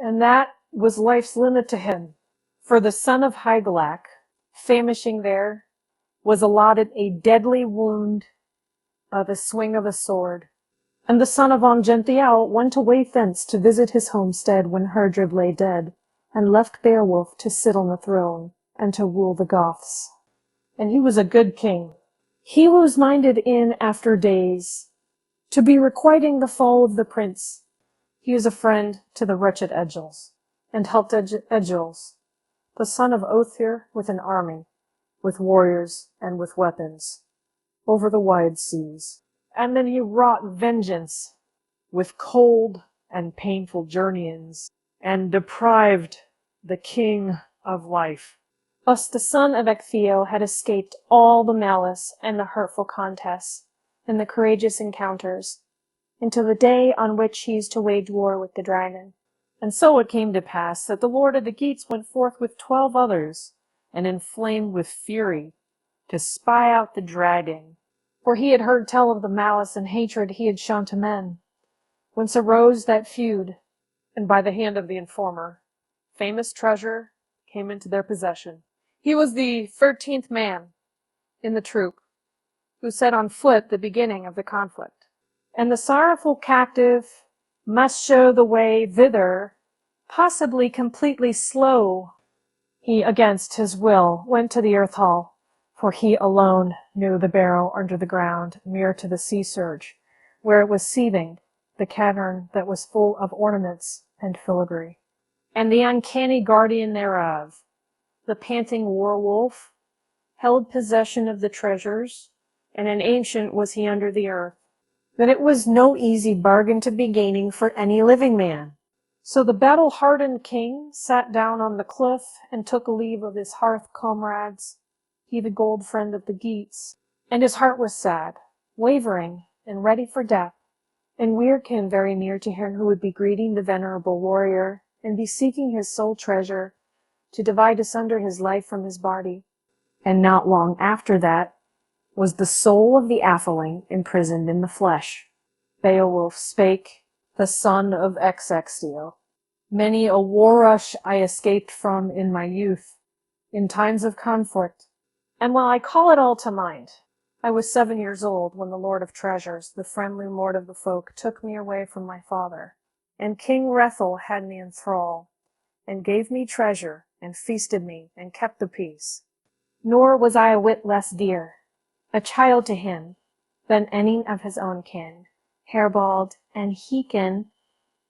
And that was life's limit to him, for the son of Hygelac, famishing there, was allotted a deadly wound by the swing of a sword. And the son of Ongentheow went away thence to visit his homestead when Herdred lay dead, and left Beowulf to sit on the throne, and to rule the Goths. And he was a good king. He was minded in after days to be requiting the fall of the prince. He was a friend to the wretched Egils, and helped Egils, the son of Othir, with an army, with warriors and with weapons, over the wide seas. And then he wrought vengeance with cold and painful journeyings, and deprived the king of life. Thus the son of Ectheo had escaped all the malice and the hurtful contests, and the courageous encounters, until the day on which he is to wage war with the dragon. And so it came to pass that the lord of the Geats went forth with 12 others, and inflamed with fury, to spy out the dragon. For he had heard tell of the malice and hatred he had shown to men, whence arose that feud, and by the hand of the informer, famous treasure came into their possession. He was the 13th man in the troop, who set on foot the beginning of the conflict. And the sorrowful captive must show the way thither, possibly completely slow. He, against his will, went to the earth hall, for he alone knew the barrow under the ground, near to the sea surge, where it was seething, the cavern that was full of ornaments and filigree. And the uncanny guardian thereof, the panting war-wolf, held possession of the treasures, and an ancient was he under the earth. That it was no easy bargain to be gaining for any living man. So the battle-hardened king sat down on the cliff and took leave of his hearth comrades, he the gold friend of the Geats, and his heart was sad, wavering, and ready for death. And Weird came very near to him who would be greeting the venerable warrior, and be seeking his sole treasure, to divide asunder his life from his body. And not long after that was the soul of the atheling imprisoned in the flesh. Beowulf spake, the son of Ecgtheow. Many a war rush I escaped from in my youth, in times of conflict. And while I call it all to mind, I was 7 years old when the Lord of Treasures, the friendly lord of the folk, took me away from my father. And King Hrethel had me in thrall, and gave me treasure, and feasted me, and kept the peace. Nor was I a whit less dear, a child to him, than any of his own kin, Herbald and Hekin,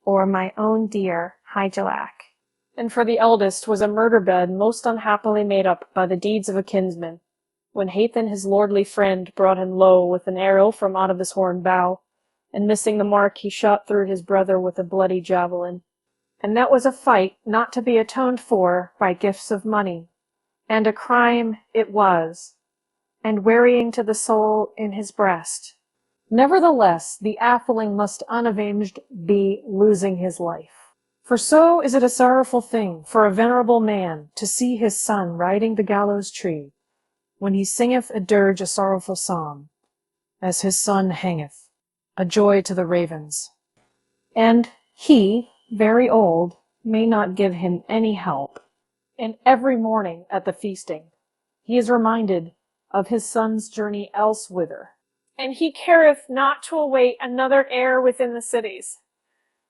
or my own dear Hygelac. And for the eldest was a murder bed most unhappily made up by the deeds of a kinsman, when Hathan his lordly friend brought him low with an arrow from out of his horn bow, and missing the mark he shot through his brother with a bloody javelin. And that was a fight not to be atoned for by gifts of money, and a crime it was, and wearying to the soul in his breast. Nevertheless, the atheling must unavenged be losing his life. For so is it a sorrowful thing for a venerable man to see his son riding the gallows tree, when he singeth a dirge a sorrowful psalm, as his son hangeth, a joy to the ravens. And he, very old, may not give him any help. And every morning at the feasting, he is reminded of his son's journey elsewhither. And he careth not to await another heir within the cities,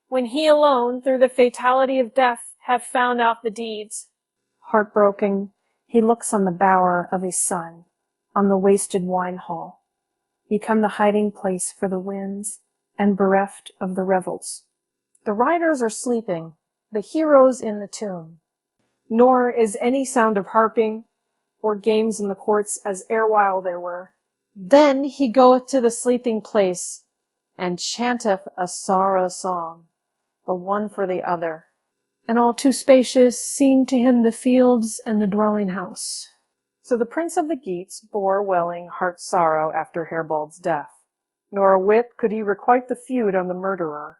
when he alone, through the fatality of death, hath found out the deeds. Heartbroken, he looks on the bower of his son, on the wasted wine hall, become the hiding place for the winds, and bereft of the revels. The riders are sleeping, the heroes in the tomb, nor is any sound of harping or games in the courts as erewhile there were. Then he goeth to the sleeping place, and chanteth a sorrow song, the one for the other. And all too spacious seemed to him the fields and the dwelling house. So the prince of the Geats bore welling heart sorrow after Herebald's death, nor a whit could he requite the feud on the murderer,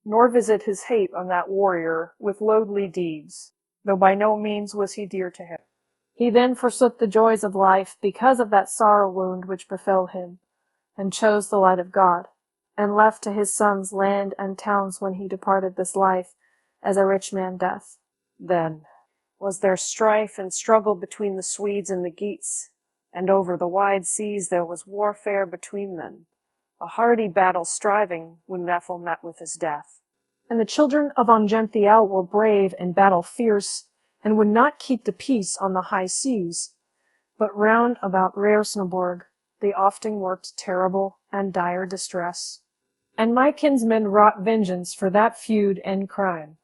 nor visit his hate on that warrior with loathly deeds, though by no means was he dear to him. He then forsook the joys of life because of that sorrow wound which befell him, and chose the light of God, and left to his sons land and towns when he departed this life, as a rich man doth. Then was there strife and struggle between the Swedes and the Geats, and over the wide seas there was warfare between them, a hardy battle striving when Ethel met with his death. And the children of Ongentheow were brave and battle fierce, and would not keep the peace on the high seas, but round about Raersnaborg they often worked terrible and dire distress. And my kinsmen wrought vengeance for that feud and crime,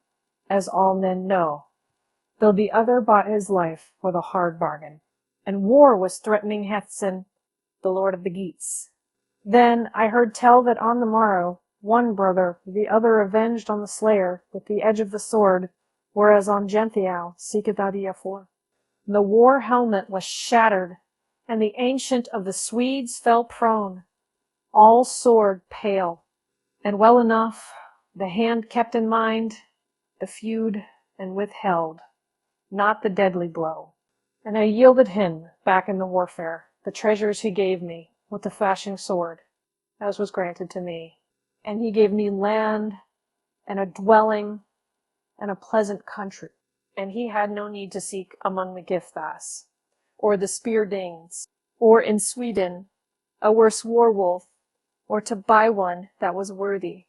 as all men know, though the other bought his life with a hard bargain. And war was threatening Hethsen, the lord of the Geats. Then I heard tell that on the morrow one brother the other avenged on the slayer with the edge of the sword, whereas Ongentheow seeketh Adiafor. The war helmet was shattered, and the ancient of the Swedes fell prone, all sword pale, and well enough the hand kept in mind the feud and withheld not the deadly blow. And I yielded him, back in the warfare, the treasures he gave me with the flashing sword, as was granted to me. And he gave me land, and a dwelling, and a pleasant country. And he had no need to seek among the Gifthas, or the Spear Danes, or in Sweden, a worse war wolf, or to buy one that was worthy.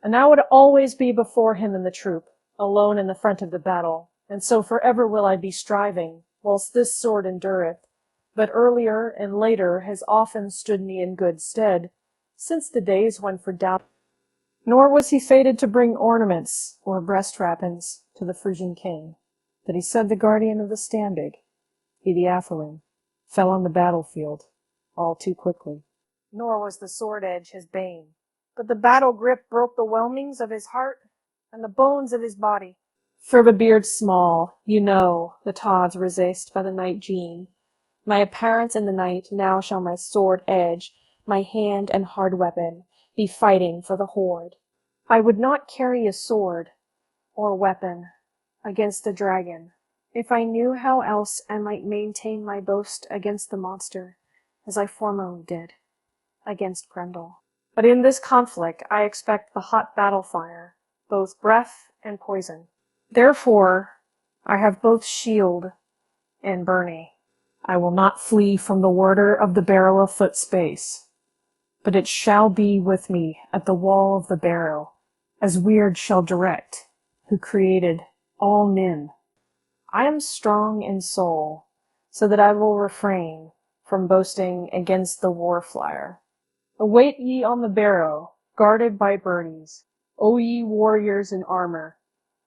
And I would always be before him in the troop, alone in the front of the battle, and so forever will I be striving, whilst this sword endureth, but earlier and later has often stood me in good stead, since the days when for doubt. Nor was he fated to bring ornaments or breast wrappings to the Frisian king, that he said the guardian of the Stambig, he the atheling, fell on the battlefield, all too quickly. Nor was the sword edge his bane, but the battle grip broke the whelmings of his heart and the bones of his body. For the beard small, you know, the tods resist by the night gene. My appearance in the night, now shall my sword edge, my hand and hard weapon, be fighting for the horde. I would not carry a sword or weapon against a dragon, if I knew how else I might maintain my boast against the monster, as I formerly did against Grendel. But in this conflict I expect the hot battle fire, both breath and poison. Therefore I have both shield and byrnie. I will not flee from the warder of the barrow a foot space, but it shall be with me at the wall of the barrow, as Weird shall direct, who created all men. I am strong in soul, so that I will refrain from boasting against the war flyer. Await ye on the barrow, guarded by birnies, O ye warriors in armor,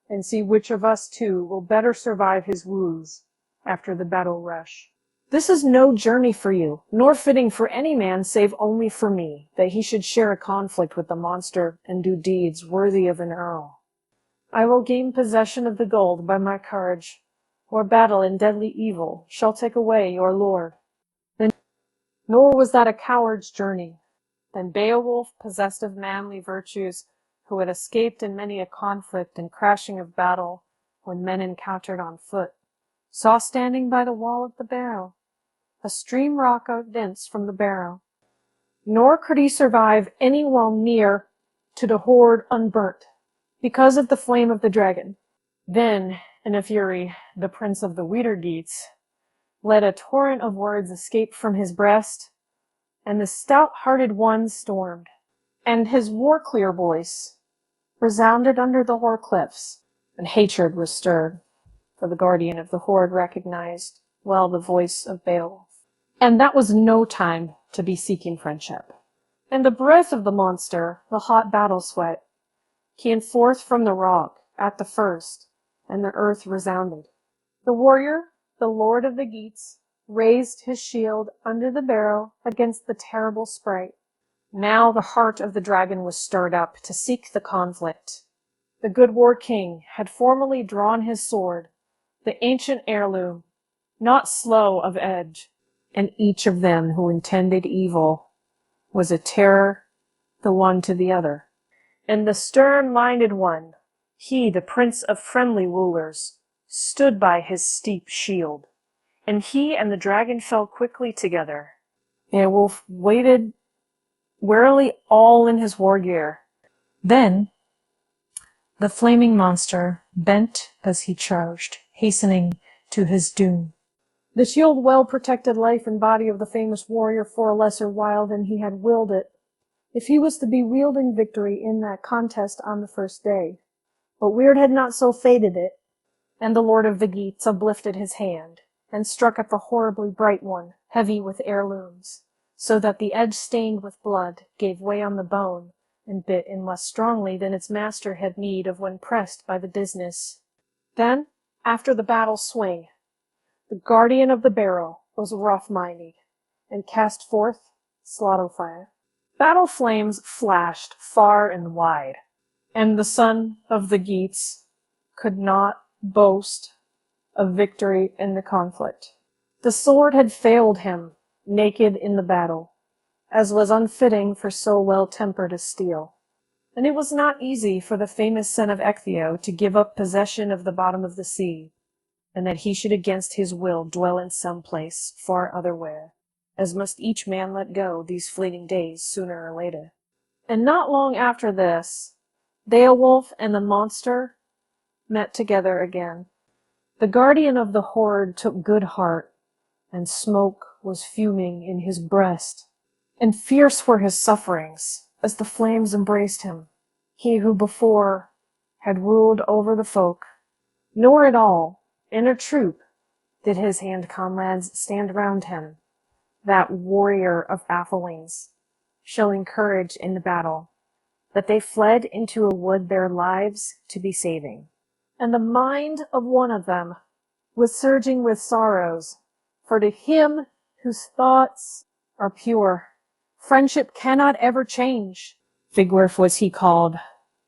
and see which of us two will better survive his wounds after the battle rush. This is no journey for you, nor fitting for any man save only for me, that he should share a conflict with the monster and do deeds worthy of an earl. I will gain possession of the gold by my courage, or battle in deadly evil shall take away your lord. Then, nor was that a coward's journey. Then Beowulf, possessed of manly virtues, who had escaped in many a conflict and crashing of battle when men encountered on foot, saw standing by the wall of the barrow a stream rock out thence from the barrow. Nor could he survive any while near to the hoard unburnt, because of the flame of the dragon. Then, in a fury, the prince of the Wiedergeats let a torrent of words escape from his breast, and the stout-hearted one stormed, and his war-clear voice resounded under the hoar cliffs, and hatred was stirred, for the guardian of the hoard recognized well the voice of Beowulf. And that was no time to be seeking friendship. And the breath of the monster, the hot battle sweat, came forth from the rock at the first, and the earth resounded. The warrior, the lord of the Geats, raised his shield under the barrow against the terrible sprite. Now the heart of the dragon was stirred up to seek the conflict. The good war king had formerly drawn his sword, the ancient heirloom, not slow of edge, and each of them who intended evil was a terror the one to the other. And the stern-minded one, he the prince of friendly rulers, stood by his steep shield, and he and the dragon fell quickly together. Beowulf waited warily all in his war gear. Then the flaming monster bent as he charged, hastening to his doom. The shield well protected life and body of the famous warrior for a lesser while than he had willed it, if he was to be wielding victory in that contest on the first day. But Weird had not so fated it, and the lord of the Geats uplifted his hand, and struck at the horribly bright one, heavy with heirlooms, so that the edge stained with blood gave way on the bone, and bit in less strongly than its master had need of when pressed by the business. Then, after the battle swing, the guardian of the barrow was rough-minded, and cast forth slaughter fire. Battle flames flashed far and wide, and the son of the Geats could not boast of victory in the conflict. The sword had failed him, naked in the battle, as was unfitting for so well-tempered a steel. And it was not easy for the famous son of Ecthio to give up possession of the bottom of the sea, and that he should against his will dwell in some place far otherwhere, as must each man let go these fleeting days sooner or later. And not long after this, Beowulf and the monster met together again. The guardian of the hoard took good heart, and smoke was fuming in his breast, and fierce were his sufferings as the flames embraced him, he who before had ruled over the folk. Nor at all, in a troop, did his hand comrades stand round him, that warrior of Athelings, showing courage in the battle, that they fled into a wood their lives to be saving. And the mind of one of them was surging with sorrows, for to him whose thoughts are pure, friendship cannot ever change. Vigwerf was he called,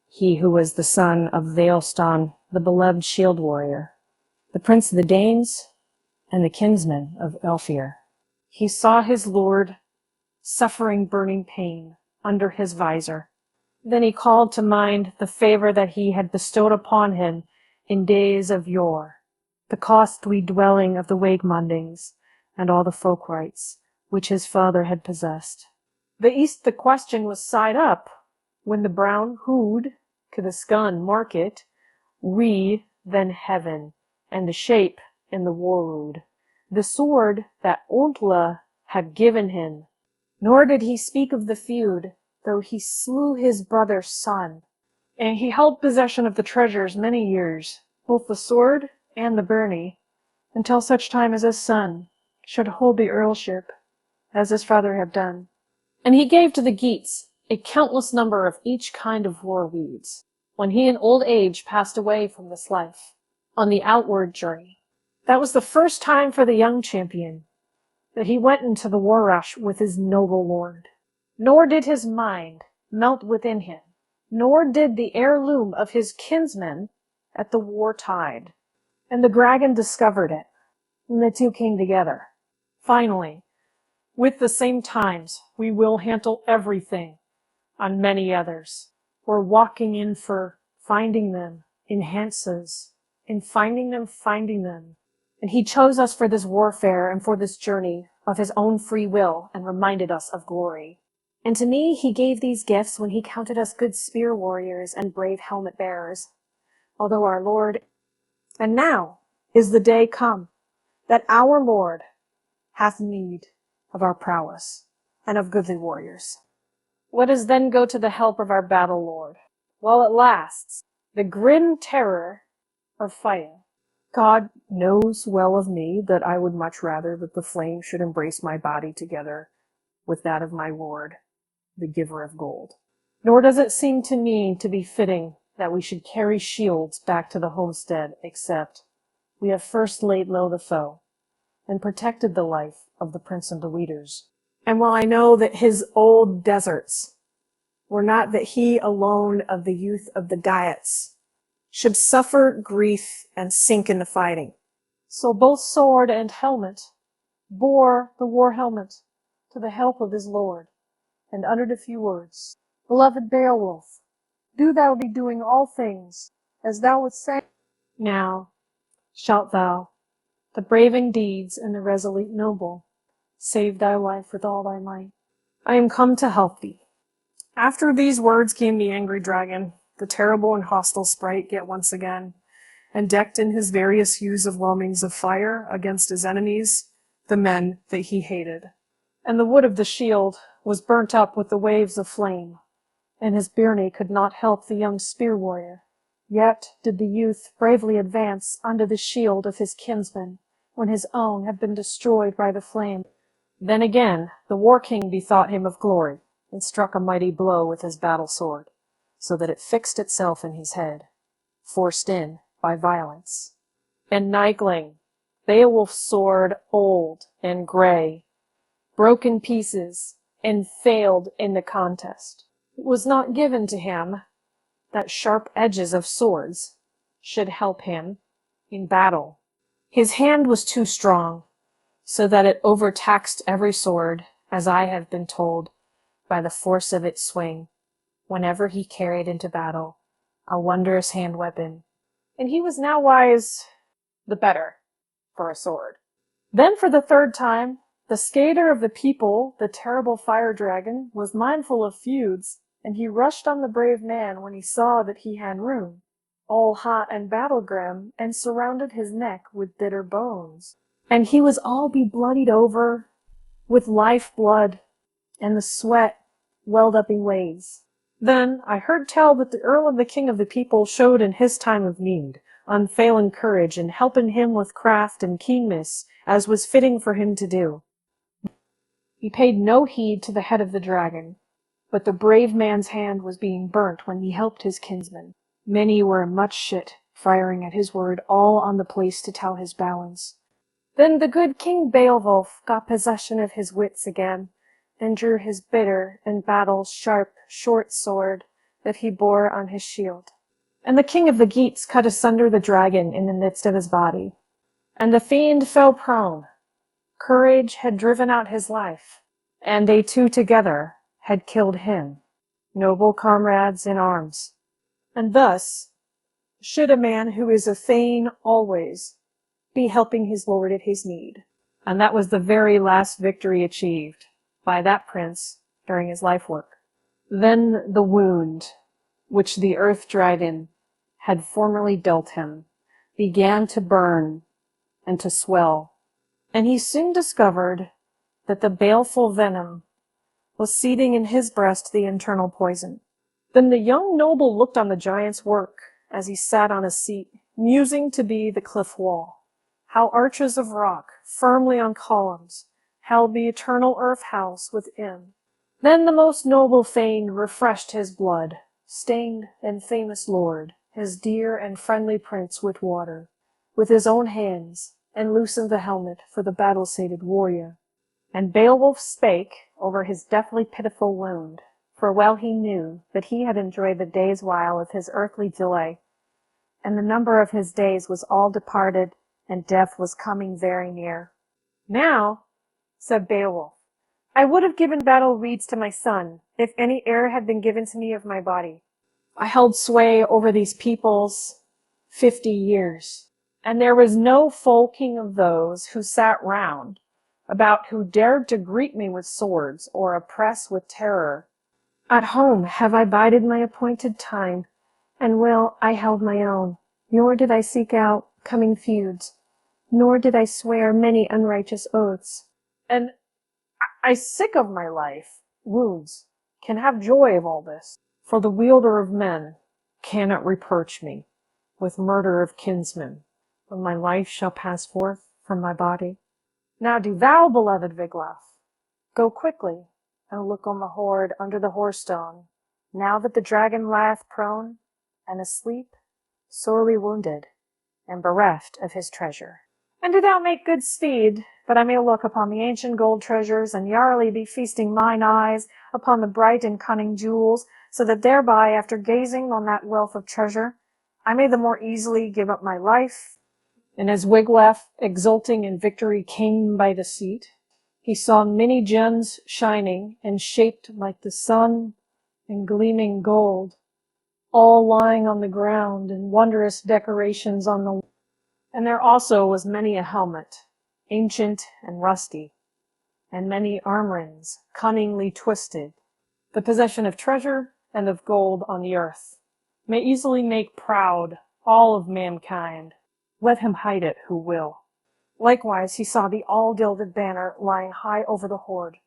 he who was the son of Veilstan, the beloved shield warrior, the prince of the Danes, and the kinsman of Elfir. He saw his lord suffering burning pain under his visor. Then he called to mind the favor that he had bestowed upon him in days of yore, the costly dwelling of the Wagemundings, and all the folk rights which his father had possessed. The east the question was side up, when the brown hood to the skun market, we then heaven, and the shape in the warwood, the sword that Ontla had given him. Nor did he speak of the feud, though he slew his brother's son, and he held possession of the treasures many years, both the sword and the byrnie, until such time as his son should hold the earlship, as his father had done. And he gave to the Geats a countless number of each kind of war weeds, when he in old age passed away from this life, on the outward journey. That was the first time for the young champion that he went into the war rush with his noble lord. Nor did his mind melt within him, nor did the heirloom of his kinsmen at the war tide. And the dragon discovered it, and the two came together. Finally, with the same times, we will handle everything on many others. We're walking in for finding them, enhances, in finding them. And he chose us for this warfare and for this journey of his own free will and reminded us of glory. And to me he gave these gifts when he counted us good spear warriors and brave helmet bearers, although our Lord. And now is the day come that our Lord hath need of our prowess and of goodly warriors. Let us then go to the help of our battle lord, while it lasts, the grim terror of fire. God knows well of me that I would much rather that the flame should embrace my body together with that of my lord, the giver of gold. Nor does it seem to me to be fitting that we should carry shields back to the homestead, except we have first laid low the foe, and protected the life of the prince of the leaders. And while I know that his old deserts were not that he alone of the youth of the Geats should suffer grief and sink in the fighting, so both sword and helmet bore the war helmet to the help of his lord, and uttered a few words. Beloved Beowulf, do thou be doing all things as thou wouldst say. Now shalt thou, the braving deeds and the resolute noble, save thy life with all thy might. I am come to help thee. After these words came the angry dragon, the terrible and hostile sprite yet once again, and decked in his various hues of whelmings of fire against his enemies, the men that he hated. And the wood of the shield was burnt up with the waves of flame, and his byrnie could not help the young spear warrior. Yet did the youth bravely advance under the shield of his kinsman, when his own had been destroyed by the flame. Then again the war-king bethought him of glory, and struck a mighty blow with his battle-sword, so that it fixed itself in his head, forced in by violence. And Nightling, Beowulf's sword, old and grey, broke in pieces, and failed in the contest. It was not given to him that sharp edges of swords should help him in battle. His hand was too strong, so that it overtaxed every sword, as I have been told, by the force of its swing, whenever he carried into battle a wondrous hand weapon, and he was now wise the better for a sword. Then for the third time, the skater of the people, the terrible fire dragon, was mindful of feuds, and he rushed on the brave man when he saw that he had room, all hot and battle-grim, and surrounded his neck with bitter bones. And he was all be-bloodied over with life-blood, and the sweat welled up in waves. Then I heard tell that the Earl of the King of the People showed in his time of need unfailing courage in helping him with craft and keenness, as was fitting for him to do. He paid no heed to the head of the dragon, but the brave man's hand was being burnt when he helped his kinsman. Many were in much shit, firing at his word, all on the place to tell his balance. Then the good King Beowulf got possession of his wits again, and drew his bitter and battle-sharp short sword that he bore on his shield. And the king of the Geats cut asunder the dragon in the midst of his body, and the fiend fell prone. Courage had driven out his life, and they two together had killed him, noble comrades in arms. And thus should a man who is a thane always be helping his lord at his need. And that was the very last victory achieved by that prince during his life work. Then the wound which the earth dragon had formerly dealt him began to burn and to swell, and he soon discovered that the baleful venom was seeding in his breast the internal poison. Then the young noble looked on the giant's work as he sat on a seat, musing to be the cliff wall, how arches of rock, firmly on columns, held the eternal earth house within. Then the most noble thane refreshed his blood, stained and famous lord, his dear and friendly prince with water, with his own hands, and loosened the helmet for the battle-sated warrior. And Beowulf spake over his deathly pitiful wound, for well he knew that he had enjoyed the day's while of his earthly joy, and the number of his days was all departed, and death was coming very near. Now, said Beowulf, I would have given battle reeds to my son, if any heir had been given to me of my body. I held sway over these peoples 50 years, and there was no full king of those who sat round about who dared to greet me with swords or oppress with terror. At home have I bided my appointed time, and well I held my own, nor did I seek out coming feuds, nor did I swear many unrighteous oaths. And I sick of my life, wounds, can have joy of all this, for the wielder of men cannot reproach me with murder of kinsmen, when my life shall pass forth from my body. Now do thou, beloved Wiglaf, go quickly, and look on the hoard under the horstone, now that the dragon lieth prone and asleep, sorely wounded, and bereft of his treasure. And do thou make good speed, that I may look upon the ancient gold treasures, and yarely be feasting mine eyes upon the bright and cunning jewels, so that thereby, after gazing on that wealth of treasure, I may the more easily give up my life. And as Wiglaf, exulting in victory, came by the seat, he saw many gems shining and shaped like the sun and gleaming gold, all lying on the ground in wondrous decorations on the wall. And there also was many a helmet, ancient and rusty, and many armorings cunningly twisted. The possession of treasure and of gold on the earth may easily make proud all of mankind. Let him hide it who will. Likewise he saw the all-gilded banner lying high over the hoard,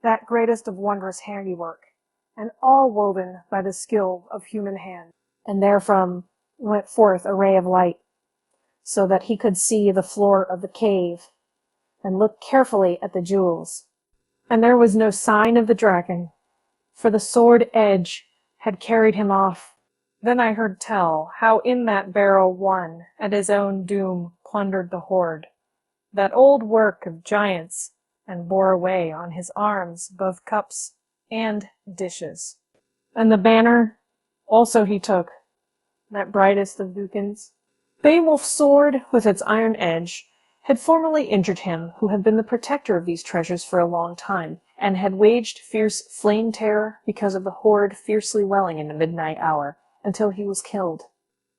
that greatest of wondrous handiwork, and all woven by the skill of human hand. And therefrom went forth a ray of light, so that he could see the floor of the cave, and look carefully at the jewels. And there was no sign of the dragon, for the sword edge had carried him off. Then I heard tell how in that barrow one, at his own doom, plundered the hoard, that old work of giants, and bore away on his arms both cups and dishes. And the banner also he took, that brightest of beacons. Beowulf's sword, with its iron edge, had formerly injured him who had been the protector of these treasures for a long time, and had waged fierce flame terror because of the hoard fiercely welling in the midnight hour, until he was killed.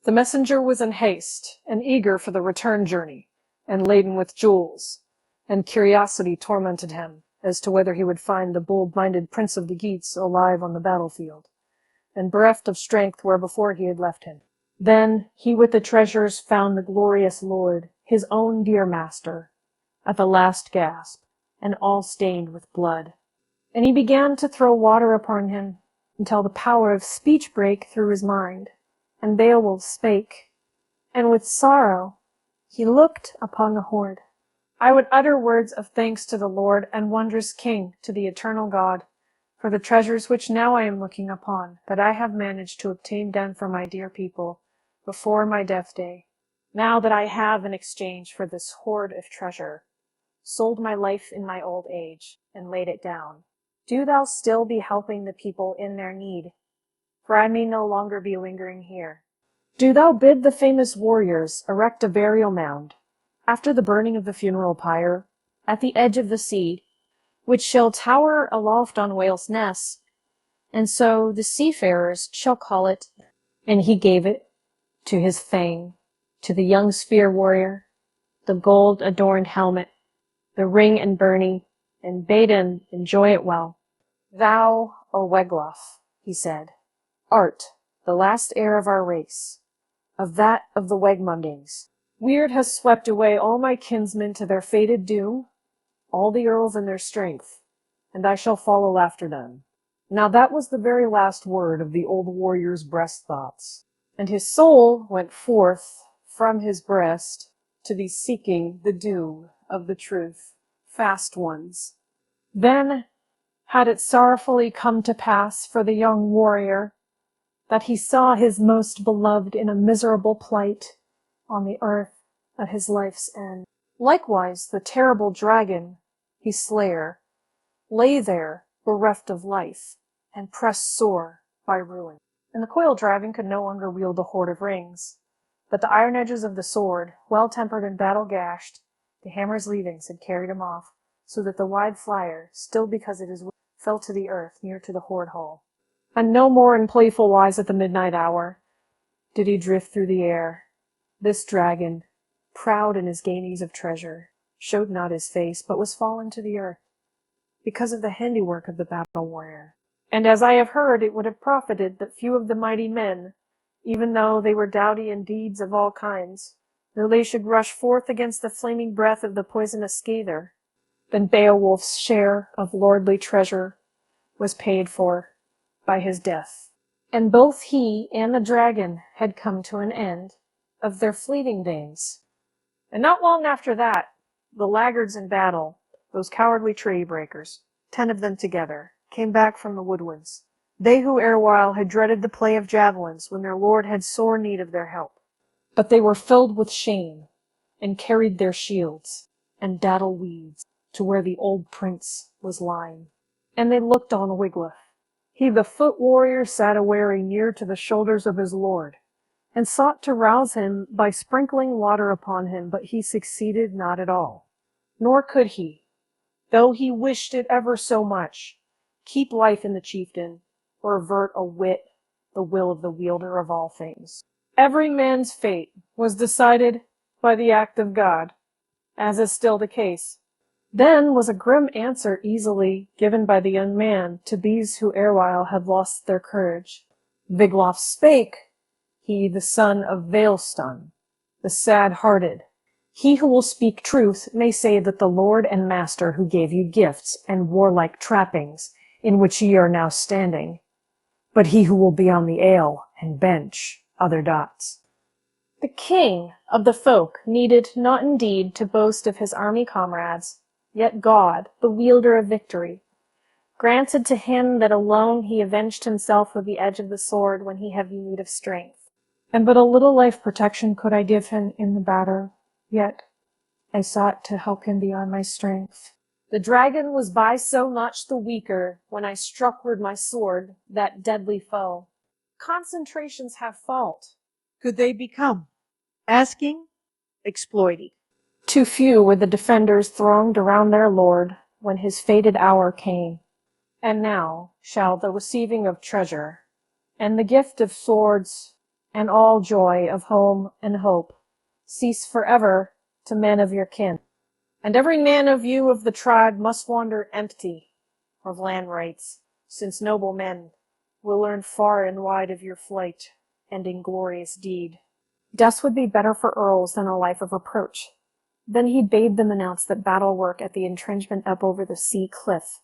The messenger was in haste, and eager for the return journey, and laden with jewels, and curiosity tormented him as to whether he would find the bold-minded prince of the Geats alive on the battlefield, and bereft of strength where before he had left him. Then he with the treasures found the glorious lord, his own dear master, at the last gasp, and all stained with blood. And he began to throw water upon him, until the power of speech brake through his mind. And Beowulf spake, and with sorrow he looked upon the hoard. I would utter words of thanks to the Lord and wondrous King, to the eternal God, for the treasures which now I am looking upon, that I have managed to obtain down for my dear people, before my death day. Now that I have, in exchange for this hoard of treasure, sold my life in my old age, and laid it down, do thou still be helping the people in their need, for I may no longer be lingering here. Do thou bid the famous warriors erect a burial mound, after the burning of the funeral pyre, at the edge of the sea, which shall tower aloft on Whale's Ness, and so the seafarers shall call it. And he gave it to his thane, to the young spear warrior, the gold-adorned helmet, the ring and byrnie, and bade him enjoy it well. Thou, O Wiglaf, he said, art the last heir of our race, of that of the Wegmundings. Weird has swept away all my kinsmen to their fated doom, all the earls in their strength, and I shall follow after them. Now that was the very last word of the old warrior's breast thoughts, and his soul went forth from his breast to be seeking the doom of the truth, fast ones. Then had it sorrowfully come to pass for the young warrior that he saw his most beloved in a miserable plight on the earth at his life's end. Likewise the terrible dragon, his slayer, lay there bereft of life, and pressed sore by ruin. And the coil-dragon could no longer wield the hoard of rings, but the iron edges of the sword, well-tempered and battle-gashed, the hammer's leavings had carried him off, so that the wide flyer, still because it is fell to the earth near to the hoard hall. And no more in playful wise at the midnight hour did he drift through the air. This dragon, proud in his gainings of treasure, showed not his face, but was fallen to the earth, because of the handiwork of the battle warrior. And as I have heard, it would have profited that few of the mighty men, even though they were doughty in deeds of all kinds, though they should rush forth against the flaming breath of the poisonous scather. Then Beowulf's share of lordly treasure was paid for by his death. And both he and the dragon had come to an end of their fleeting days. And not long after that, the laggards in battle, those cowardly tree breakers, 10 of them together, came back from the woodlands, they who erewhile had dreaded the play of javelins when their lord had sore need of their help. But they were filled with shame, and carried their shields and daddle weeds to where the old prince was lying. And they looked on Wiglaf. He the foot warrior sat awary near to the shoulders of his lord, and sought to rouse him by sprinkling water upon him, but he succeeded not at all. Nor could he, though he wished it ever so much, keep life in the chieftain, or avert a whit the will of the wielder of all things. Every man's fate was decided by the act of God, as is still the case. Then was a grim answer easily given by the young man to these who erewhile had lost their courage. Wiglaf spake, he the son of Weohstan, the sad-hearted. He who will speak truth may say that the lord and master who gave you gifts and warlike trappings, in which ye are now standing, but he who will be on the ale and bench other dots. The king of the folk needed not indeed to boast of his army comrades, yet God, the wielder of victory, granted to him that alone he avenged himself with the edge of the sword when he had need of strength. And but a little life protection could I give him in the battle, yet I sought to help him beyond my strength. The dragon was by so much the weaker when I struck with my sword that deadly foe. Concentrations have fault. Could they become asking, exploiting? Too few were the defenders thronged around their lord when his fated hour came. And now shall the receiving of treasure, and the gift of swords, and all joy of home and hope, cease forever to men of your kin. And every man of you of the tribe must wander empty of land rights, since noble men will learn far and wide of your flight and inglorious deed. Death would be better for earls than a life of reproach. Then he bade them announce that battle work at the entrenchment up over the sea cliff,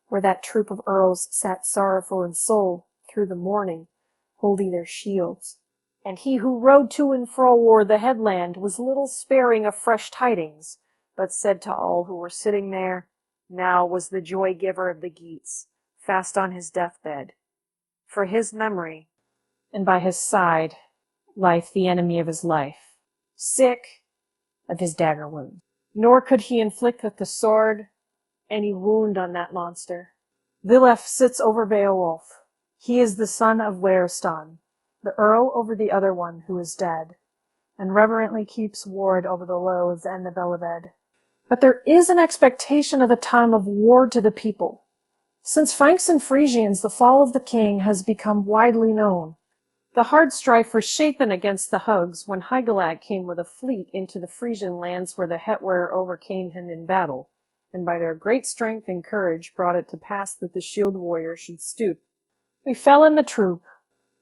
where that troop of earls sat sorrowful in soul through the morning, holding their shields. And he who rode to and fro o'er the headland was little sparing of fresh tidings, but said to all who were sitting there, now was the joy-giver of the Geats fast on his deathbed. For his memory, and by his side, lieth the enemy of his life, sick of his dagger wound. Nor could he inflict with the sword any wound on that monster. Wiglaf sits over Beowulf. He is the son of Weohstan, the earl over the other one who is dead, and reverently keeps ward over the loathed and the beloved. But there is an expectation of a time of war to the people. Since Franks and Frisians, the fall of the king has become widely known. The hard strife was shapen against the Hugs when Hygelac came with a fleet into the Frisian lands where the Hetwer overcame him in battle, and by their great strength and courage brought it to pass that the shield warrior should stoop. We fell in the troop,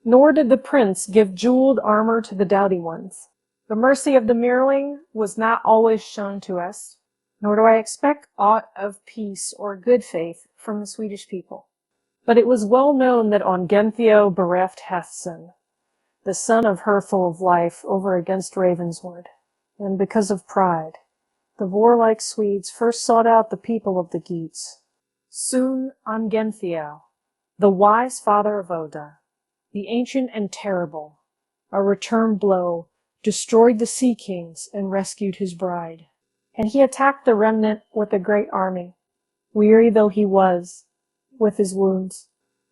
nor did the prince give jeweled armor to the doughty ones. The mercy of the Merling was not always shown to us, nor do I expect aught of peace or good faith from the Swedish people. But it was well known that on Genthio bereft Hethson, the son of her full of life, over against Ravenswood, and because of pride, the warlike Swedes first sought out the people of the Geats. Soon on Genthio, the wise father of Oda, the ancient and terrible, a return blow, destroyed the sea kings and rescued his bride. And he attacked the remnant with a great army, weary though he was, with his wounds.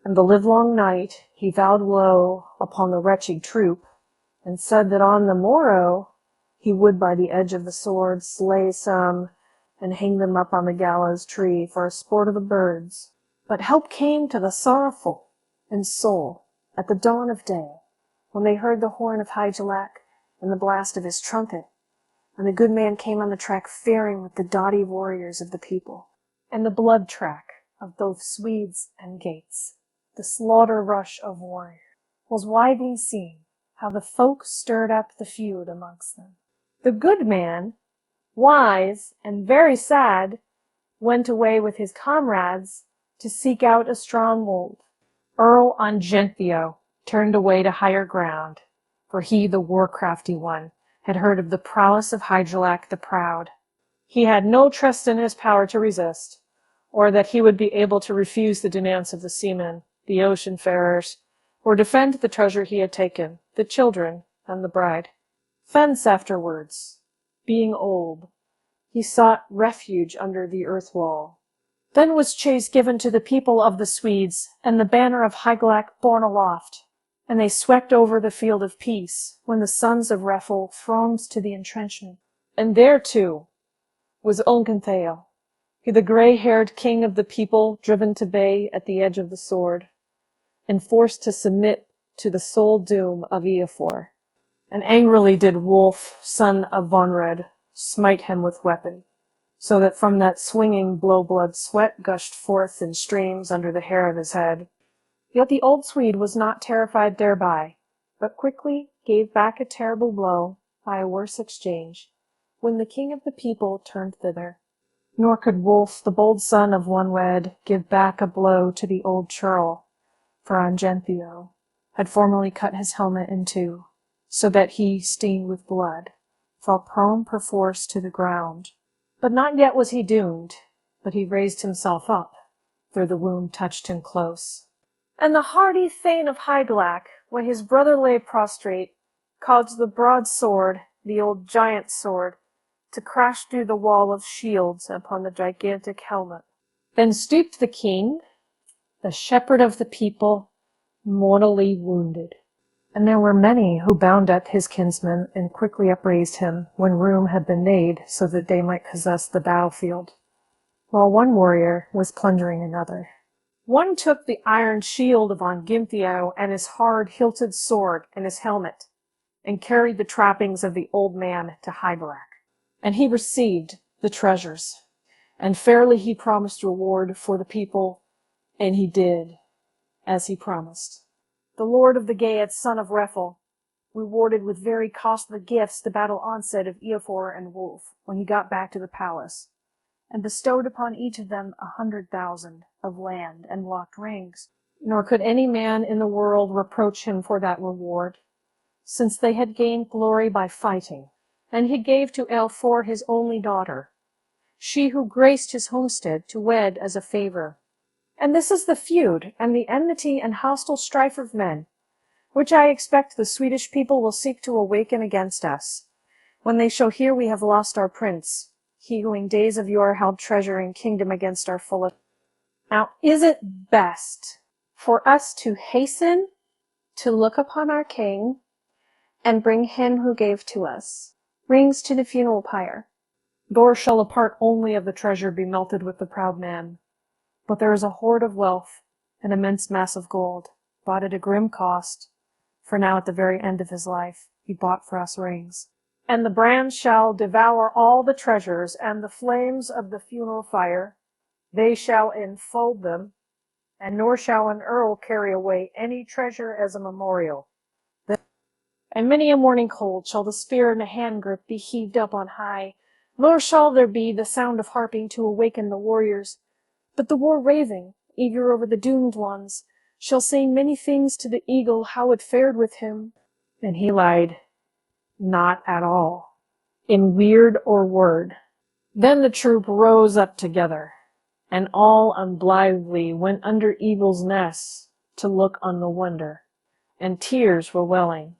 And the livelong night he vowed low upon the wretched troop, and said that on the morrow he would by the edge of the sword slay some, and hang them up on the gallows tree for a sport of the birds. But help came to the sorrowful in soul at the dawn of day, when they heard the horn of Hygelac and the blast of his trumpet, and the good man came on the track faring with the doughty warriors of the people, and the blood track of both Swedes and Geats. The slaughter rush of warriors was widely seen, how the folk stirred up the feud amongst them. The good man, wise and very sad, went away with his comrades to seek out a stronghold. Earl on Genthio turned away to higher ground, for he, the war-crafty one, had heard of the prowess of Hygelac the proud. He had no trust in his power to resist, or that he would be able to refuse the demands of the seamen, the ocean-farers, or defend the treasure he had taken, the children, and the bride. Thence afterwards, being old, he sought refuge under the earth wall. Then was chase given to the people of the Swedes, and the banner of Hygelac borne aloft, and they swept over the field of peace, when the sons of Refel thronged to the entrenchment. And there, too, was Onkentheow, the grey-haired king of the people, driven to bay at the edge of the sword, and forced to submit to the sole doom of Eofor. And angrily did Wulf, son of Vonred, smite him with weapon, so that from that swinging blow-blood sweat gushed forth in streams under the hair of his head. Yet the old Swede was not terrified thereby, but quickly gave back a terrible blow by a worse exchange, when the king of the people turned thither. Nor could Wulf, the bold son of Onwed, give back a blow to the old churl, for Ongentheow had formerly cut his helmet in two, so that he, stained with blood, fell prone perforce to the ground. But not yet was he doomed, but he raised himself up, for the wound touched him close. And the hardy Thane of Hygelac, when his brother lay prostrate, caused the broadsword, the old giant sword, to crash through the wall of shields upon the gigantic helmet. Then stooped the king, the shepherd of the people, mortally wounded. And there were many who bound up his kinsman and quickly upraised him, when room had been made so that they might possess the battlefield, while one warrior was plundering another. One took the iron shield of Ongentheow and his hard hilted sword and his helmet, and carried the trappings of the old man to Hygelac. And he received the treasures, and fairly he promised reward for the people, and he did as he promised. The lord of the Geats, son of Refel, rewarded with very costly gifts the battle onset of Eofor and Wulf when he got back to the palace, and bestowed upon each of them 100,000 of land and locked rings. Nor could any man in the world reproach him for that reward, since they had gained glory by fighting. And he gave to Aelfor his only daughter, she who graced his homestead, to wed as a favor. And this is the feud, and the enmity and hostile strife of men, which I expect the Swedish people will seek to awaken against us, when they shall hear we have lost our prince, he who in days of yore held treasure and kingdom against our fullest. Now is it best for us to hasten to look upon our king, and bring him who gave to us rings to the funeral pyre? Nor shall a part only of the treasure be melted with the proud man, but there is a hoard of wealth, an immense mass of gold, bought at a grim cost, for now at the very end of his life he bought for us rings. And the brand shall devour all the treasures, and the flames of the funeral fire, they shall enfold them, and nor shall an earl carry away any treasure as a memorial. And many a morning cold shall the spear and the hand grip be heaved up on high, nor shall there be the sound of harping to awaken the warriors, but the war raving, eager over the doomed ones, shall say many things to the eagle how it fared with him. And he lied not at all, in weird or word. Then the troop rose up together, and all unblithely went under eagle's nests to look on the wonder, and tears were welling.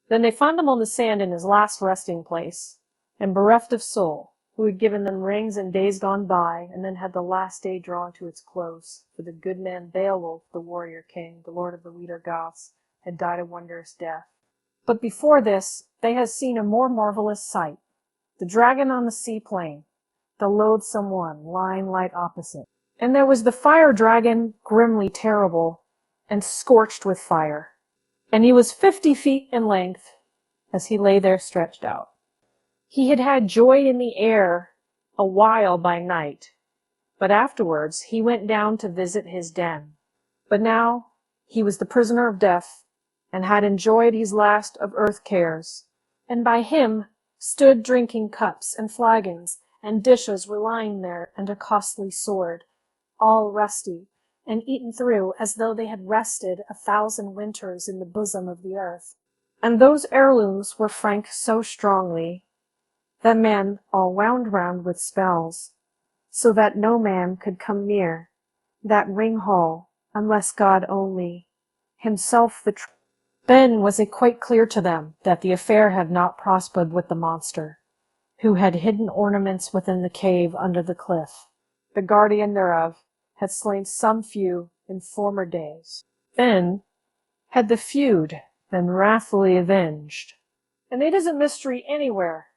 Then they found him on the sand in his last resting place, and bereft of soul, who had given them rings in days gone by, and then had the last day drawn to its close, for the good man Beowulf, the warrior king, the lord of the Leader Goths, had died a wondrous death. But before this, they had seen a more marvelous sight, the dragon on the sea plain, the loathsome one lying light opposite. And there was the fire dragon, grimly terrible, and scorched with fire. And he was 50 feet in length, as he lay there stretched out. He had had joy in the air a while by night, but afterwards he went down to visit his den. But now he was the prisoner of death, and had enjoyed his last of earth cares, and by him stood drinking cups and flagons, and dishes were lying there, and a costly sword, all rusty, and eaten through as though they had rested 1,000 winters in the bosom of the earth. And those heirlooms were frank so strongly that men all wound round with spells, so that no man could come near that ring hall unless God only, himself the Then was it quite clear to them that the affair had not prospered with the monster, who had hidden ornaments within the cave under the cliff. The guardian thereof had slain some few in former days. Then had the feud been wrathfully avenged. And it is a mystery anywhere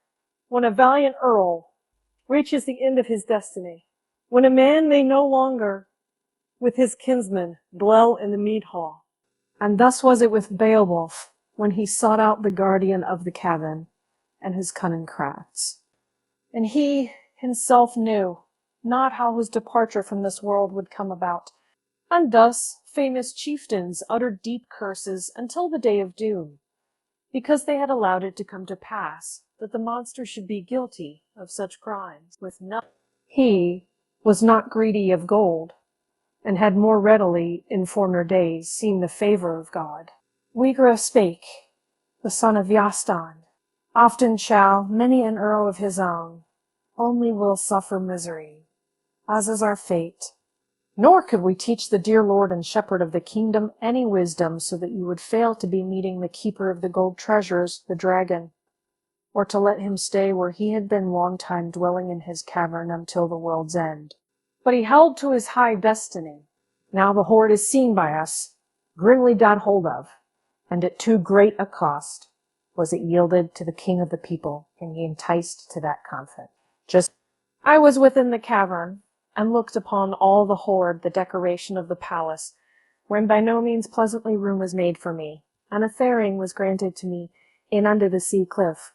when a valiant earl reaches the end of his destiny, when a man may no longer with his kinsmen dwell in the mead hall. And thus was it with Beowulf when he sought out the guardian of the cavern and his cunning crafts. And he himself knew not how his departure from this world would come about. And thus famous chieftains uttered deep curses until the day of doom, because they had allowed it to come to pass that the monster should be guilty of such crimes with nothing. He was not greedy of gold, and had more readily in former days seen the favor of God. Wigra spake, the son of Yastan, often shall many an earl of his own only will suffer misery, as is our fate. Nor could we teach the dear lord and shepherd of the kingdom any wisdom, so that you would fail to be meeting the keeper of the gold treasures, the dragon, or to let him stay where he had been long time dwelling in his cavern until the world's end. But he held to his high destiny. Now the hoard is seen by us, grimly got hold of, and at too great a cost was it yielded to the king of the people, and he enticed to that conflict. Just I was within the cavern, and looked upon all the hoard, the decoration of the palace, when by no means pleasantly room was made for me, and a faring was granted to me in under the sea cliff.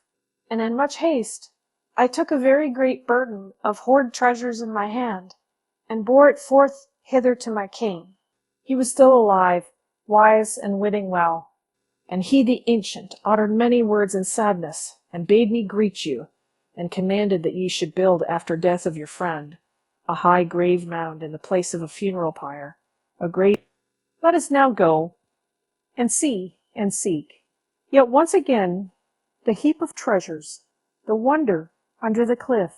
And in much haste I took a very great burden of hoard treasures in my hand, and bore it forth hither to my king. He was still alive, wise and witting well, and he the ancient uttered many words in sadness, and bade me greet you, and commanded that ye should build after death of your friend a high grave mound in the place of a funeral pyre, a great. Let us now go and see and seek. Yet once again the heap of treasures, the wonder under the cliff.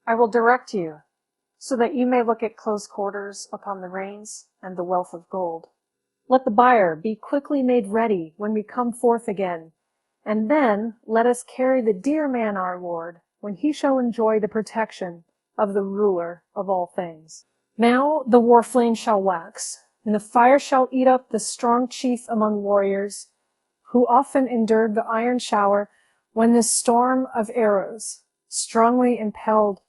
I will direct you, so that you may look at close quarters upon the reins and the wealth of gold. Let the buyer be quickly made ready when we come forth again, and then let us carry the dear man our lord, when he shall enjoy the protection of the ruler of all things. Now the war flame shall wax, and the fire shall eat up the strong chief among warriors, who often endured the iron shower when this storm of arrows strongly impelled.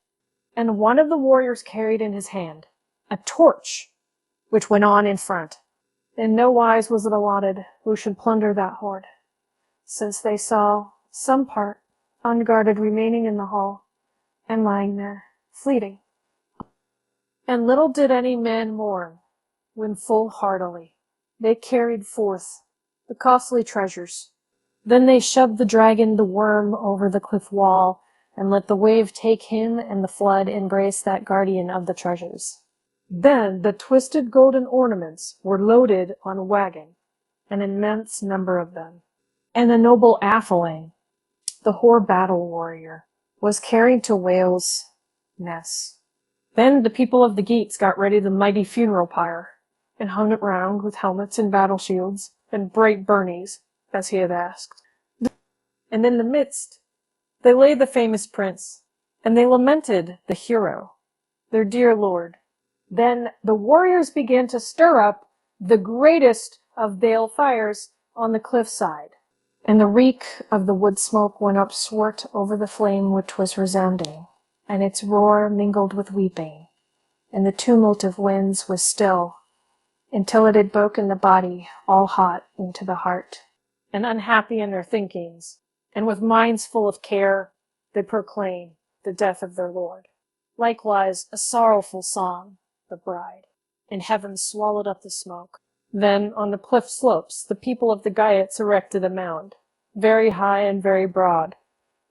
And one of the warriors carried in his hand a torch, which went on in front. In no wise was it allotted who should plunder that hoard, since they saw some part unguarded remaining in the hall, and lying there, fleeting. And little did any man mourn, when full heartily they carried forth the costly treasures. Then they shoved the dragon, the worm, over the cliff wall, and let the wave take him, and the flood embrace that guardian of the treasures. Then the twisted golden ornaments were loaded on a wagon, an immense number of them. And the noble Atheling, the hoar battle warrior, was carried to Wales' Ness. Then the people of the Geats got ready the mighty funeral pyre, and hung it round with helmets and battle shields, and bright burnies, as he had asked. And in the midst they laid the famous prince, and they lamented the hero, their dear lord. Then the warriors began to stir up the greatest of bale fires on the cliffside, and the reek of the wood smoke went up swart over the flame which was resounding, and its roar mingled with weeping, and the tumult of winds was still, until it had broken the body all hot into the heart. And unhappy in their thinkings, and with minds full of care, they proclaim the death of their lord. Likewise a sorrowful song, the bride, and heaven swallowed up the smoke. Then on the cliff slopes the people of the Geats erected a mound, very high and very broad,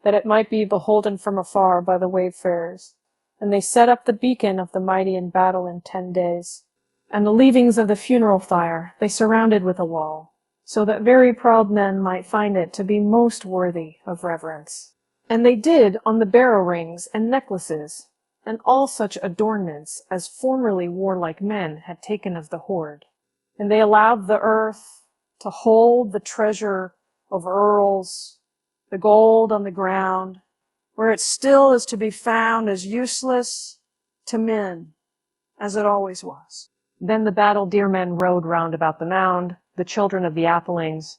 that it might be beholden from afar by the wayfarers. And they set up the beacon of the mighty in battle in 10 days. And the leavings of the funeral fire they surrounded with a wall, so that very proud men might find it to be most worthy of reverence. And they did on the barrow rings and necklaces, and all such adornments as formerly warlike men had taken of the hoard. And they allowed the earth to hold the treasure of earls, the gold on the ground, where it still is to be found as useless to men as it always was. Then the battle-dear men rode round about the mound, the children of the Athelings,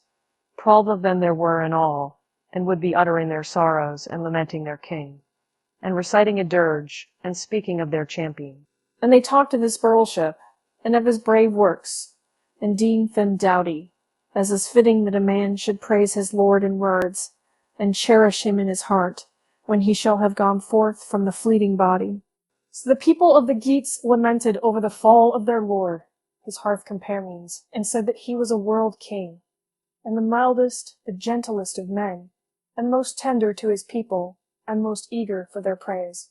12 of them there were in all, and would be uttering their sorrows, and lamenting their king, and reciting a dirge, and speaking of their champion. And they talked of his earlship, and of his brave works, and deemed them doughty, as is fitting that a man should praise his Lord in words, and cherish him in his heart, when he shall have gone forth from the fleeting body. So the people of the Geats lamented over the fall of their lord, his hearth companions, and said that he was a world king, and the mildest, the gentlest of men, and most tender to his people, and most eager for their praise.